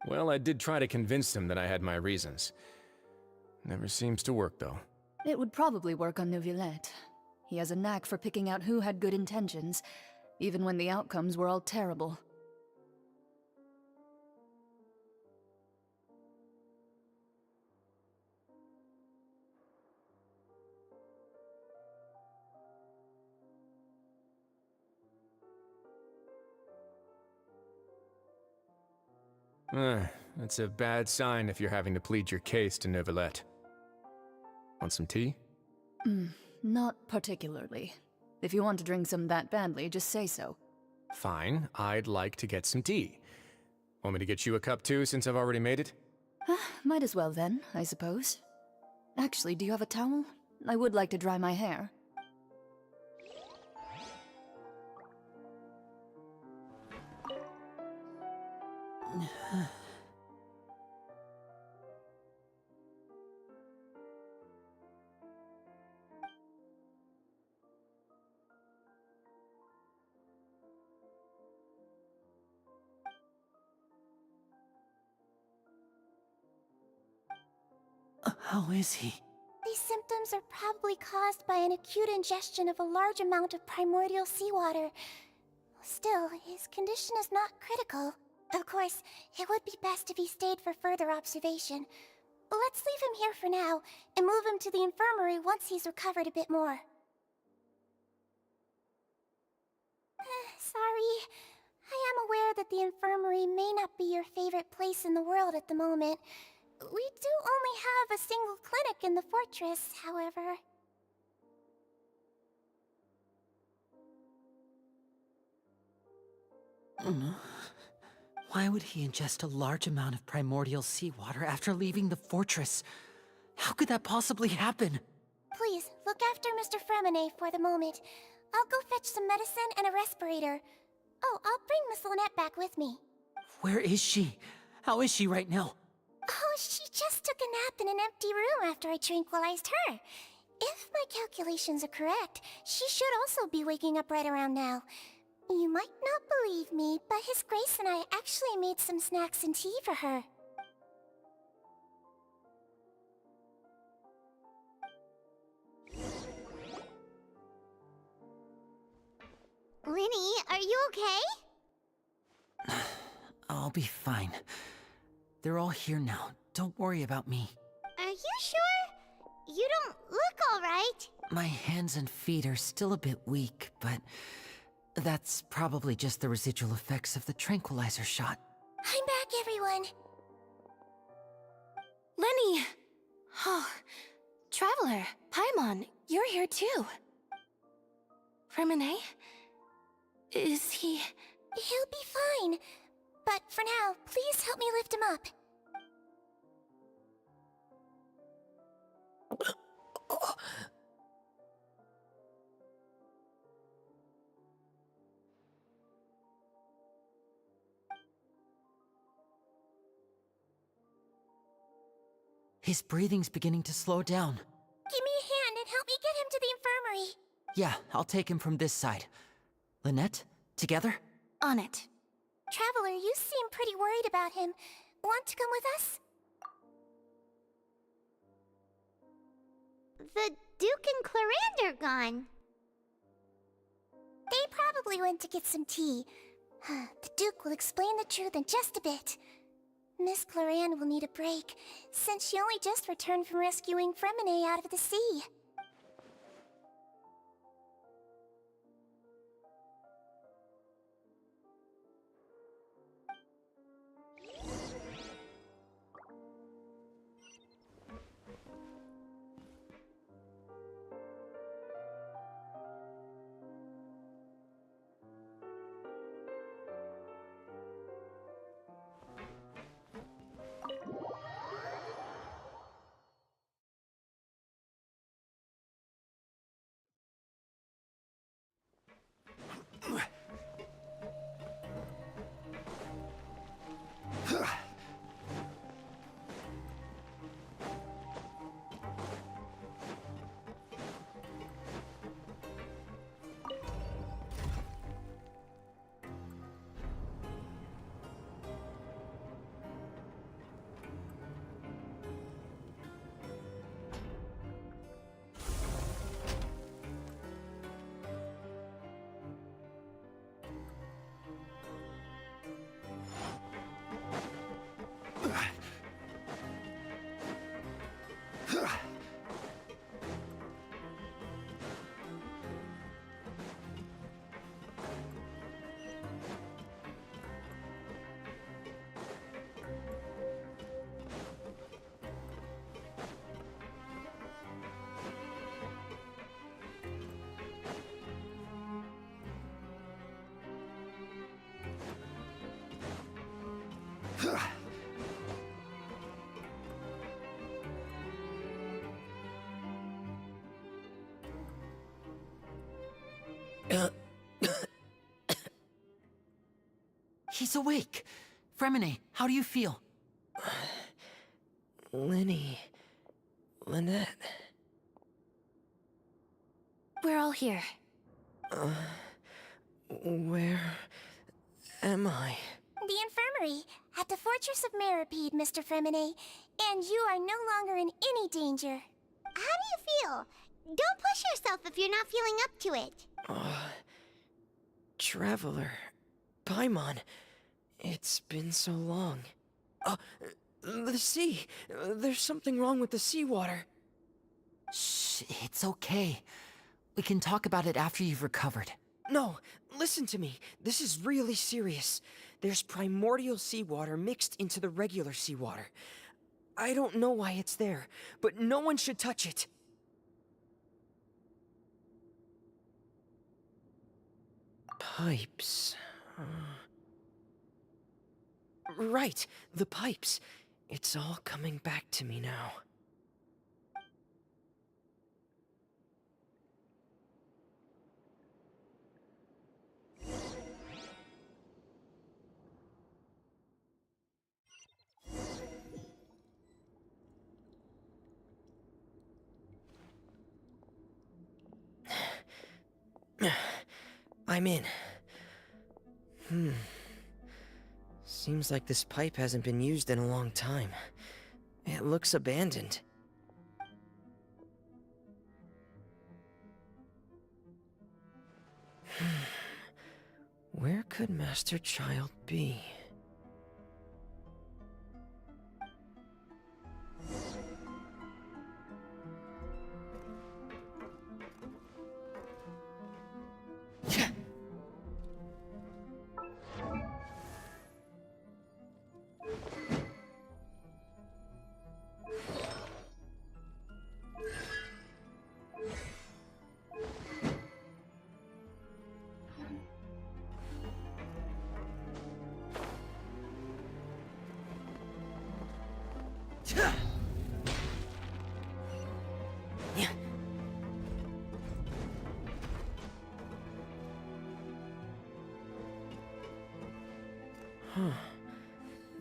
Well, I did try to convince him that I had my reasons. Never seems to work, though. It would probably work on Neuvillette. He has a knack for picking out who had good intentions, even when the outcomes were all terrible. That's a bad sign if you're having to plead your case to Neuvillette. Want some tea? Not particularly. If you want to drink some that badly, just say so. Fine, I'd like to get some tea. Want me to get you a cup too, since I've already made it? Might as well then, I suppose. Actually, do you have a towel? I would like to dry my hair. How is he? These symptoms are probably caused by an acute ingestion of a large amount of primordial seawater. Still, his condition is not critical. Of course, it would be best if he stayed for further observation. Let's leave him here for now, and move him to the infirmary once he's recovered a bit more. Sorry. I am aware that the infirmary may not be your favorite place in the world at the moment. We do only have a single clinic in the fortress, however. Why would he ingest a large amount of primordial seawater after leaving the fortress? How could that possibly happen? Please, look after Mr. Freminet for the moment. I'll go fetch some medicine and a respirator. Oh, I'll bring Miss Lynette back with me. Where is she? How is she right now? Oh, she just took a nap in an empty room after I tranquilized her. If my calculations are correct, she should also be waking up right around now. You might not believe me, but His Grace and I actually made some snacks and tea for her. Lenny, are you okay? I'll be fine. They're all here now. Don't worry about me. Are you sure? You don't look alright. My hands and feet are still a bit weak, but that's probably just the residual effects of the tranquilizer shot. I'm back, everyone. Lenny! Oh, Traveler, Paimon, you're here too. Freminet? Is he... He'll be fine. But for now, please help me lift him up. His breathing's beginning to slow down. Give me a hand and help me get him to the infirmary. Yeah, I'll take him from this side. Lynette, together? On it. Traveler, you seem pretty worried about him. Want to come with us? the Duke and Clarande are gone. They probably went to get some tea. The Duke will explain the truth in just a bit. Miss Clarande will need a break, since she only just returned from rescuing Fremine out of the sea. He's awake. Fremine, how do you feel? Lyney... Lynette... We're all here. Where am I? The infirmary, at the Fortress of Meripede, Mr. Fremine. And you are no longer in any danger. How do you feel? Don't push yourself if you're not feeling up to it. Traveler... Paimon... It's been so long. The sea! There's something wrong with the seawater. Shh, it's okay. We can talk about it after you've recovered. No, listen to me. This is really serious. There's primordial seawater mixed into the regular seawater. I don't know why it's there, but no one should touch it. Pipes... Right, the pipes. It's all coming back to me now. I'm in. Seems like this pipe hasn't been used in a long time. It looks abandoned. Where could Master Child be?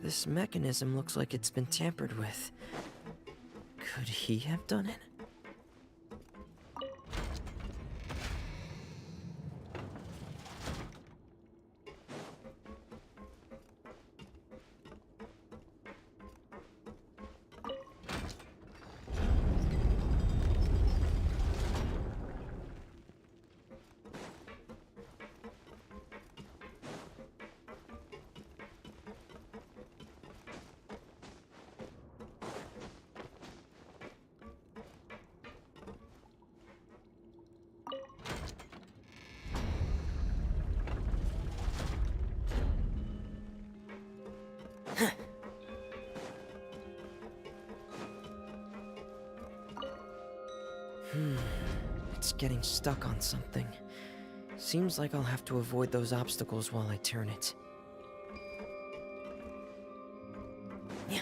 This mechanism looks like it's been tampered with. Could he have done it? It's getting stuck on something. Seems like I'll have to avoid those obstacles while I turn it. Yeah.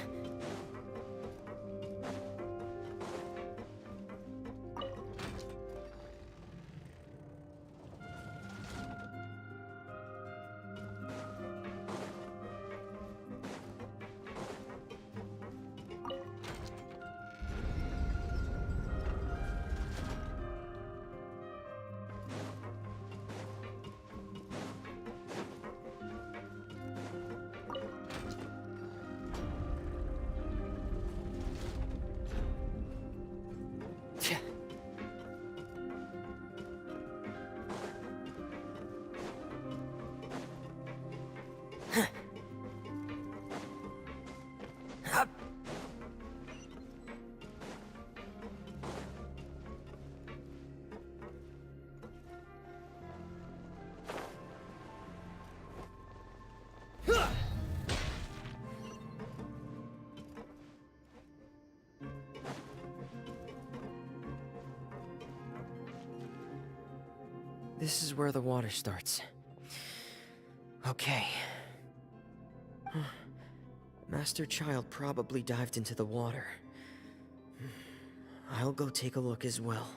This is where the water starts. Okay. Master Child probably dived into the water. I'll go take a look as well.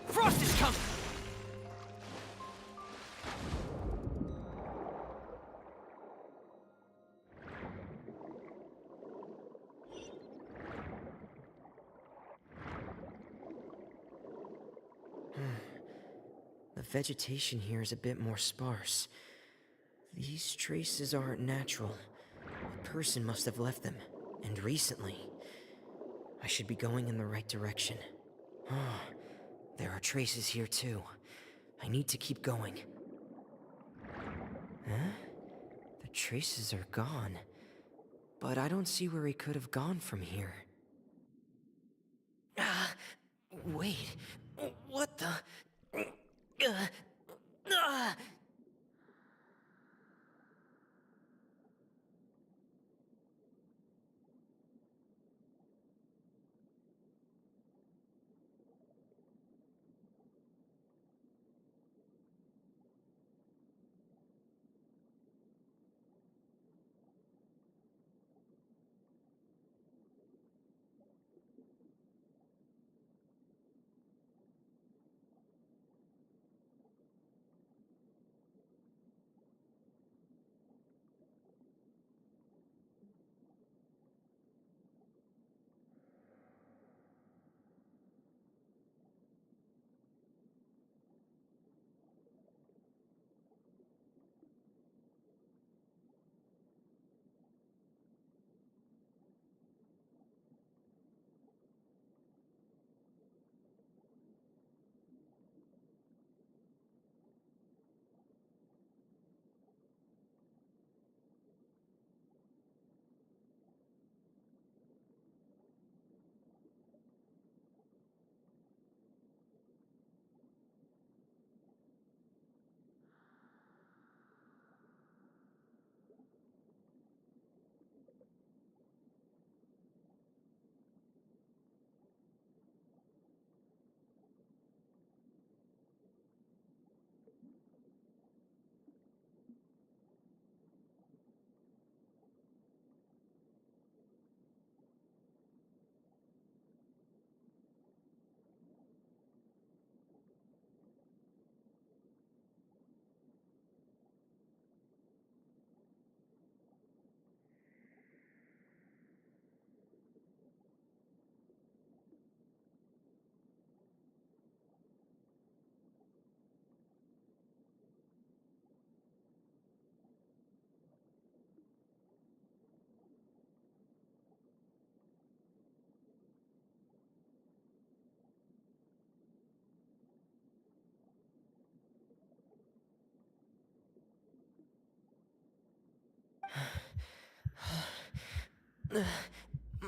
Frost is coming! The vegetation here is a bit more sparse. These traces aren't natural. A person must have left them, and recently. I should be going in the right direction. Oh, there are traces here too. I need to keep going. Huh? The traces are gone. But I don't see where he could have gone from here. Wait. What the...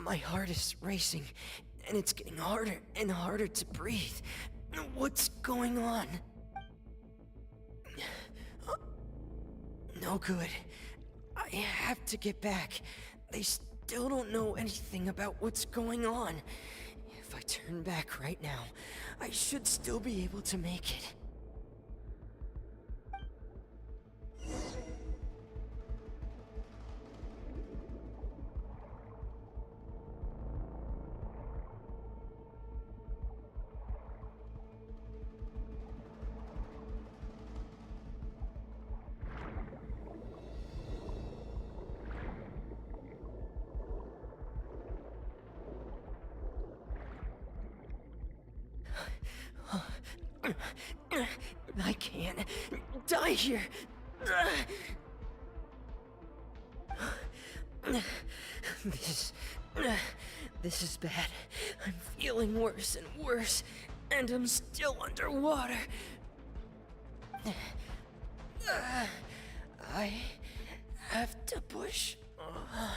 My heart is racing, and it's getting harder and harder to breathe. What's going on? No good. I have to get back. They still don't know anything about what's going on. If I turn back right now, I should still be able to make it. I can't die here. This is bad. I'm feeling worse and worse, and I'm still underwater. I have to push on.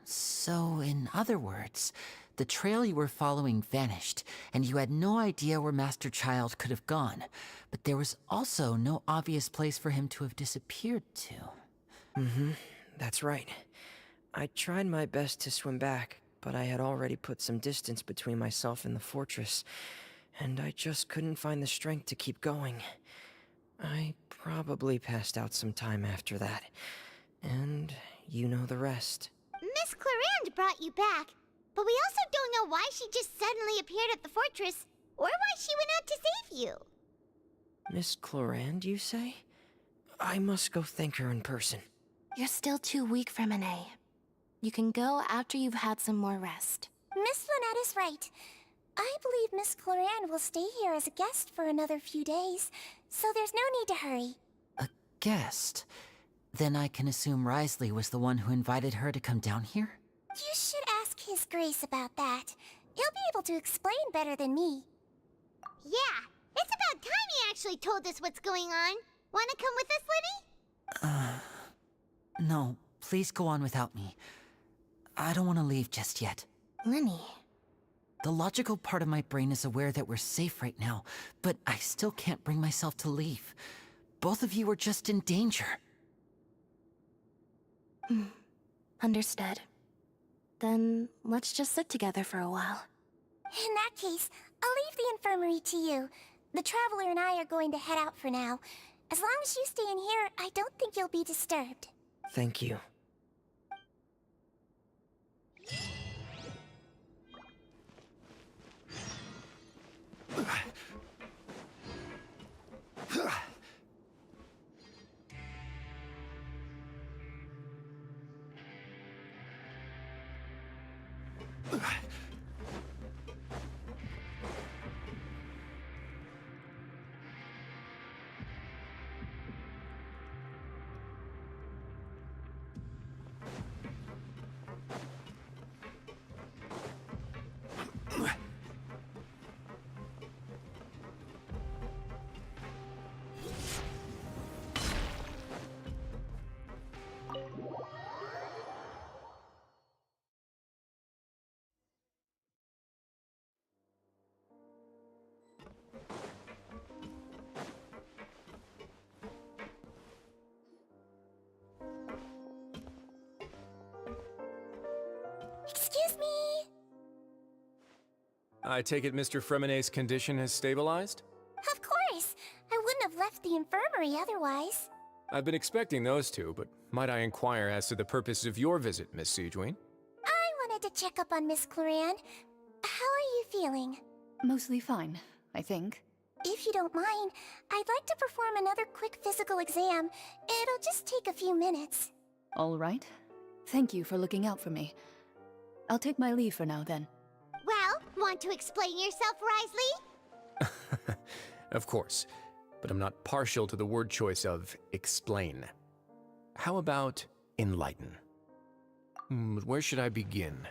So, in other words, the trail you were following vanished, and you had no idea where Master Child could have gone, but there was also no obvious place for him to have disappeared to. That's right. I tried my best to swim back, but I had already put some distance between myself and the fortress, and I just couldn't find the strength to keep going. I probably passed out some time after that, and you know the rest. Miss Clarande brought you back, but we also don't know why she just suddenly appeared at the fortress, or why she went out to save you. Miss Clarande, you say? I must go thank her in person. You're still too weak for Monet. You can go after you've had some more rest. Miss Lynette is right. I believe Miss Clarande will stay here as a guest for another few days, so there's no need to hurry. A guest? Then I can assume Wriothesley was the one who invited her to come down here? You should ask His Grace about that. He'll be able to explain better than me. Yeah, it's about time he actually told us what's going on. Wanna come with us, Lyney? No, please go on without me. I don't want to leave just yet. Lyney. The logical part of my brain is aware that we're safe right now, but I still can't bring myself to leave. Both of you are just in danger. Understood. Then let's just sit together for a while. In that case, I'll leave the infirmary to you. The Traveler and I are going to head out for now. As long as you stay in here, I don't think you'll be disturbed. Thank you. Excuse me! I take it Mr. Fremonet's condition has stabilized? Of course! I wouldn't have left the infirmary otherwise. I've been expecting those two, but might I inquire as to the purpose of your visit, Miss Siegewien? I wanted to check up on Miss Clarande. How are you feeling? Mostly fine, I think. If you don't mind, I'd like to perform another quick physical exam. It'll just take a few minutes. All right. Thank you for looking out for me. I'll take my leave for now, then. Well, want to explain yourself, Wriothesley? Of course. but I'm not partial to the word choice of explain. How about enlighten? Where should I begin?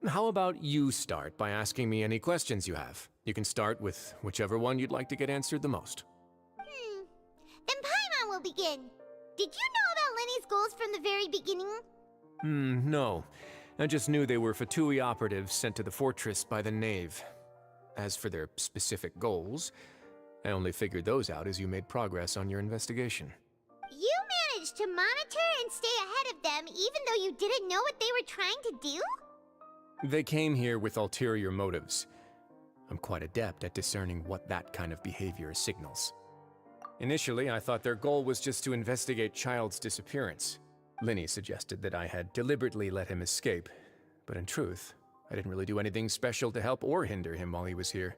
How about you start by asking me any questions you have? You can start with whichever one you'd like to get answered the most. Then Paimon will begin. Did you know about Lenny's goals from the very beginning? No. I just knew they were Fatui operatives sent to the fortress by the Knave. As for their specific goals, I only figured those out as you made progress on your investigation. You managed to monitor and stay ahead of them even though you didn't know what they were trying to do? They came here with ulterior motives. I'm quite adept at discerning what that kind of behavior signals. Initially, I thought their goal was just to investigate Child's disappearance. Lyney suggested that I had deliberately let him escape, but in truth, I didn't really do anything special to help or hinder him while he was here.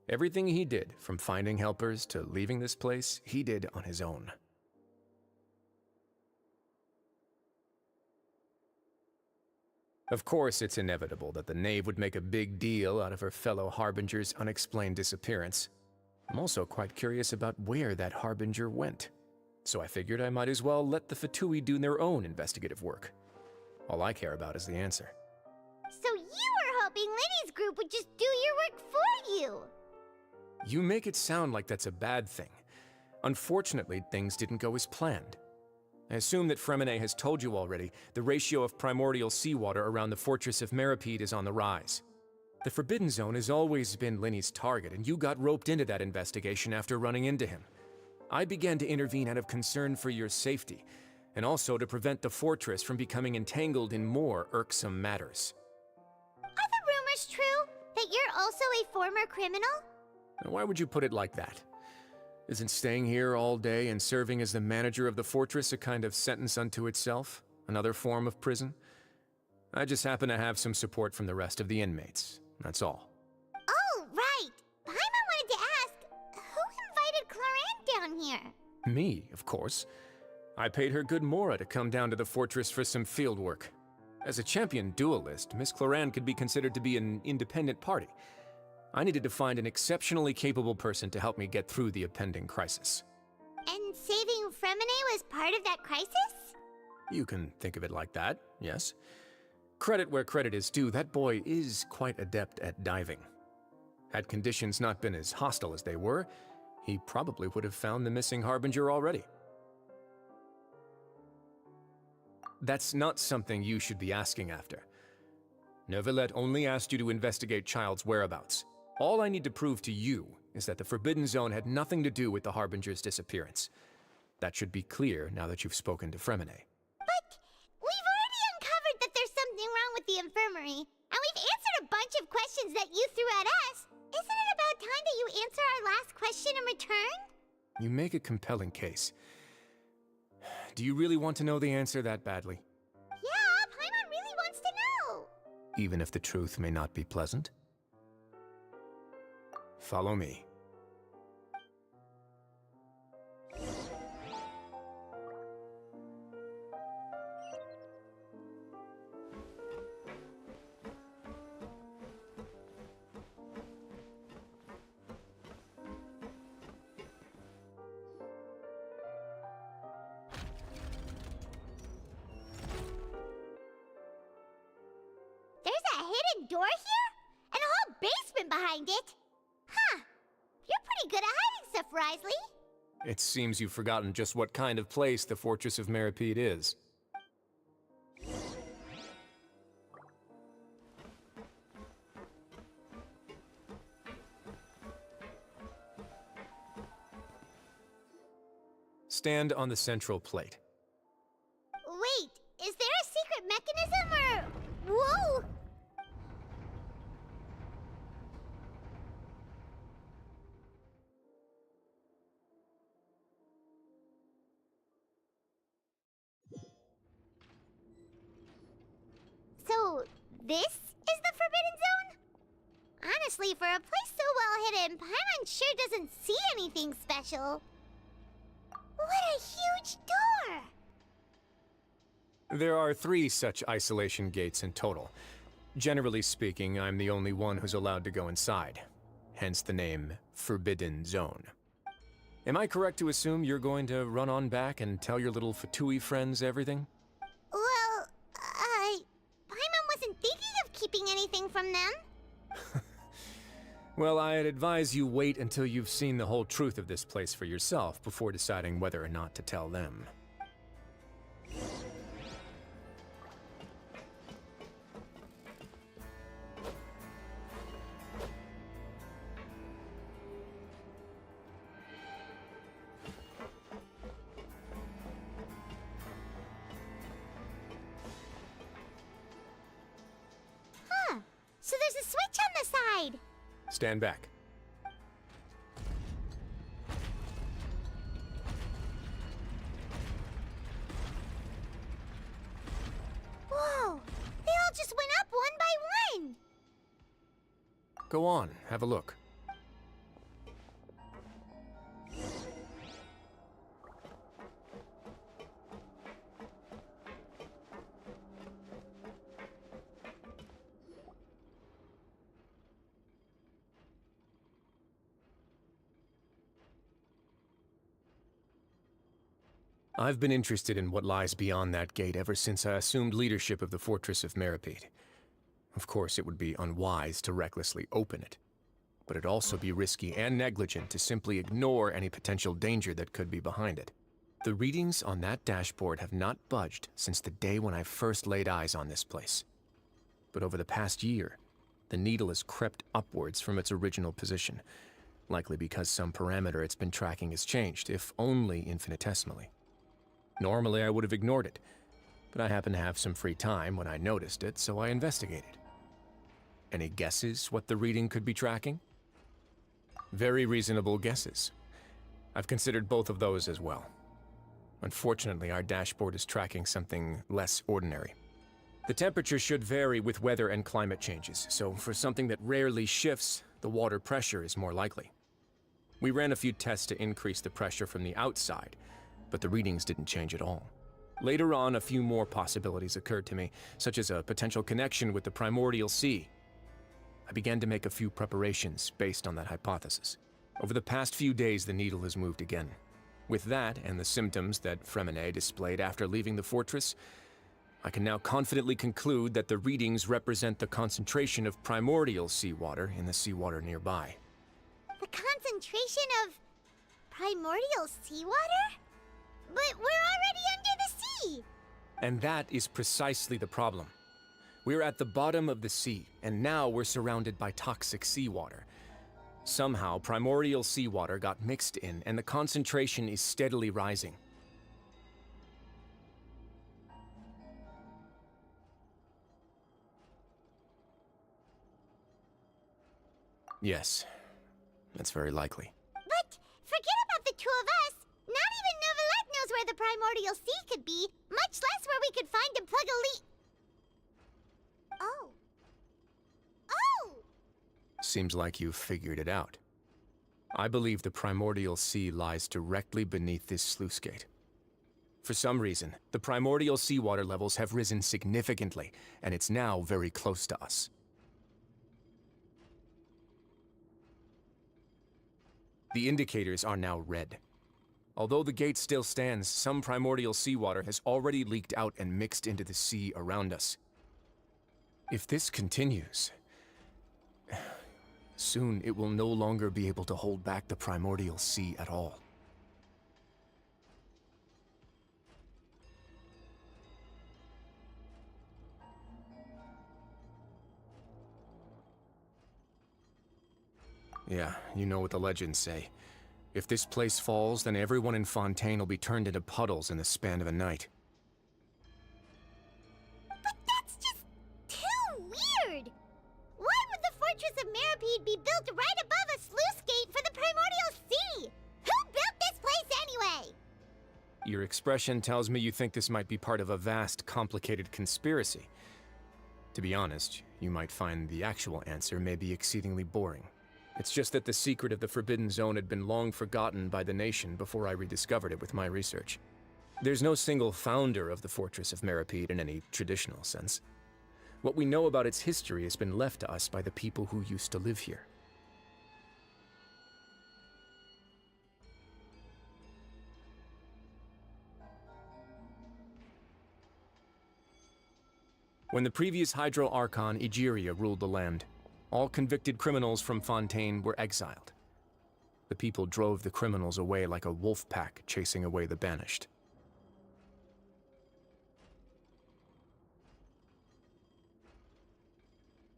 Everything he did, from finding helpers to leaving this place, he did on his own. Of course, it's inevitable that the Knave would make a big deal out of her fellow Harbinger's unexplained disappearance. I'm also quite curious about where that Harbinger went, so I figured I might as well let the Fatui do their own investigative work. All I care about is the answer. So you were hoping Lenny's group would just do your work for you! You make it sound like that's a bad thing. Unfortunately, things didn't go as planned. I assume that Fremine has told you already, the ratio of primordial seawater around the Fortress of Meripede is on the rise. The Forbidden Zone has always been Lenny's target, and you got roped into that investigation after running into him. I began to intervene out of concern for your safety, and also to prevent the fortress from becoming entangled in more irksome matters. Are the rumors true? That you're also a former criminal? Now, why would you put it like that? Isn't staying here all day and serving as the manager of the fortress a kind of sentence unto itself? Another form of prison? I just happen to have some support from the rest of the inmates. That's all. Oh, right! Paimon wanted to ask, who invited Cloran down here? Me, of course. I paid her good mora to come down to the fortress for some field work. As a champion duelist, Miss Cloran could be considered to be an independent party. I needed to find an exceptionally capable person to help me get through the impending crisis. And saving Fremine was part of that crisis? You can think of it like that, yes. Credit where credit is due, that boy is quite adept at diving. Had conditions not been as hostile as they were, he probably would have found the missing Harbinger already. That's not something you should be asking after. Neuvillette only asked you to investigate Child's whereabouts. All I need to prove to you is that the Forbidden Zone had nothing to do with the Harbinger's disappearance. That should be clear now that you've spoken to Fremine. But we've already uncovered that there's something wrong with the infirmary, and we've answered a bunch of questions that you threw at us. Isn't it about time that you answer our last question in return? You make a compelling case. Do you really want to know the answer that badly? Yeah, Paimon really wants to know! Even if the truth may not be pleasant? Follow me. There's a hidden door here? And a whole basement behind it? Huh. You're pretty good at hiding stuff, Wriothesley. It seems you've forgotten just what kind of place the Fortress of Meripede is. Stand on the central plate. Wait, is there a secret mechanism or... Whoa! So, this is the Forbidden Zone? Honestly, for a place so well hidden, Paimon sure doesn't see anything special. What a huge door! There are 3 such isolation gates in total. Generally speaking, I'm the only one who's allowed to go inside. Hence the name Forbidden Zone. Am I correct to assume you're going to run on back and tell your little Fatui friends everything? Well, Paimon wasn't thinking of keeping anything from them. Well, I'd advise you wait until you've seen the whole truth of this place for yourself before deciding whether or not to tell them. Huh. So there's a switch on the side. Stand back. Whoa! They all just went up one by one! Go on, have a look. I've been interested in what lies beyond that gate ever since I assumed leadership of the Fortress of Meripede. Of course, it would be unwise to recklessly open it, but it'd also be risky and negligent to simply ignore any potential danger that could be behind it. The readings on that dashboard have not budged since the day when I first laid eyes on this place. But over the past year, the needle has crept upwards from its original position, likely because some parameter it's been tracking has changed, if only infinitesimally. Normally, I would have ignored it, but I happened to have some free time when I noticed it, so I investigated. Any guesses what the reading could be tracking? Very reasonable guesses. I've considered both of those as well. Unfortunately, our dashboard is tracking something less ordinary. The temperature should vary with weather and climate changes, so for something that rarely shifts, the water pressure is more likely. We ran a few tests to increase the pressure from the outside, but the readings didn't change at all. Later on, a few more possibilities occurred to me, such as a potential connection with the primordial sea. I began to make a few preparations based on that hypothesis. Over the past few days, the needle has moved again. With that, and the symptoms that Freminet displayed after leaving the fortress, I can now confidently conclude that the readings represent the concentration of primordial seawater in the seawater nearby. The concentration of primordial seawater? But we're already under the sea! And that is precisely the problem. We're at the bottom of the sea, and now we're surrounded by toxic seawater. Somehow, primordial seawater got mixed in, and the concentration is steadily rising. Yes, that's very likely. But forget about the two of us! Not even Neuvillette knows where the primordial sea could be, much less where we could find and plug a leak. Oh. Oh! Seems like you've figured it out. I believe the primordial sea lies directly beneath this sluice gate. For some reason, the primordial seawater levels have risen significantly, and it's now very close to us. The indicators are now red. Although the gate still stands, some primordial seawater has already leaked out and mixed into the sea around us. If this continues, soon it will no longer be able to hold back the primordial sea at all. Yeah, you know what the legends say. If this place falls, then everyone in Fontaine will be turned into puddles in the span of a night. But that's just too weird! Why would the Fortress of Meripede be built right above a sluice gate for the primordial sea? Who built this place anyway? Your expression tells me you think this might be part of a vast, complicated conspiracy. To be honest, you might find the actual answer may be exceedingly boring. It's just that the secret of the Forbidden Zone had been long forgotten by the nation before I rediscovered it with my research. There's no single founder of the Fortress of Meripede in any traditional sense. What we know about its history has been left to us by the people who used to live here. When the previous Hydro Archon Egeria ruled the land, all convicted criminals from Fontaine were exiled. The people drove the criminals away like a wolf pack chasing away the banished.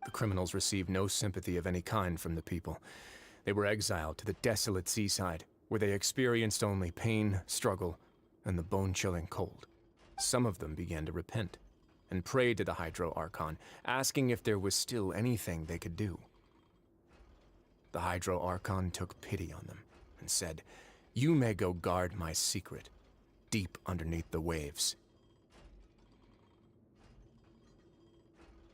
The criminals received no sympathy of any kind from the people. They were exiled to the desolate seaside, where they experienced only pain, struggle, and the bone-chilling cold. Some of them began to repent, and prayed to the Hydro Archon, asking if there was still anything they could do. The Hydro Archon took pity on them, and said, "You may go guard my secret, deep underneath the waves."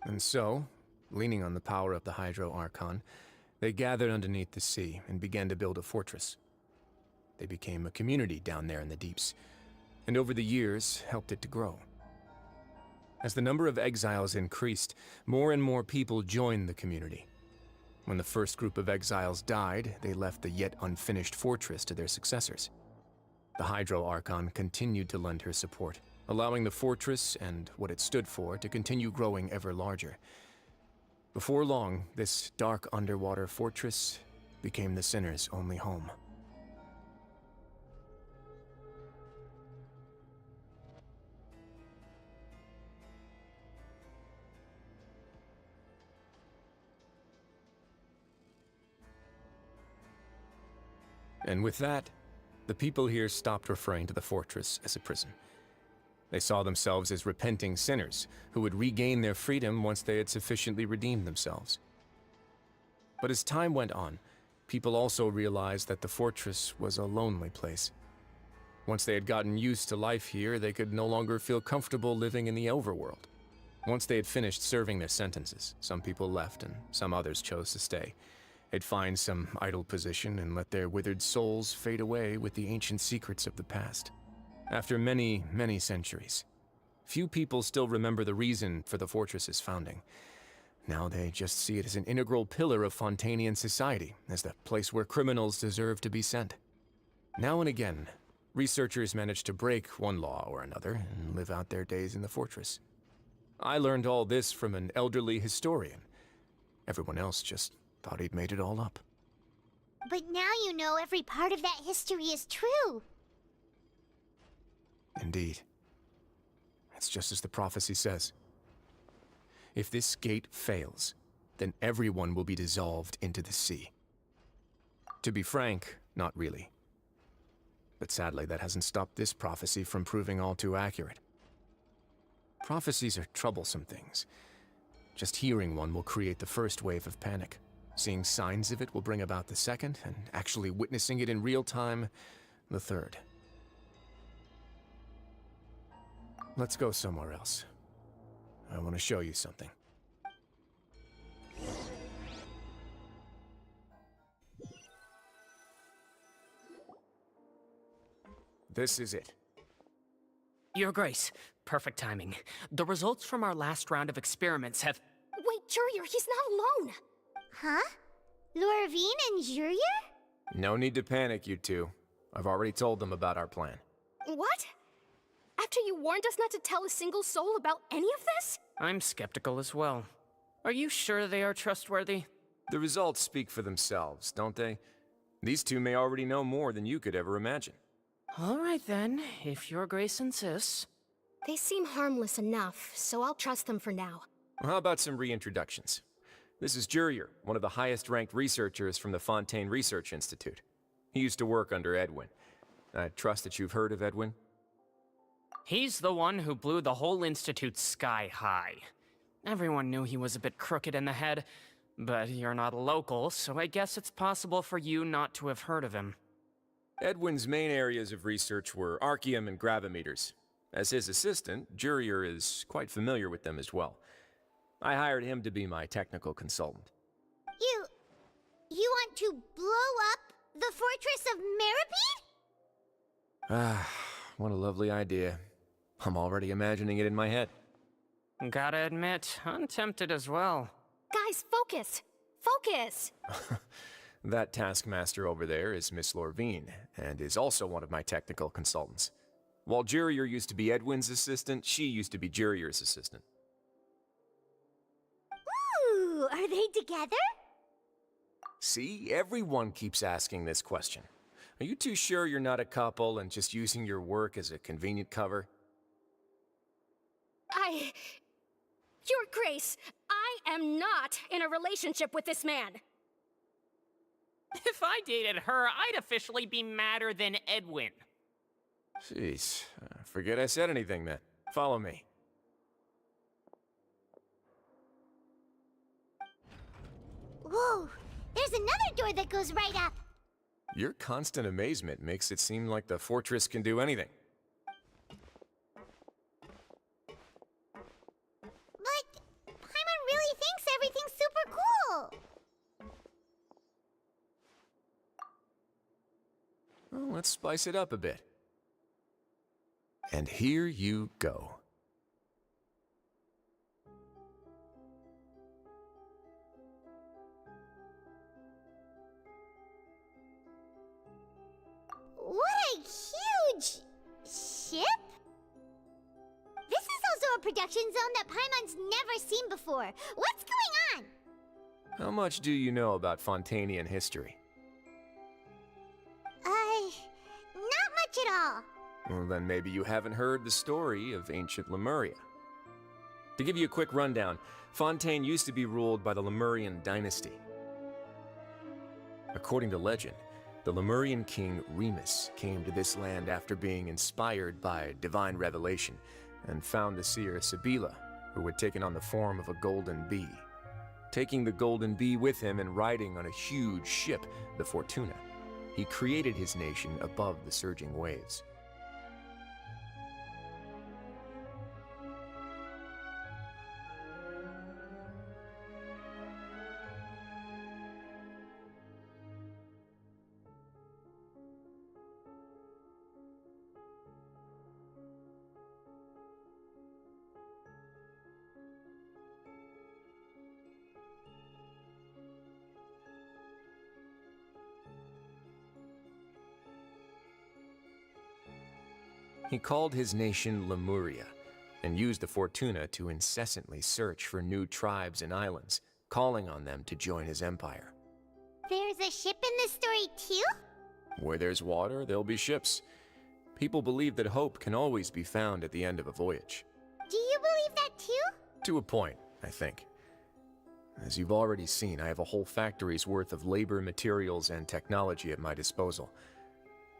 And so, leaning on the power of the Hydro Archon, they gathered underneath the sea and began to build a fortress. They became a community down there in the deeps, and over the years helped it to grow. As the number of exiles increased, more and more people joined the community. When the first group of exiles died, they left the yet unfinished fortress to their successors. The Hydro Archon continued to lend her support, allowing the fortress and what it stood for to continue growing ever larger. Before long, this dark underwater fortress became the Sinner's only home. And with that, the people here stopped referring to the fortress as a prison. They saw themselves as repenting sinners who would regain their freedom once they had sufficiently redeemed themselves. But as time went on, people also realized that the fortress was a lonely place. Once they had gotten used to life here, they could no longer feel comfortable living in the overworld. Once they had finished serving their sentences, some people left and some others chose to stay. They'd find some idle position and let their withered souls fade away with the ancient secrets of the past. After many, many centuries, few people still remember the reason for the fortress's founding. Now they just see it as an integral pillar of Fontainian society, as the place where criminals deserve to be sent. Now and again, researchers manage to break one law or another and live out their days in the fortress. I learned all this from an elderly historian. Everyone else just thought he'd made it all up. But now you know every part of that history is true. Indeed. It's just as the prophecy says. If this gate fails, then everyone will be dissolved into the sea. To be frank, not really. But sadly, that hasn't stopped this prophecy from proving all too accurate. Prophecies are troublesome things. Just hearing one will create the first wave of panic. Seeing signs of it will bring about the second, and actually witnessing it in real time, the third. Let's go somewhere else. I want to show you something. This is it. Your Grace, perfect timing. The results from our last round of experiments have... Wait, Jurier, he's not alone! Huh? Lorvine and Jurier? No need to panic, you two. I've already told them about our plan. What? After you warned us not to tell a single soul about any of this? I'm skeptical as well. Are you sure they are trustworthy? The results speak for themselves, don't they? These two may already know more than you could ever imagine. All right then, if Your Grace insists. They seem harmless enough, so I'll trust them for now. How about some reintroductions? This is Jurier, one of the highest-ranked researchers from the Fontaine Research Institute. He used to work under Edwin. I trust that you've heard of Edwin? He's the one who blew the whole institute sky high. Everyone knew he was a bit crooked in the head, but you're not a local, so I guess it's possible for you not to have heard of him. Edwin's main areas of research were Archeum and gravimeters. As his assistant, Jurier is quite familiar with them as well. I hired him to be my technical consultant. You want to blow up the fortress of Meripede? Ah, what a lovely idea. I'm already imagining it in my head. Gotta admit, I'm tempted as well. Guys, focus! Focus! That taskmaster over there is Miss Lorvine, and is also one of my technical consultants. While Jurier used to be Edwin's assistant, she used to be Jurier's assistant. Ooh, are they together? See, everyone keeps asking this question. Are you too sure you're not a couple and just using your work as a convenient cover? Your Grace, I am not in a relationship with this man. If I dated her, I'd officially be madder than Edwin. Jeez, forget I said anything then. Follow me. Whoa, there's another door that goes right up. Your constant amazement makes it seem like the fortress can do anything. But Paimon really thinks everything's super cool. Well, let's spice it up a bit. And here you go. What a huge ship! This is also a production zone that Paimon's never seen before. What's going on? How much do you know about Fontanian history? Not much at all. Well, then maybe you haven't heard the story of ancient Lemuria. To give you a quick rundown, Fontaine used to be ruled by the Lemurian dynasty. According to legend, the Lemurian king Remus came to this land after being inspired by divine revelation and found the seer Sibila, who had taken on the form of a golden bee. Taking the golden bee with him and riding on a huge ship, the Fortuna, he created his nation above the surging waves. He called his nation Lemuria, and used the Fortuna to incessantly search for new tribes and islands, calling on them to join his empire. There's a ship in this story too? Where there's water, there'll be ships. People believe that hope can always be found at the end of a voyage. Do you believe that too? To a point, I think. As you've already seen, I have a whole factory's worth of labor, materials, and technology at my disposal.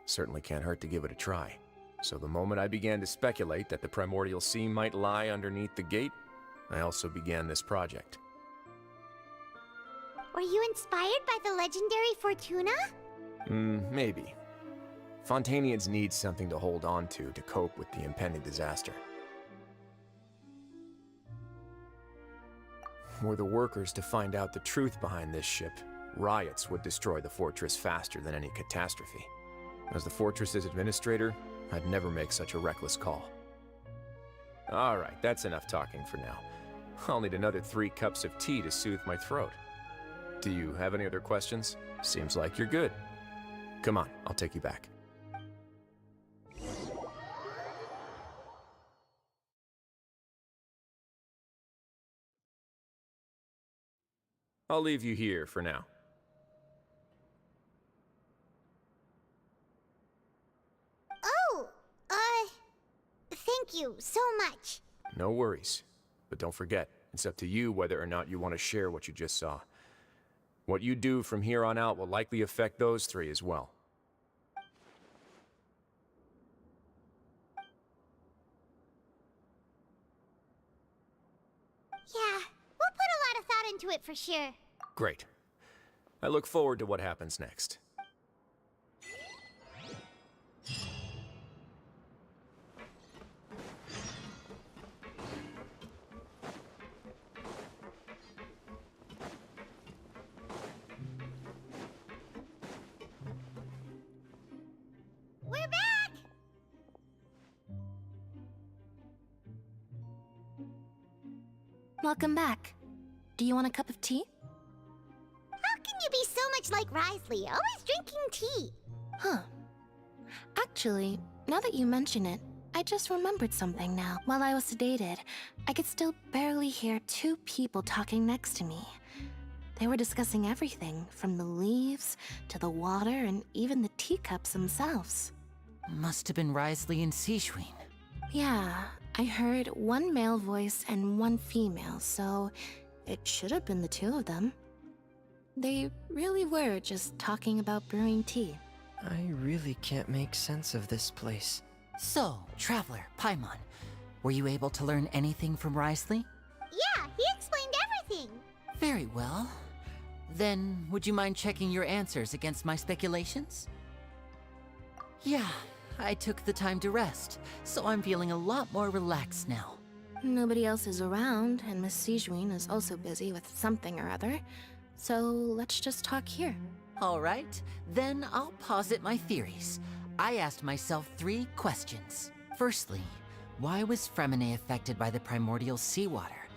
Certainly can't hurt to give it a try. So the moment I began to speculate that the Primordial Sea might lie underneath the gate, I also began this project. Were you inspired by the legendary Fortuna? Maybe. Fontanians need something to hold on to cope with the impending disaster. Were the workers to find out the truth behind this ship, riots would destroy the fortress faster than any catastrophe. As the fortress's administrator, I'd never make such a reckless call. Alright, that's enough talking for now. I'll need another 3 cups of tea to soothe my throat. Do you have any other questions? Seems like you're good. Come on, I'll take you back. I'll leave you here for now. Oh, thank you so much. No worries. But don't forget, it's up to you whether or not you want to share what you just saw. What you do from here on out will likely affect those 3 as well. Yeah, we'll put a lot of thought into it for sure. Great. I look forward to what happens next. We're back! Welcome back. Do you want a cup of tea? How can you be so much like Wriothesley, always drinking tea? Huh. Actually, now that you mention it, I just remembered something now. While I was sedated, I could still barely hear 2 people talking next to me. They were discussing everything, from the leaves to the water and even the teacups themselves. Must have been Wriothesley and Sijuin. Yeah, I heard one male voice and one female, so it should have been the two of them. They really were just talking about brewing tea. I really can't make sense of this place. So, Traveler, Paimon, were you able to learn anything from Wriothesley? Yeah, he explained everything. Very well. Then, would you mind checking your answers against my speculations? Yeah, I took the time to rest, so I'm feeling a lot more relaxed now. Nobody else is around, and Miss Sijuin is also busy with something or other, so let's just talk here. All right, then I'll posit my theories. I asked myself 3 questions. Firstly, why was Fremine affected by the primordial seawater?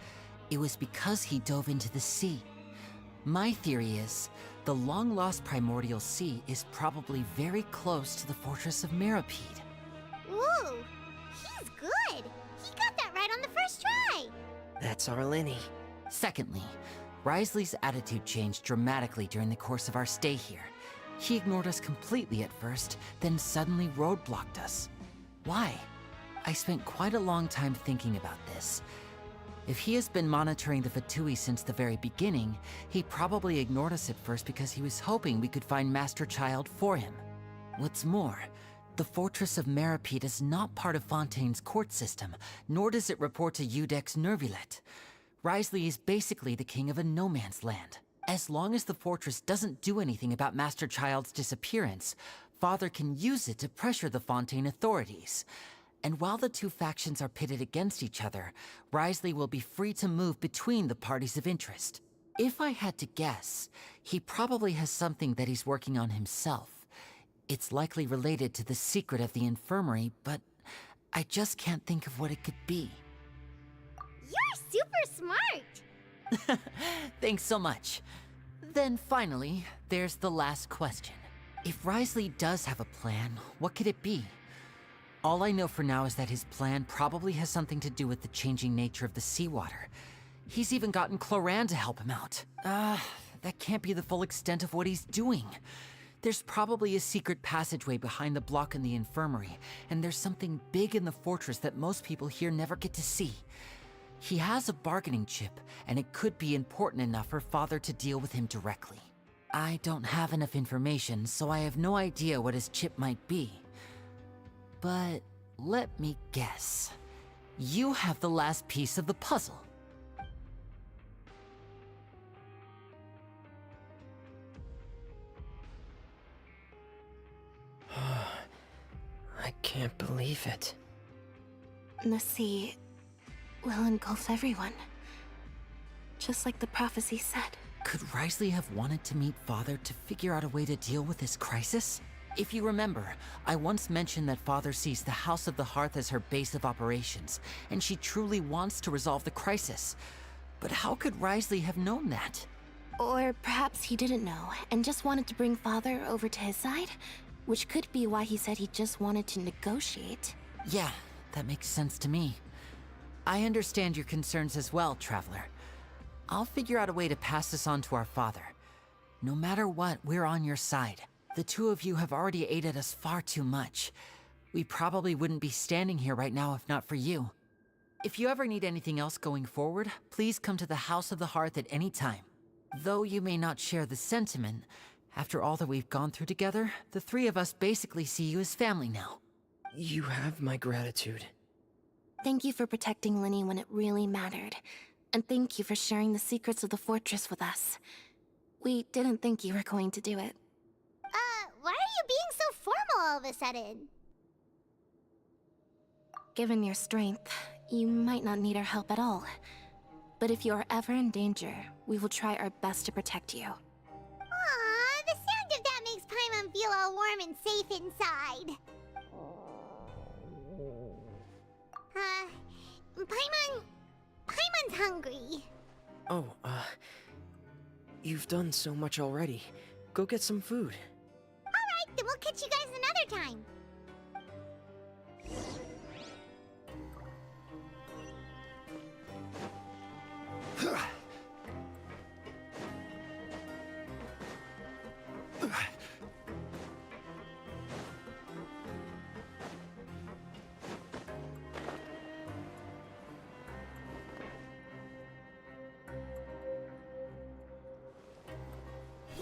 It was because he dove into the sea. My theory is, the long-lost primordial sea is probably very close to the fortress of Meropide. Ooh, he's good. He got that right on the first try. That's our Lenny. Secondly, Wriothesley's attitude changed dramatically during the course of our stay here. He ignored us completely at first, then suddenly roadblocked us. Why? I spent quite a long time thinking about this. If he has been monitoring the Fatui since the very beginning, he probably ignored us at first because he was hoping we could find Master Child for him. What's more, the Fortress of Meropide is not part of Fontaine's court system, nor does it report to Iudex Nervulet. Wriothesley is basically the king of a no-man's land. As long as the fortress doesn't do anything about Master Child's disappearance, Father can use it to pressure the Fontaine authorities. And while the 2 factions are pitted against each other, Wriothesley will be free to move between the parties of interest. If I had to guess, he probably has something that he's working on himself. It's likely related to the secret of the infirmary, but I just can't think of what it could be. You're super smart. Thanks so much. Then finally, there's the last question. If Wriothesley does have a plan, what could it be? All I know for now is that his plan probably has something to do with the changing nature of the seawater. He's even gotten Cloran to help him out. That can't be the full extent of what he's doing. There's probably a secret passageway behind the block in the infirmary, and there's something big in the fortress that most people here never get to see. He has a bargaining chip, and it could be important enough for Father to deal with him directly. I don't have enough information, so I have no idea what his chip might be. But let me guess. You have the last piece of the puzzle. I can't believe it. The sea will engulf everyone. Just like the prophecy said. Could Wriothesley have wanted to meet Father to figure out a way to deal with this crisis? If you remember, I once mentioned that Father sees the House of the Hearth as her base of operations, and she truly wants to resolve the crisis. But how could Wriothesley have known that? Or perhaps he didn't know, and just wanted to bring Father over to his side? Which could be why he said he just wanted to negotiate. Yeah, that makes sense to me. I understand your concerns as well, Traveler. I'll figure out a way to pass this on to our father. No matter what, we're on your side. The 2 of you have already aided us far too much. We probably wouldn't be standing here right now if not for you. If you ever need anything else going forward, please come to the House of the Hearth at any time. Though you may not share the sentiment, after all that we've gone through together, the 3 of us basically see you as family now. You have my gratitude. Thank you for protecting Lenny when it really mattered. And thank you for sharing the secrets of the fortress with us. We didn't think you were going to do it. Why are you being so formal all of a sudden? Given your strength, you might not need our help at all. But if you are ever in danger, we will try our best to protect you. Aw, the sound of that makes Paimon feel all warm and safe inside. Paimon's hungry. Oh, you've done so much already. Go get some food. Alright, then we'll catch you guys another time.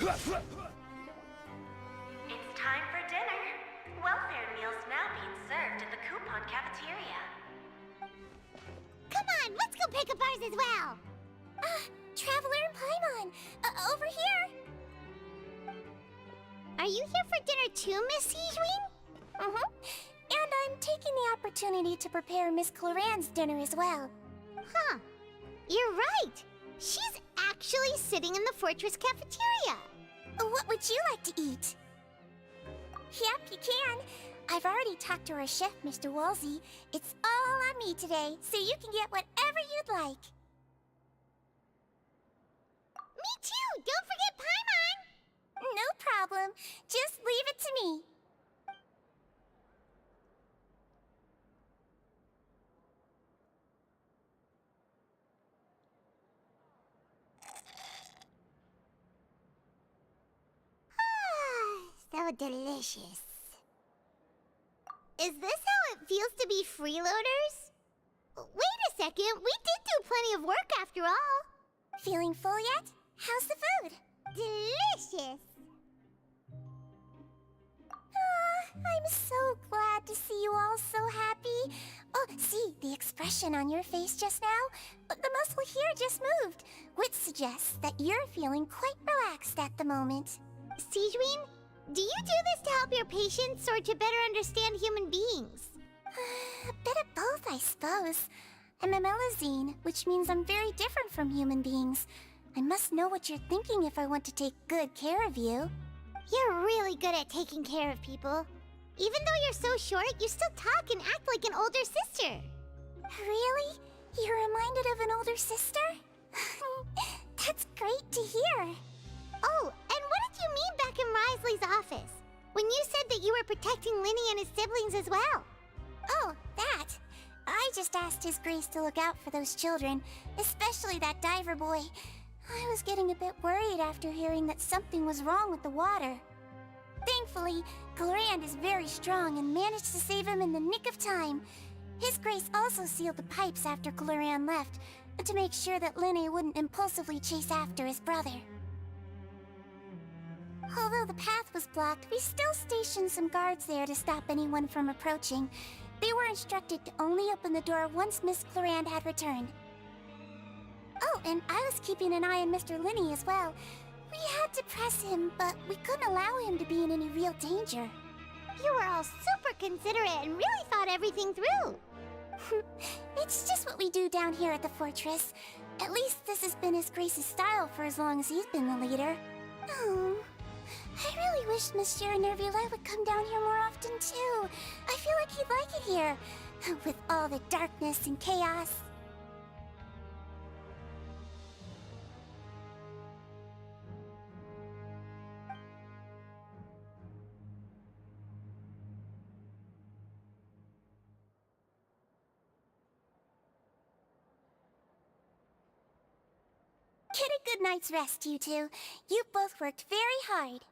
time for dinner. Welfare meals now being served at the coupon cafeteria. Come on, let's go pick up ours as well. Traveler and Paimon, over here. Are you here for dinner too, Miss Sijween? Mm-hmm. And I'm taking the opportunity to prepare Miss Cloran's dinner as well. Huh. You're right. She's actually sitting in the fortress cafeteria. What would you like to eat? Yep, you can. I've already talked to our chef, Mr. Wolsey. It's all on me today, so you can get whatever you'd like. Me too! Don't forget Paimon! No problem. Just leave it to me. So delicious. Is this how it feels to be freeloaders? Wait a second, we did do plenty of work after all. Feeling full yet? How's the food? Delicious. I'm so glad to see you all so happy. Oh, see, the expression on your face just now? The muscle here just moved, which suggests that you're feeling quite relaxed at the moment. Sijween, do you do this to help your patients or to better understand human beings? A bit of both, I suppose. I'm a Melusine, which means I'm very different from human beings. I must know what you're thinking if I want to take good care of you. You're really good at taking care of people. Even though you're so short, you still talk and act like an older sister. Really? You're reminded of an older sister? That's great to hear. Oh, and what did you mean back in Risley's office? When you said that you were protecting Linny and his siblings as well? Oh, that. I just asked His Grace to look out for those children, especially that diver boy. I was getting a bit worried after hearing that something was wrong with the water. Thankfully, Clorand is very strong and managed to save him in the nick of time. His Grace also sealed the pipes after Clorand left, to make sure that Linny wouldn't impulsively chase after his brother. Although the path was blocked, we still stationed some guards there to stop anyone from approaching. They were instructed to only open the door once Miss Clorand had returned. Oh, and I was keeping an eye on Mr. Linny as well. We had to press him, but we couldn't allow him to be in any real danger. You were all super considerate and really thought everything through. It's just what we do down here at the fortress. At least this has been His Grace's style for as long as he's been the leader. Oh, I really wish Monsieur Nervula would come down here more often too. I feel like he'd like it here, with all the darkness and chaos. Get a good night's rest, you two. You both worked very hard.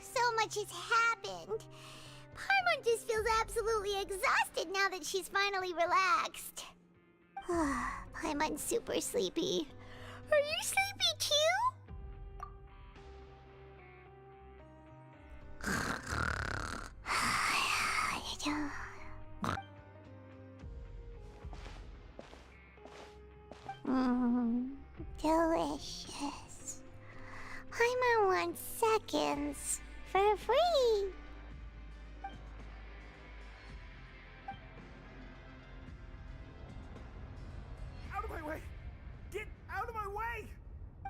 So much has happened. Paimon just feels absolutely exhausted now that she's finally relaxed. Paimon's super sleepy. Are you sleepy too? Delicious. Paimon wants seconds for free. Out of my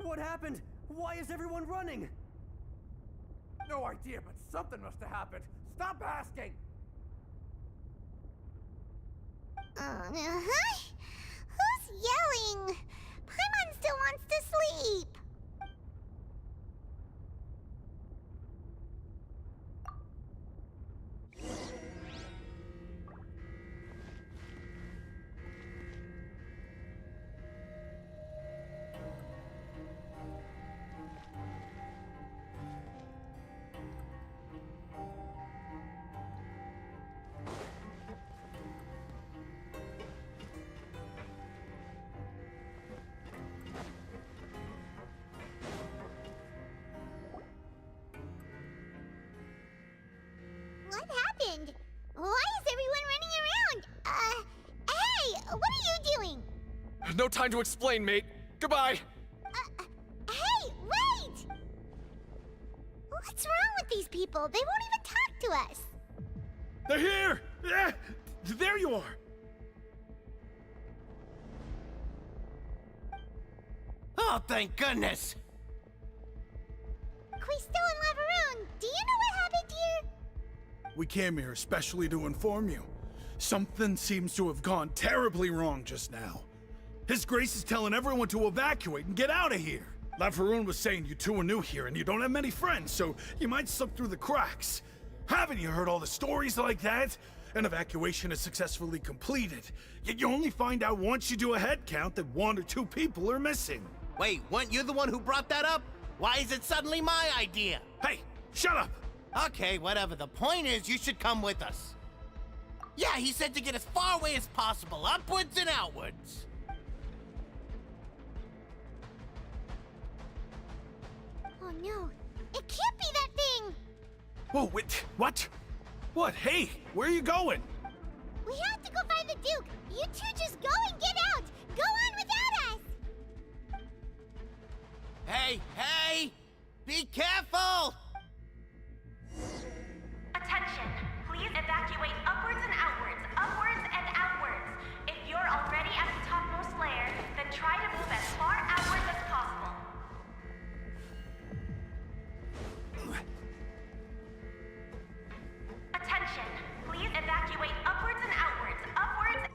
What happened? Why is everyone running? No idea, but something must have happened. Stop asking! Who's yelling? Paimon still wants to sleep. What happened? Why is everyone running around? Hey, what are you doing? No time to explain, mate. Goodbye. Hey, wait! What's wrong with these people? They won't even talk to us. They're here! Yeah, there you are! Oh, thank goodness! Quisto and Lavaroon, do you know what happened here? We came here especially to inform you. Something seems to have gone terribly wrong just now. His Grace is telling everyone to evacuate and get out of here. Lavaroon was saying you two are new here and you don't have many friends, so you might slip through the cracks. Haven't you heard all the stories like that? An evacuation is successfully completed, yet you only find out once you do a head count that 1 or 2 people are missing. Wait, weren't you the one who brought that up? Why is it suddenly my idea? Hey, shut up! Okay, whatever. The point is, you should come with us. Yeah, he said to get as far away as possible, upwards and outwards. Oh no, it can't be that thing! Whoa, wait, what? What? Hey, where are you going? We have to go find the Duke! You two just go and get out! Go on without us! Hey, hey! Be careful! Attention! Please evacuate upwards and outwards, upwards and outwards. If you're already at the topmost layer, then try to move as far outwards as possible. Attention! Please evacuate upwards and outwards, upwards...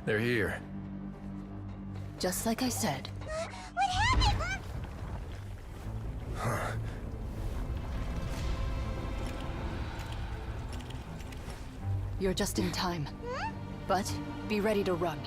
They're here. Just like I said. What happened? You're just in time. But be ready to run.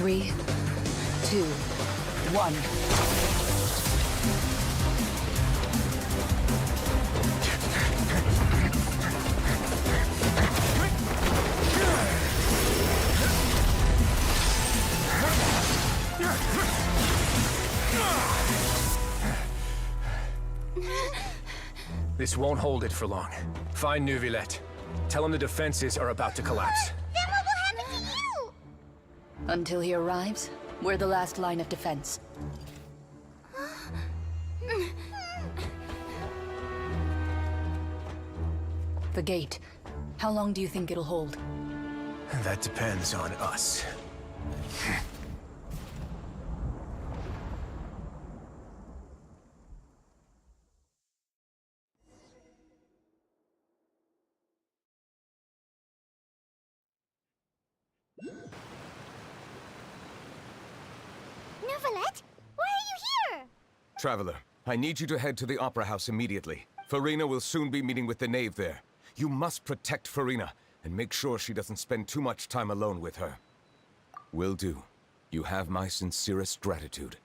Three, 2, 1. This won't hold it for long. Find Neuvillette. Tell him the defenses are about to collapse. Then what will happen to you? Until he arrives, we're the last line of defense. The gate. How long do you think it'll hold? That depends on us. Neuvillette? Why are you here? Traveler, I need you to head to the Opera House immediately. Farina will soon be meeting with the Knave there. You must protect Farina, and make sure she doesn't spend too much time alone with her. Will do. You have my sincerest gratitude.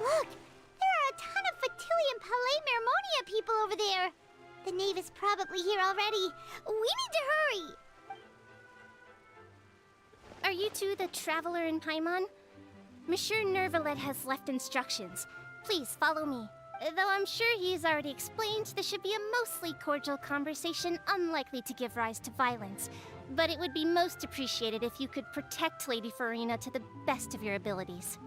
Look! There are a ton of Fatui and Palais Mermonia people over there! The Knave is probably here already. We need to hurry! Are you two the Traveler in Paimon? Monsieur Neuvillette has left instructions. Please follow me. Though I'm sure he's already explained, this should be a mostly cordial conversation, unlikely to give rise to violence. But it would be most appreciated if you could protect Lady Farina to the best of your abilities.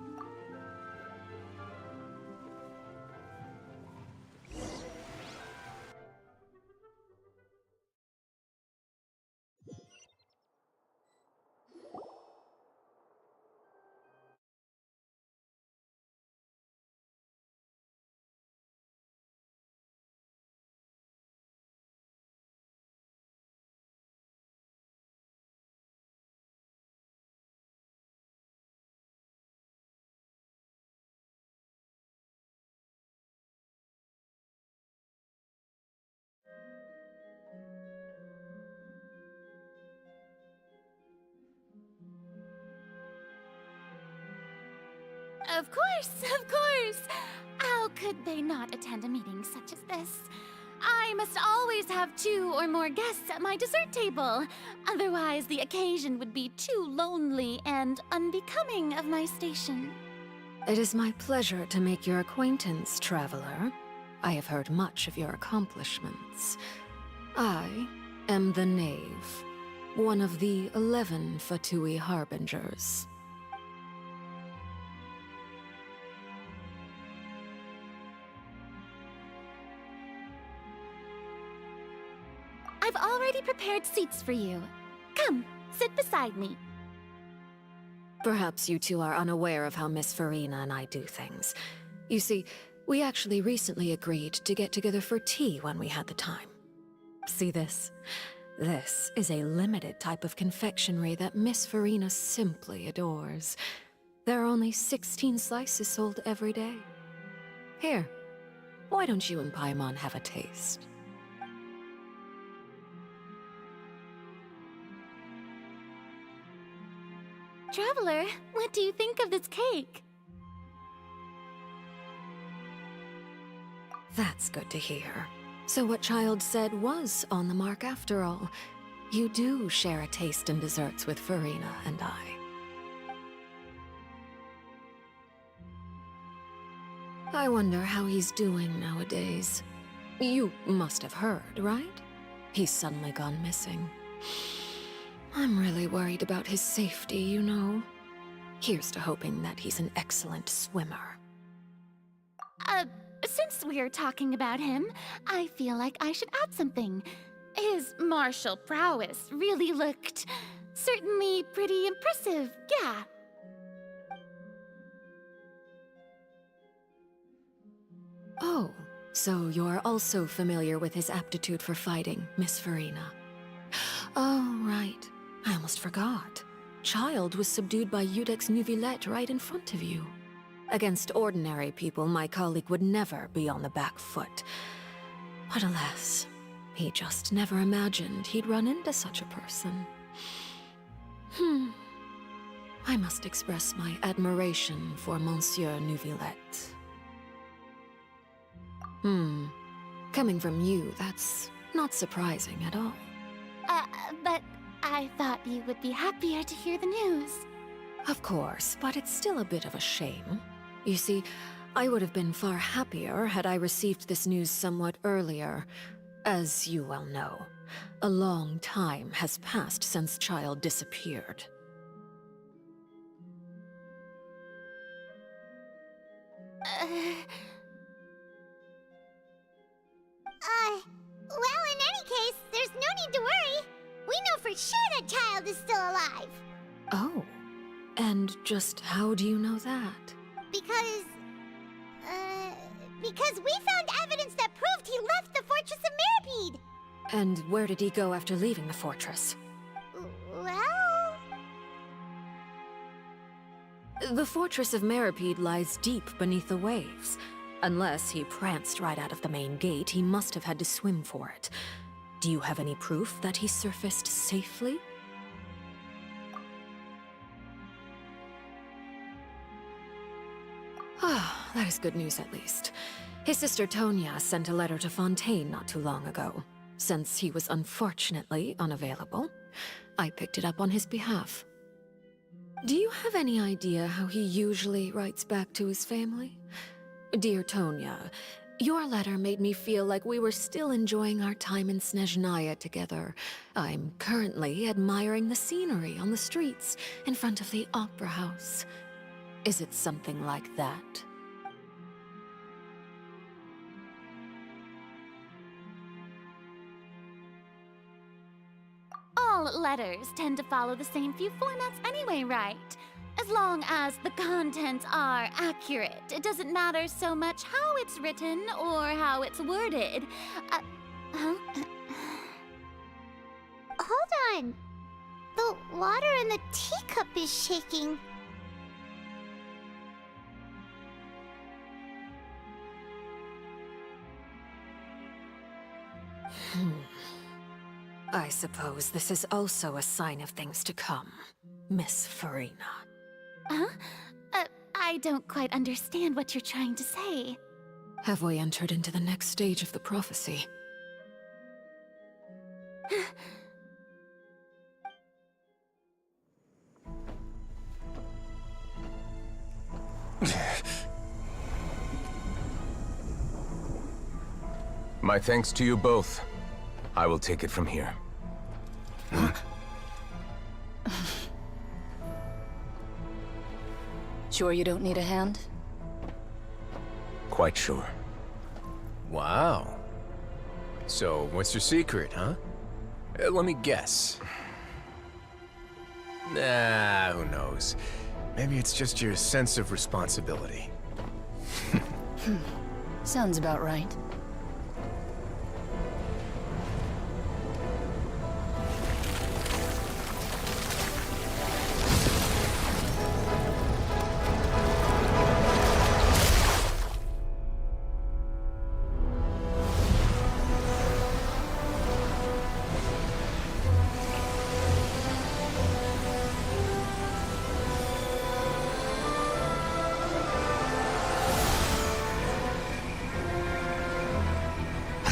Of course, of course! How could they not attend a meeting such as this? I must always have 2 or more guests at my dessert table. Otherwise, the occasion would be too lonely and unbecoming of my station. It is my pleasure to make your acquaintance, Traveler. I have heard much of your accomplishments. I am the Knave, one of the 11 Fatui Harbingers. I've already prepared seats for you. Come, sit beside me. Perhaps you two are unaware of how Miss Farina and I do things. You see, we actually recently agreed to get together for tea when we had the time. See this? This is a limited type of confectionery that Miss Farina simply adores. There are only 16 slices sold every day. Here, why don't you and Paimon have a taste? Traveler, what do you think of this cake? That's good to hear. So what Child said was on the mark after all. You do share a taste in desserts with Farina and I. I wonder how he's doing nowadays. You must have heard, right? He's suddenly gone missing. I'm really worried about his safety, you know. Here's to hoping that he's an excellent swimmer. Since we're talking about him, I feel like I should add something. His martial prowess really looked certainly pretty impressive, yeah. Oh, so you're also familiar with his aptitude for fighting, Miss Farina. Oh, right. I almost forgot. Child was subdued by Iudex Neuvillette right in front of you. Against ordinary people, my colleague would never be on the back foot. But alas, he just never imagined he'd run into such a person. I must express my admiration for Monsieur Neuvillette. Coming from you, that's not surprising at all. But I thought you would be happier to hear the news. Of course, but it's still a bit of a shame. You see, I would have been far happier had I received this news somewhat earlier. As you well know, a long time has passed since Child disappeared. Well, sure that child is still alive. Oh. And just how do you know that? Because we found evidence that proved he left the Fortress of Mirapede. And where did he go after leaving the fortress? Well... The Fortress of Mirapede lies deep beneath the waves. Unless he pranced right out of the main gate, he must have had to swim for it. Do you have any proof that he surfaced safely? Ah, that is good news at least. His sister Tonya sent a letter to Fontaine not too long ago. Since he was unfortunately unavailable, I picked it up on his behalf. Do you have any idea how he usually writes back to his family? Dear Tonya, your letter made me feel like we were still enjoying our time in Snezhnaya together. I'm currently admiring the scenery on the streets in front of the Opera House. Is it something like that? All letters tend to follow the same few formats anyway, right? As long as the contents are accurate, it doesn't matter so much how it's written or how it's worded. Huh? Hold on. The water in the teacup is shaking. I suppose this is also a sign of things to come, Miss Furina. Huh? I don't quite understand what you're trying to say. Have we entered into the next stage of the prophecy? My thanks to you both. I will take it from here. Sure you don't need a hand? Quite sure. Wow. So, what's your secret, huh? Let me guess. Nah, who knows? Maybe it's just your sense of responsibility. Sounds about right.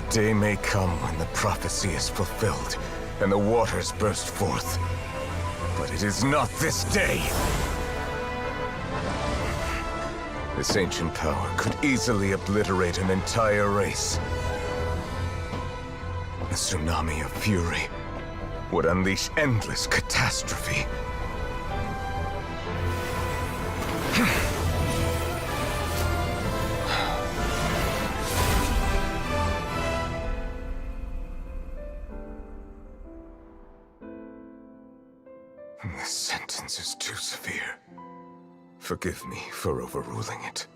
Day may come when the prophecy is fulfilled, and the waters burst forth. But it is not this day! This ancient power could easily obliterate an entire race. A tsunami of fury would unleash endless catastrophe. This sentence is too severe. Forgive me for overruling it.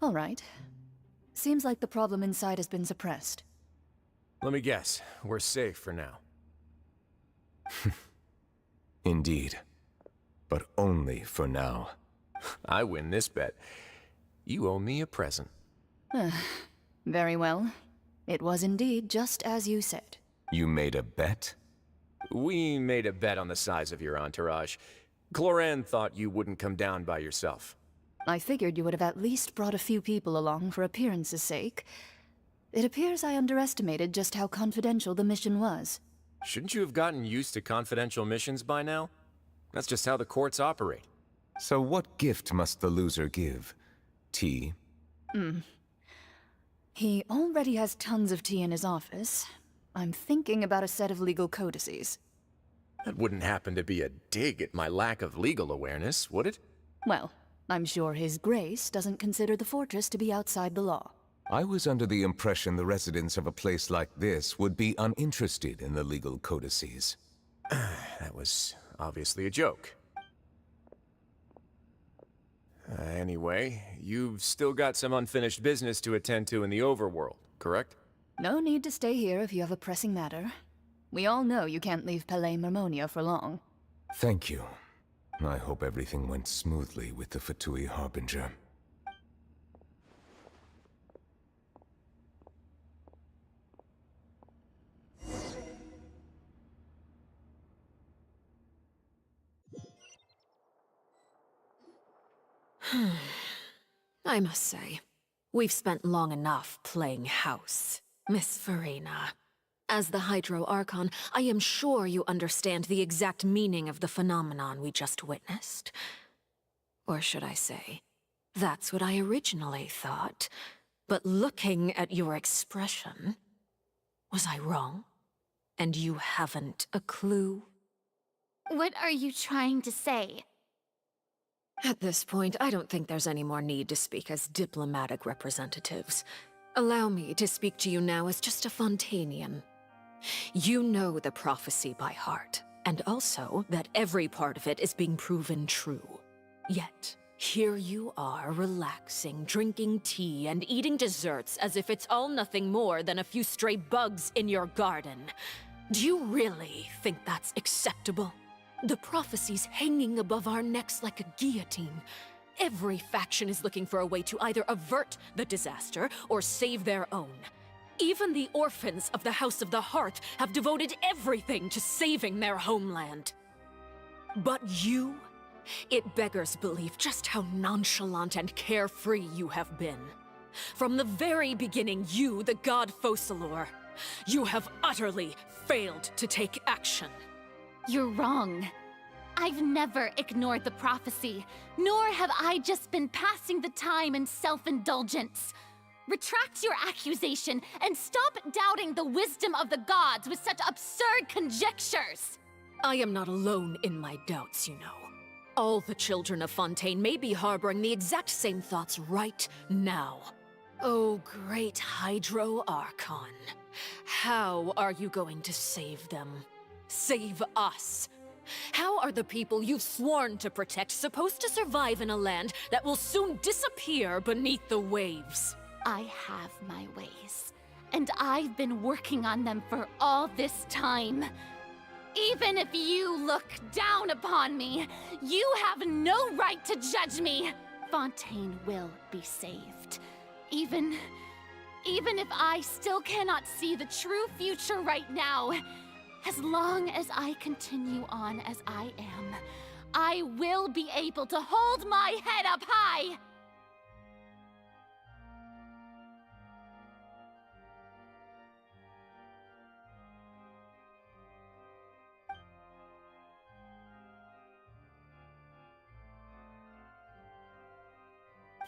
All right. Seems like the problem inside has been suppressed. Let me guess. We're safe for now. Indeed. But only for now. I win this bet. You owe me a present. Very well. It was indeed just as you said. You made a bet? We made a bet on the size of your entourage. Cloran thought you wouldn't come down by yourself. I figured you would have at least brought a few people along for appearance's sake. It appears I underestimated just how confidential the mission was. Shouldn't you have gotten used to confidential missions by now? That's just how the courts operate. So what gift must the loser give? Tea? He already has tons of tea in his office. I'm thinking about a set of legal codices. That wouldn't happen to be a dig at my lack of legal awareness, would it? Well, I'm sure His Grace doesn't consider the fortress to be outside the law. I was under the impression the residents of a place like this would be uninterested in the legal codices. That was obviously a joke. Anyway, you've still got some unfinished business to attend to in the overworld, correct? No need to stay here if you have a pressing matter. We all know you can't leave Palais Mermonia for long. Thank you. I hope everything went smoothly with the Fatui Harbinger. I must say, we've spent long enough playing house, Miss Farina. As the Hydro Archon, I am sure you understand the exact meaning of the phenomenon we just witnessed. Or should I say, that's what I originally thought. But looking at your expression, was I wrong? And you haven't a clue? What are you trying to say? At this point, I don't think there's any more need to speak as diplomatic representatives. Allow me to speak to you now as just a Fontainian. You know the prophecy by heart, and also that every part of it is being proven true. Yet, here you are relaxing, drinking tea, and eating desserts as if it's all nothing more than a few stray bugs in your garden. Do you really think that's acceptable? The prophecy's hanging above our necks like a guillotine. Every faction is looking for a way to either avert the disaster or save their own. Even the orphans of the House of the Hearth have devoted everything to saving their homeland. But you? It beggars belief just how nonchalant and carefree you have been. From the very beginning, you, the god Focalor, you have utterly failed to take action. You're wrong. I've never ignored the prophecy, nor have I just been passing the time in self-indulgence. Retract your accusation and stop doubting the wisdom of the gods with such absurd conjectures! I am not alone in my doubts, you know. All the children of Fontaine may be harboring the exact same thoughts right now. Oh, great Hydro Archon. How are you going to save them? Save us? How are the people you've sworn to protect supposed to survive in a land that will soon disappear beneath the waves? I have my ways, and I've been working on them for all this time. Even if you look down upon me, you have no right to judge me. Fontaine will be saved. Even if I still cannot see the true future right now, as long as I continue on as I am, I will be able to hold my head up high!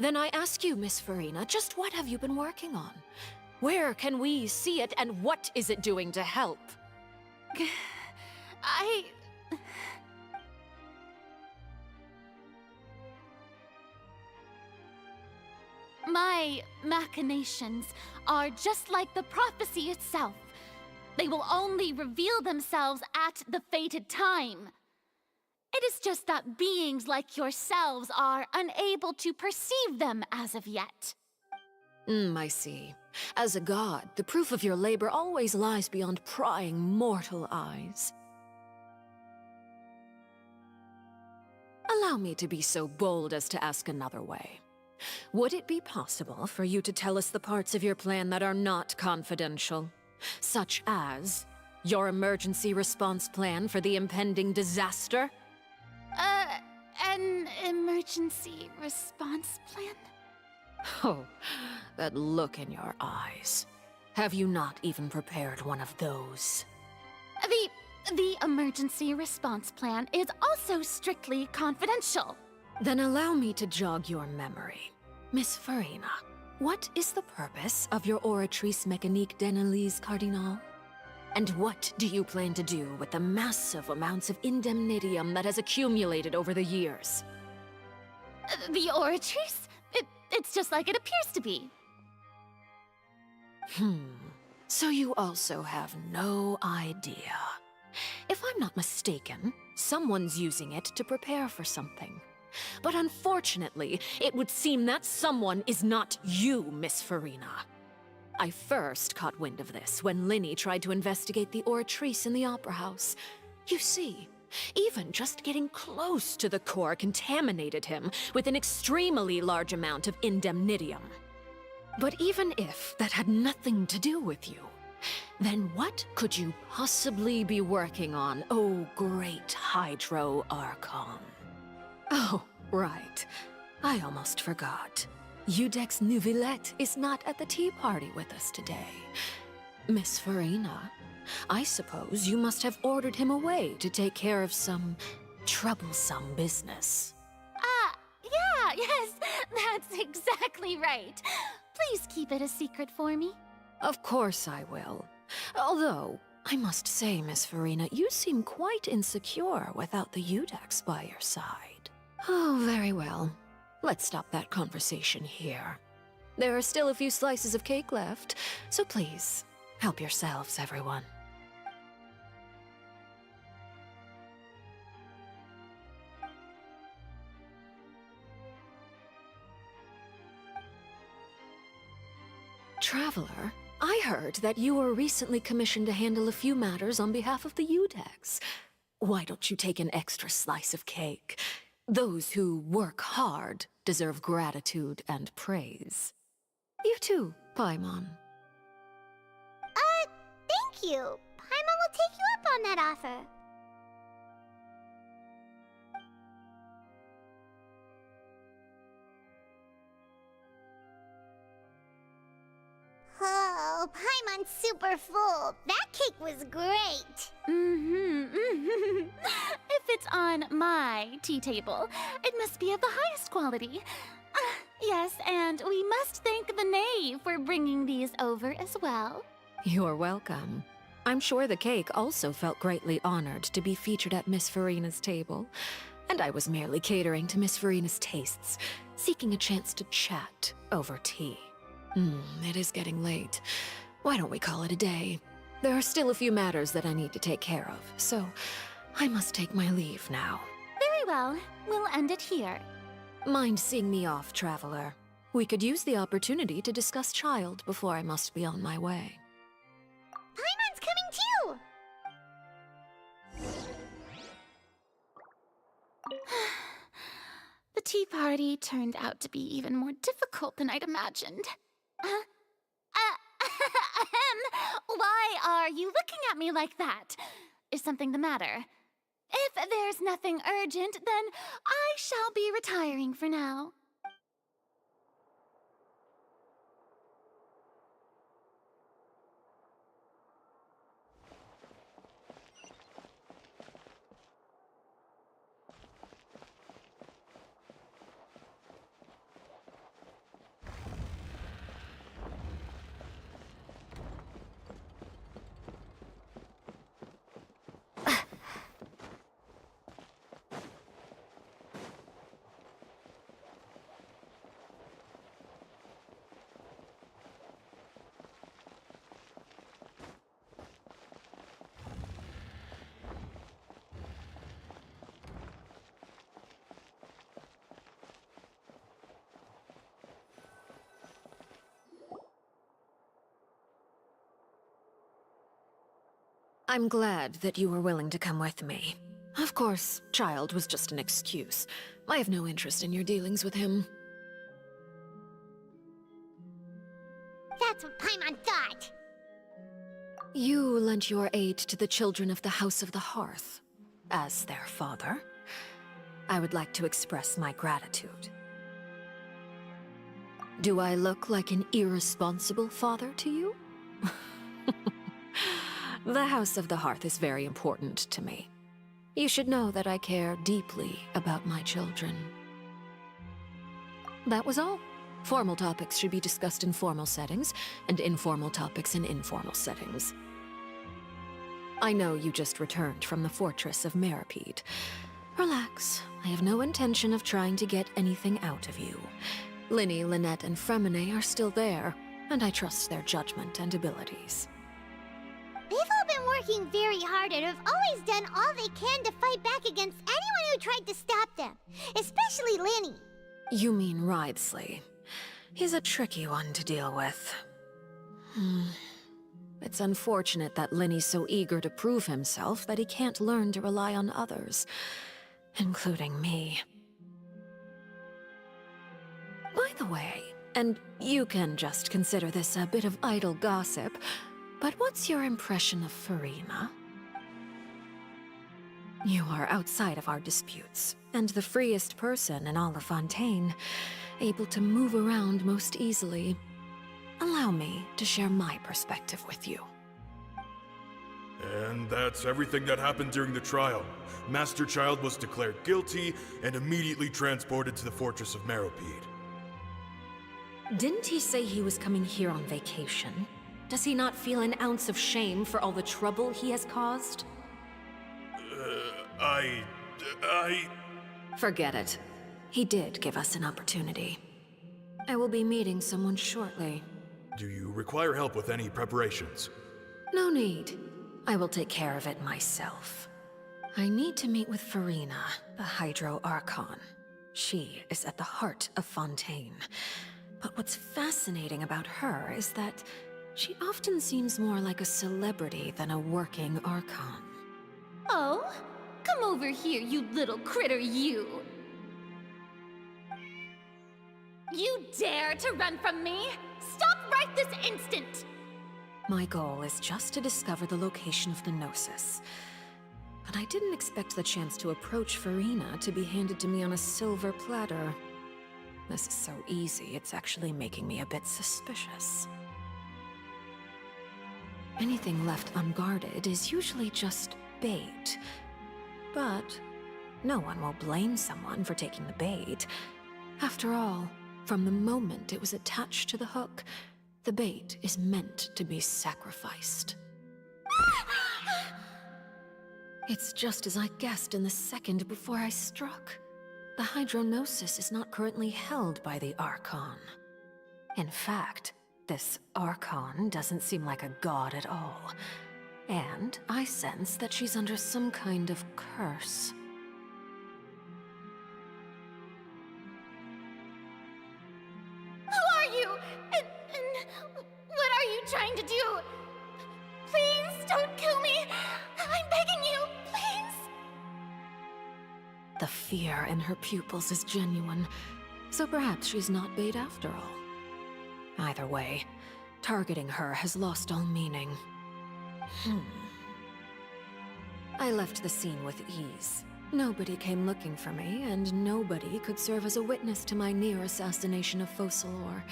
Then I ask you, Miss Farina, just what have you been working on? Where can we see it, and what is it doing to help? My machinations are just like the prophecy itself. They will only reveal themselves at the fated time. It is just that beings like yourselves are unable to perceive them as of yet. I see. As a god, the proof of your labor always lies beyond prying mortal eyes. Allow me to be so bold as to ask another way. Would it be possible for you to tell us the parts of your plan that are not confidential? Such as your emergency response plan for the impending disaster? An emergency response plan? Oh, that look in your eyes. Have you not even prepared one of those? The emergency response plan is also strictly confidential. Then allow me to jog your memory. Miss Farina, what is the purpose of your Oratrice Mécanique d'Analyse Cardinal? And what do you plan to do with the massive amounts of indemnitium that has accumulated over the years? The Oratrice? It's just like it appears to be. So you also have no idea. If I'm not mistaken, someone's using it to prepare for something. But unfortunately, it would seem that someone is not you, Miss Farina. I first caught wind of this when Lyney tried to investigate the Oratrice in the Opera House. You see, even just getting close to the core contaminated him with an extremely large amount of indemnitium. But even if that had nothing to do with you, then what could you possibly be working on, oh great Hydro Archon? Oh, right. I almost forgot. Udex Neuvillette is not at the tea party with us today. Miss Farina, I suppose you must have ordered him away to take care of some troublesome business. Yeah, yes, that's exactly right. Please keep it a secret for me. Of course I will. Although, I must say, Miss Farina, you seem quite insecure without the Udex by your side. Oh, very well. Let's stop that conversation here. There are still a few slices of cake left, so please, help yourselves, everyone. Traveler, I heard that you were recently commissioned to handle a few matters on behalf of the Udex. Why don't you take an extra slice of cake? Those who work hard deserve gratitude and praise. You too, Paimon. Thank you. Paimon will take you up on that offer. Oh, Paimon's super full. That cake was great. If it's on my tea table, it must be of the highest quality. Yes, and we must thank the knave for bringing these over as well. You're welcome. I'm sure the cake also felt greatly honored to be featured at Miss Farina's table. And I was merely catering to Miss Farina's tastes, seeking a chance to chat over tea. It is getting late. Why don't we call it a day? There are still a few matters that I need to take care of, so I must take my leave now. Very well. We'll end it here. Mind seeing me off, Traveler? We could use the opportunity to discuss Child before I must be on my way. Paimon's coming too! The tea party turned out to be even more difficult than I'd imagined. Why are you looking at me like that? Is something the matter? If there's nothing urgent, then I shall be retiring for now. I'm glad that you were willing to come with me. Of course, Child was just an excuse. I have no interest in your dealings with him. That's what Paimon thought. You lent your aid to the children of the House of the Hearth. As their father, I would like to express my gratitude. Do I look like an irresponsible father to you? The House of the Hearth is very important to me. You should know that I care deeply about my children. That was all. Formal topics should be discussed in formal settings, and informal topics in informal settings. I know you just returned from the fortress of Meripede. Relax. I have no intention of trying to get anything out of you. Linny, Lynette, and Fremine are still there, and I trust their judgment and abilities. They've all been working very hard and have always done all they can to fight back against anyone who tried to stop them, especially Linny. You mean Wriothesley. He's a tricky one to deal with. It's unfortunate that Linny's so eager to prove himself that he can't learn to rely on others, including me. By the way, and you can just consider this a bit of idle gossip, but what's your impression of Furina? You are outside of our disputes, and the freest person in all of Fontaine, able to move around most easily. Allow me to share my perspective with you. And that's everything that happened during the trial. Master Child was declared guilty and immediately transported to the Fortress of Meripede. Didn't he say he was coming here on vacation? Does he not feel an ounce of shame for all the trouble he has caused? Forget it. He did give us an opportunity. I will be meeting someone shortly. Do you require help with any preparations? No need. I will take care of it myself. I need to meet with Furina, the Hydro Archon. She is at the heart of Fontaine. But what's fascinating about her is that she often seems more like a celebrity than a working Archon. Oh? Come over here, you little critter, you! You dare to run from me? Stop right this instant! My goal is just to discover the location of the Gnosis. But I didn't expect the chance to approach Furina to be handed to me on a silver platter. This is so easy, it's actually making me a bit suspicious. Anything left unguarded is usually just bait. But no one will blame someone for taking the bait. After all, from the moment it was attached to the hook, the bait is meant to be sacrificed. It's just as I guessed in the second before I struck. The Hydronosis is not currently held by the Archon. In fact, this Archon doesn't seem like a god at all. And I sense that she's under some kind of curse. Who are you? And what are you trying to do? Please don't kill me! I'm begging you, please! The fear in her pupils is genuine, so perhaps she's not bait after all. Either way, targeting her has lost all meaning. I left the scene with ease. Nobody came looking for me, and nobody could serve as a witness to my near assassination of Focalor.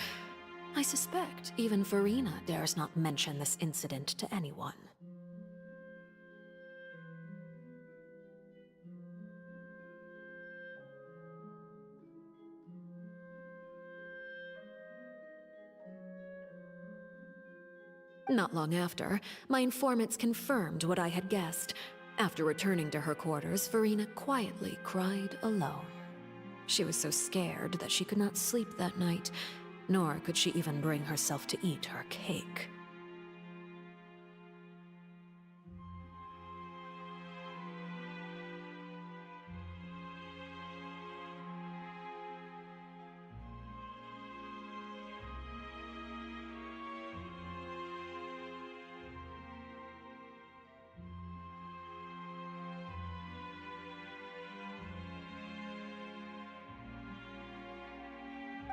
I suspect even Furina dares not mention this incident to anyone. Not long after, my informants confirmed what I had guessed. After returning to her quarters, Furina quietly cried alone. She was so scared that she could not sleep that night, nor could she even bring herself to eat her cake.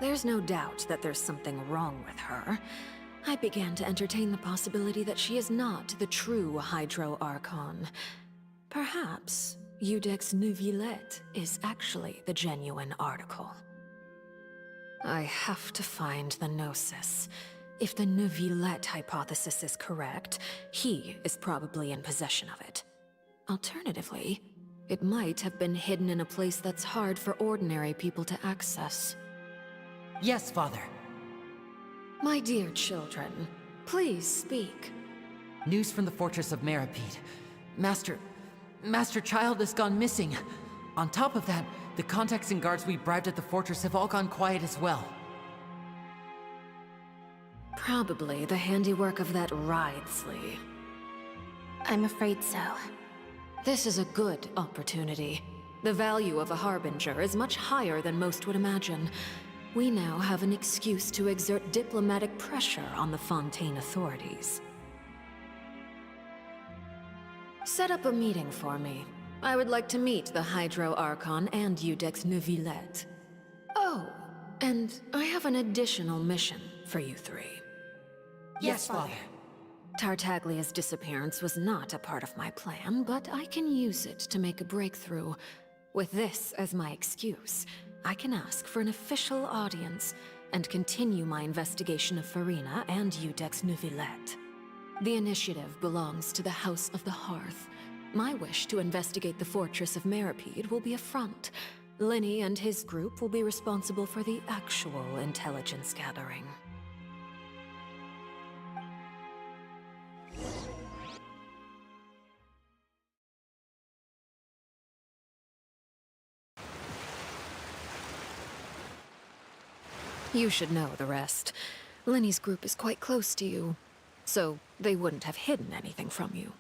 There's no doubt that there's something wrong with her. I began to entertain the possibility that she is not the true Hydro Archon. Perhaps Iudex Neuvillette is actually the genuine article. I have to find the Gnosis. If the Neuvillette hypothesis is correct, he is probably in possession of it. Alternatively, it might have been hidden in a place that's hard for ordinary people to access. Yes, Father. My dear children, please speak. News from the Fortress of Meripede. Master Child has gone missing. On top of that, the contacts and guards we bribed at the fortress have all gone quiet as well. Probably the handiwork of that Wriothesley. I'm afraid so. This is a good opportunity. The value of a Harbinger is much higher than most would imagine. We now have an excuse to exert diplomatic pressure on the Fontaine authorities. Set up a meeting for me. I would like to meet the Hydro Archon and Iudex Neuvillette. Oh, and I have an additional mission for you three. Yes, Father. Tartaglia's disappearance was not a part of my plan, but I can use it to make a breakthrough. With this as my excuse, I can ask for an official audience and continue my investigation of Furina and Iudex Neuvillette. The initiative belongs to the House of the Hearth. My wish to investigate the fortress of Meropide will be a front. Lenny and his group will be responsible for the actual intelligence gathering. You should know the rest. Lenny's group is quite close to you, so they wouldn't have hidden anything from you.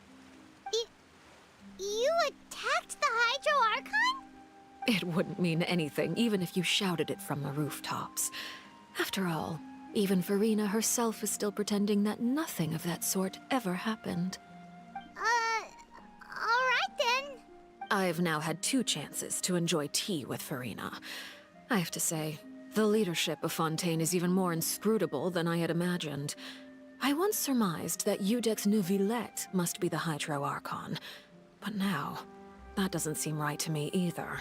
You attacked the Hydro Archon? It wouldn't mean anything, even if you shouted it from the rooftops. After all, even Furina herself is still pretending that nothing of that sort ever happened. Alright then. I've now had 2 chances to enjoy tea with Furina. I have to say, the leadership of Fontaine is even more inscrutable than I had imagined. I once surmised that Iudex Neuvillette must be the Hydro Archon, but now, that doesn't seem right to me either.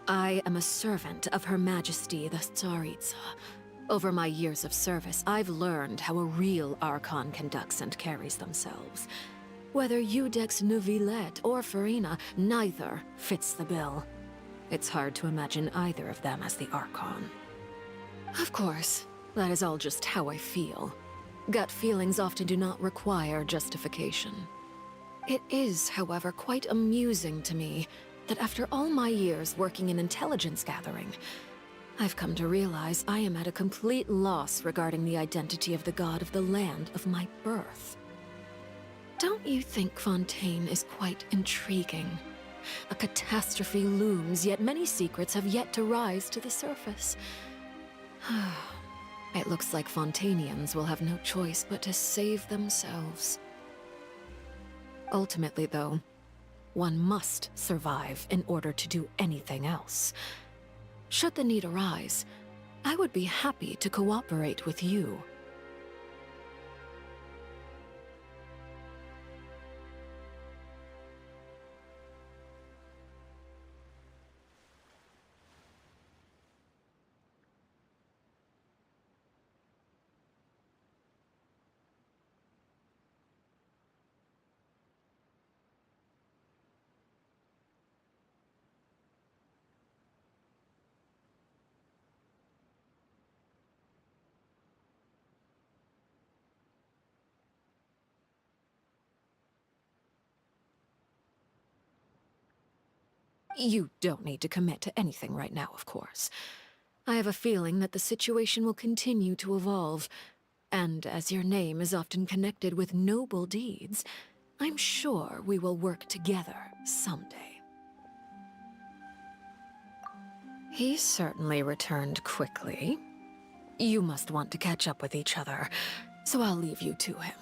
I am a servant of Her Majesty the Tsaritsa. Over my years of service, I've learned how a real Archon conducts and carries themselves. Whether Iudex Neuvillette or Furina, neither fits the bill. It's hard to imagine either of them as the Archon. Of course, that is all just how I feel. Gut feelings often do not require justification. It is, however, quite amusing to me that after all my years working in intelligence gathering, I've come to realize I am at a complete loss regarding the identity of the god of the land of my birth. Don't you think Fontaine is quite intriguing? A catastrophe looms, yet many secrets have yet to rise to the surface. It looks like Fontainians will have no choice but to save themselves. Ultimately, though, one must survive in order to do anything else. Should the need arise, I would be happy to cooperate with you. You don't need to commit to anything right now, of course. I have a feeling that the situation will continue to evolve, and as your name is often connected with noble deeds, I'm sure we will work together someday. He certainly returned quickly. You must want to catch up with each other, so I'll leave you to him.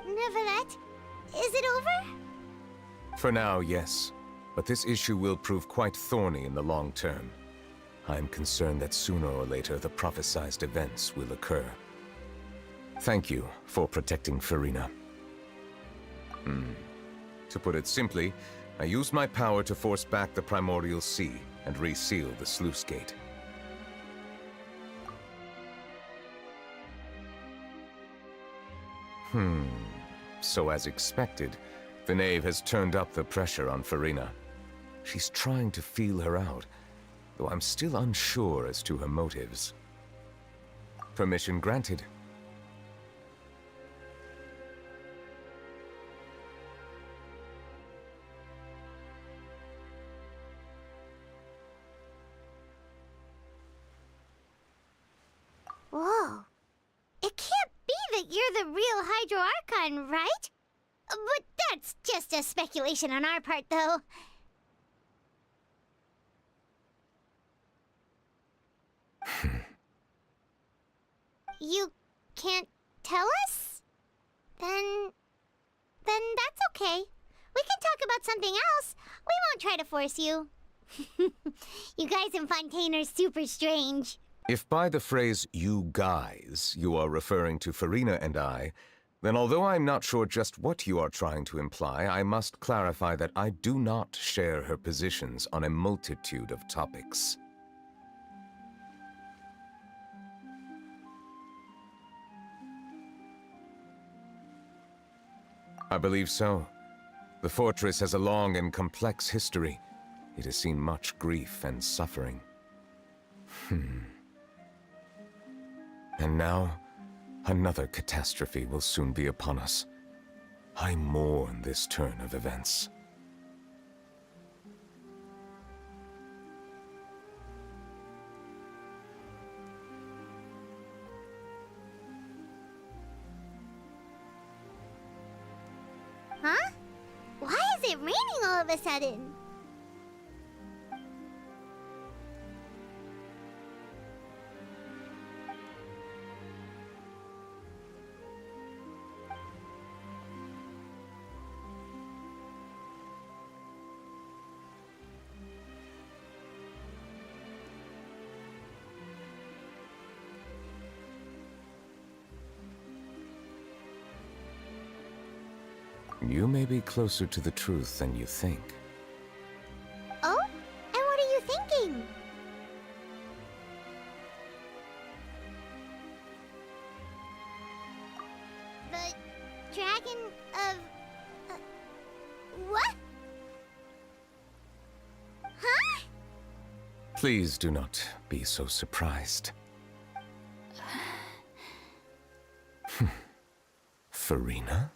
Neuvillette, is it over? For now, yes. But this issue will prove quite thorny in the long term. I'm concerned that sooner or later the prophesized events will occur. Thank you for protecting Furina. To put it simply, I used my power to force back the Primordial Sea and reseal the sluice gate. So as expected, the Knave has turned up the pressure on Furina. She's trying to feel her out, though I'm still unsure as to her motives. Permission granted. Whoa. It can't be that you're the real Hydro Archon, right? But that's just a speculation on our part, though. You can't tell us? Then that's okay. We can talk about something else. We won't try to force you. You guys in Fontaine are super strange. If by the phrase, you guys, you are referring to Furina and I, then although I'm not sure just what you are trying to imply, I must clarify that I do not share her positions on a multitude of topics. I believe so. The fortress has a long and complex history. It has seen much grief and suffering. And now, another catastrophe will soon be upon us. I mourn this turn of events. Huh? Why is it raining all of a sudden? You may be closer to the truth than you think. Oh? And what are you thinking? The dragon of... what? Huh? Please do not be so surprised. Furina?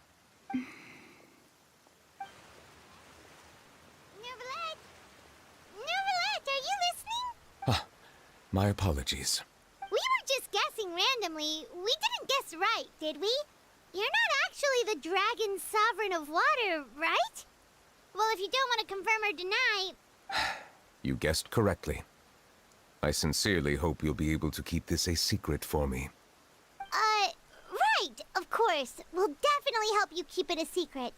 My apologies. We were just guessing randomly. We didn't guess right, did we? You're not actually the Dragon Sovereign of Water, right? Well, if you don't want to confirm or deny... You guessed correctly. I sincerely hope you'll be able to keep this a secret for me. Right, of course. We'll definitely help you keep it a secret.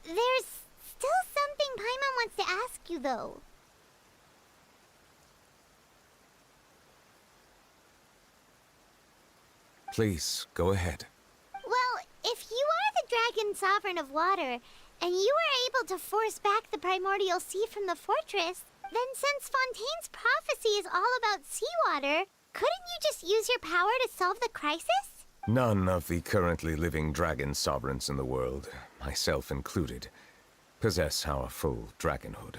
There's still something Paimon wants to ask you, though. Please, go ahead. Well, if you are the Dragon Sovereign of Water, and you were able to force back the Primordial Sea from the fortress, then since Fontaine's prophecy is all about seawater, couldn't you just use your power to solve the crisis? None of the currently living dragon sovereigns in the world, myself included, possess our full dragonhood.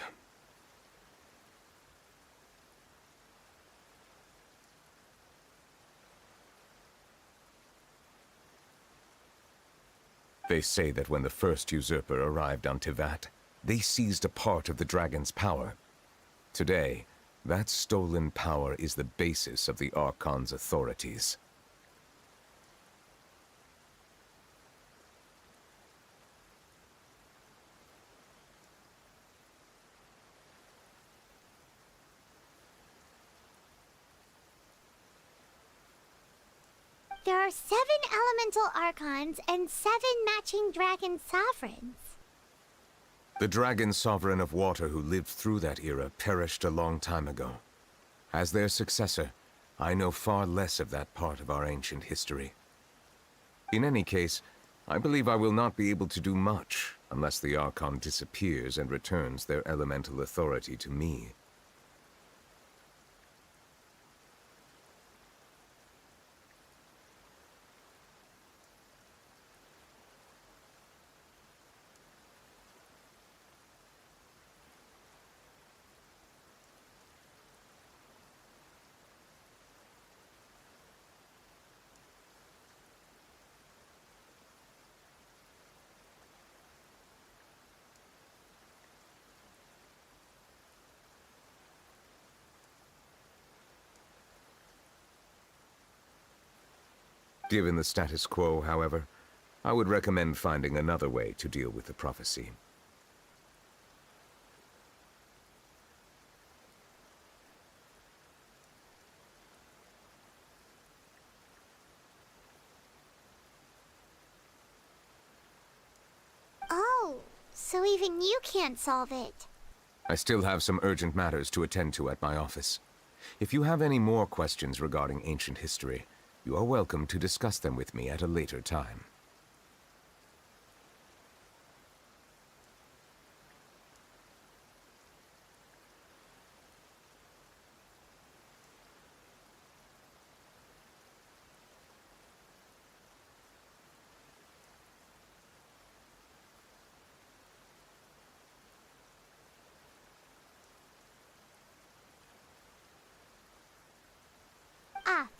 They say that when the first usurper arrived on Teyvat, they seized a part of the dragon's power. Today, that stolen power is the basis of the Archon's authorities. There are 7 elemental archons and 7 matching dragon sovereigns. The dragon sovereign of water who lived through that era perished a long time ago. As their successor, I know far less of that part of our ancient history. In any case, I believe I will not be able to do much unless the Archon disappears and returns their elemental authority to me. Given the status quo, however, I would recommend finding another way to deal with the prophecy. Oh, so even you can't solve it. I still have some urgent matters to attend to at my office. If you have any more questions regarding ancient history, you are welcome to discuss them with me at a later time.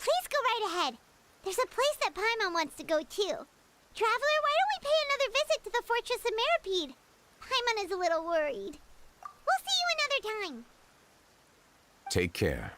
Please go right ahead. There's a place that Paimon wants to go too. Traveler, why don't we pay another visit to the Fortress of Meropide? Paimon is a little worried. We'll see you another time. Take care.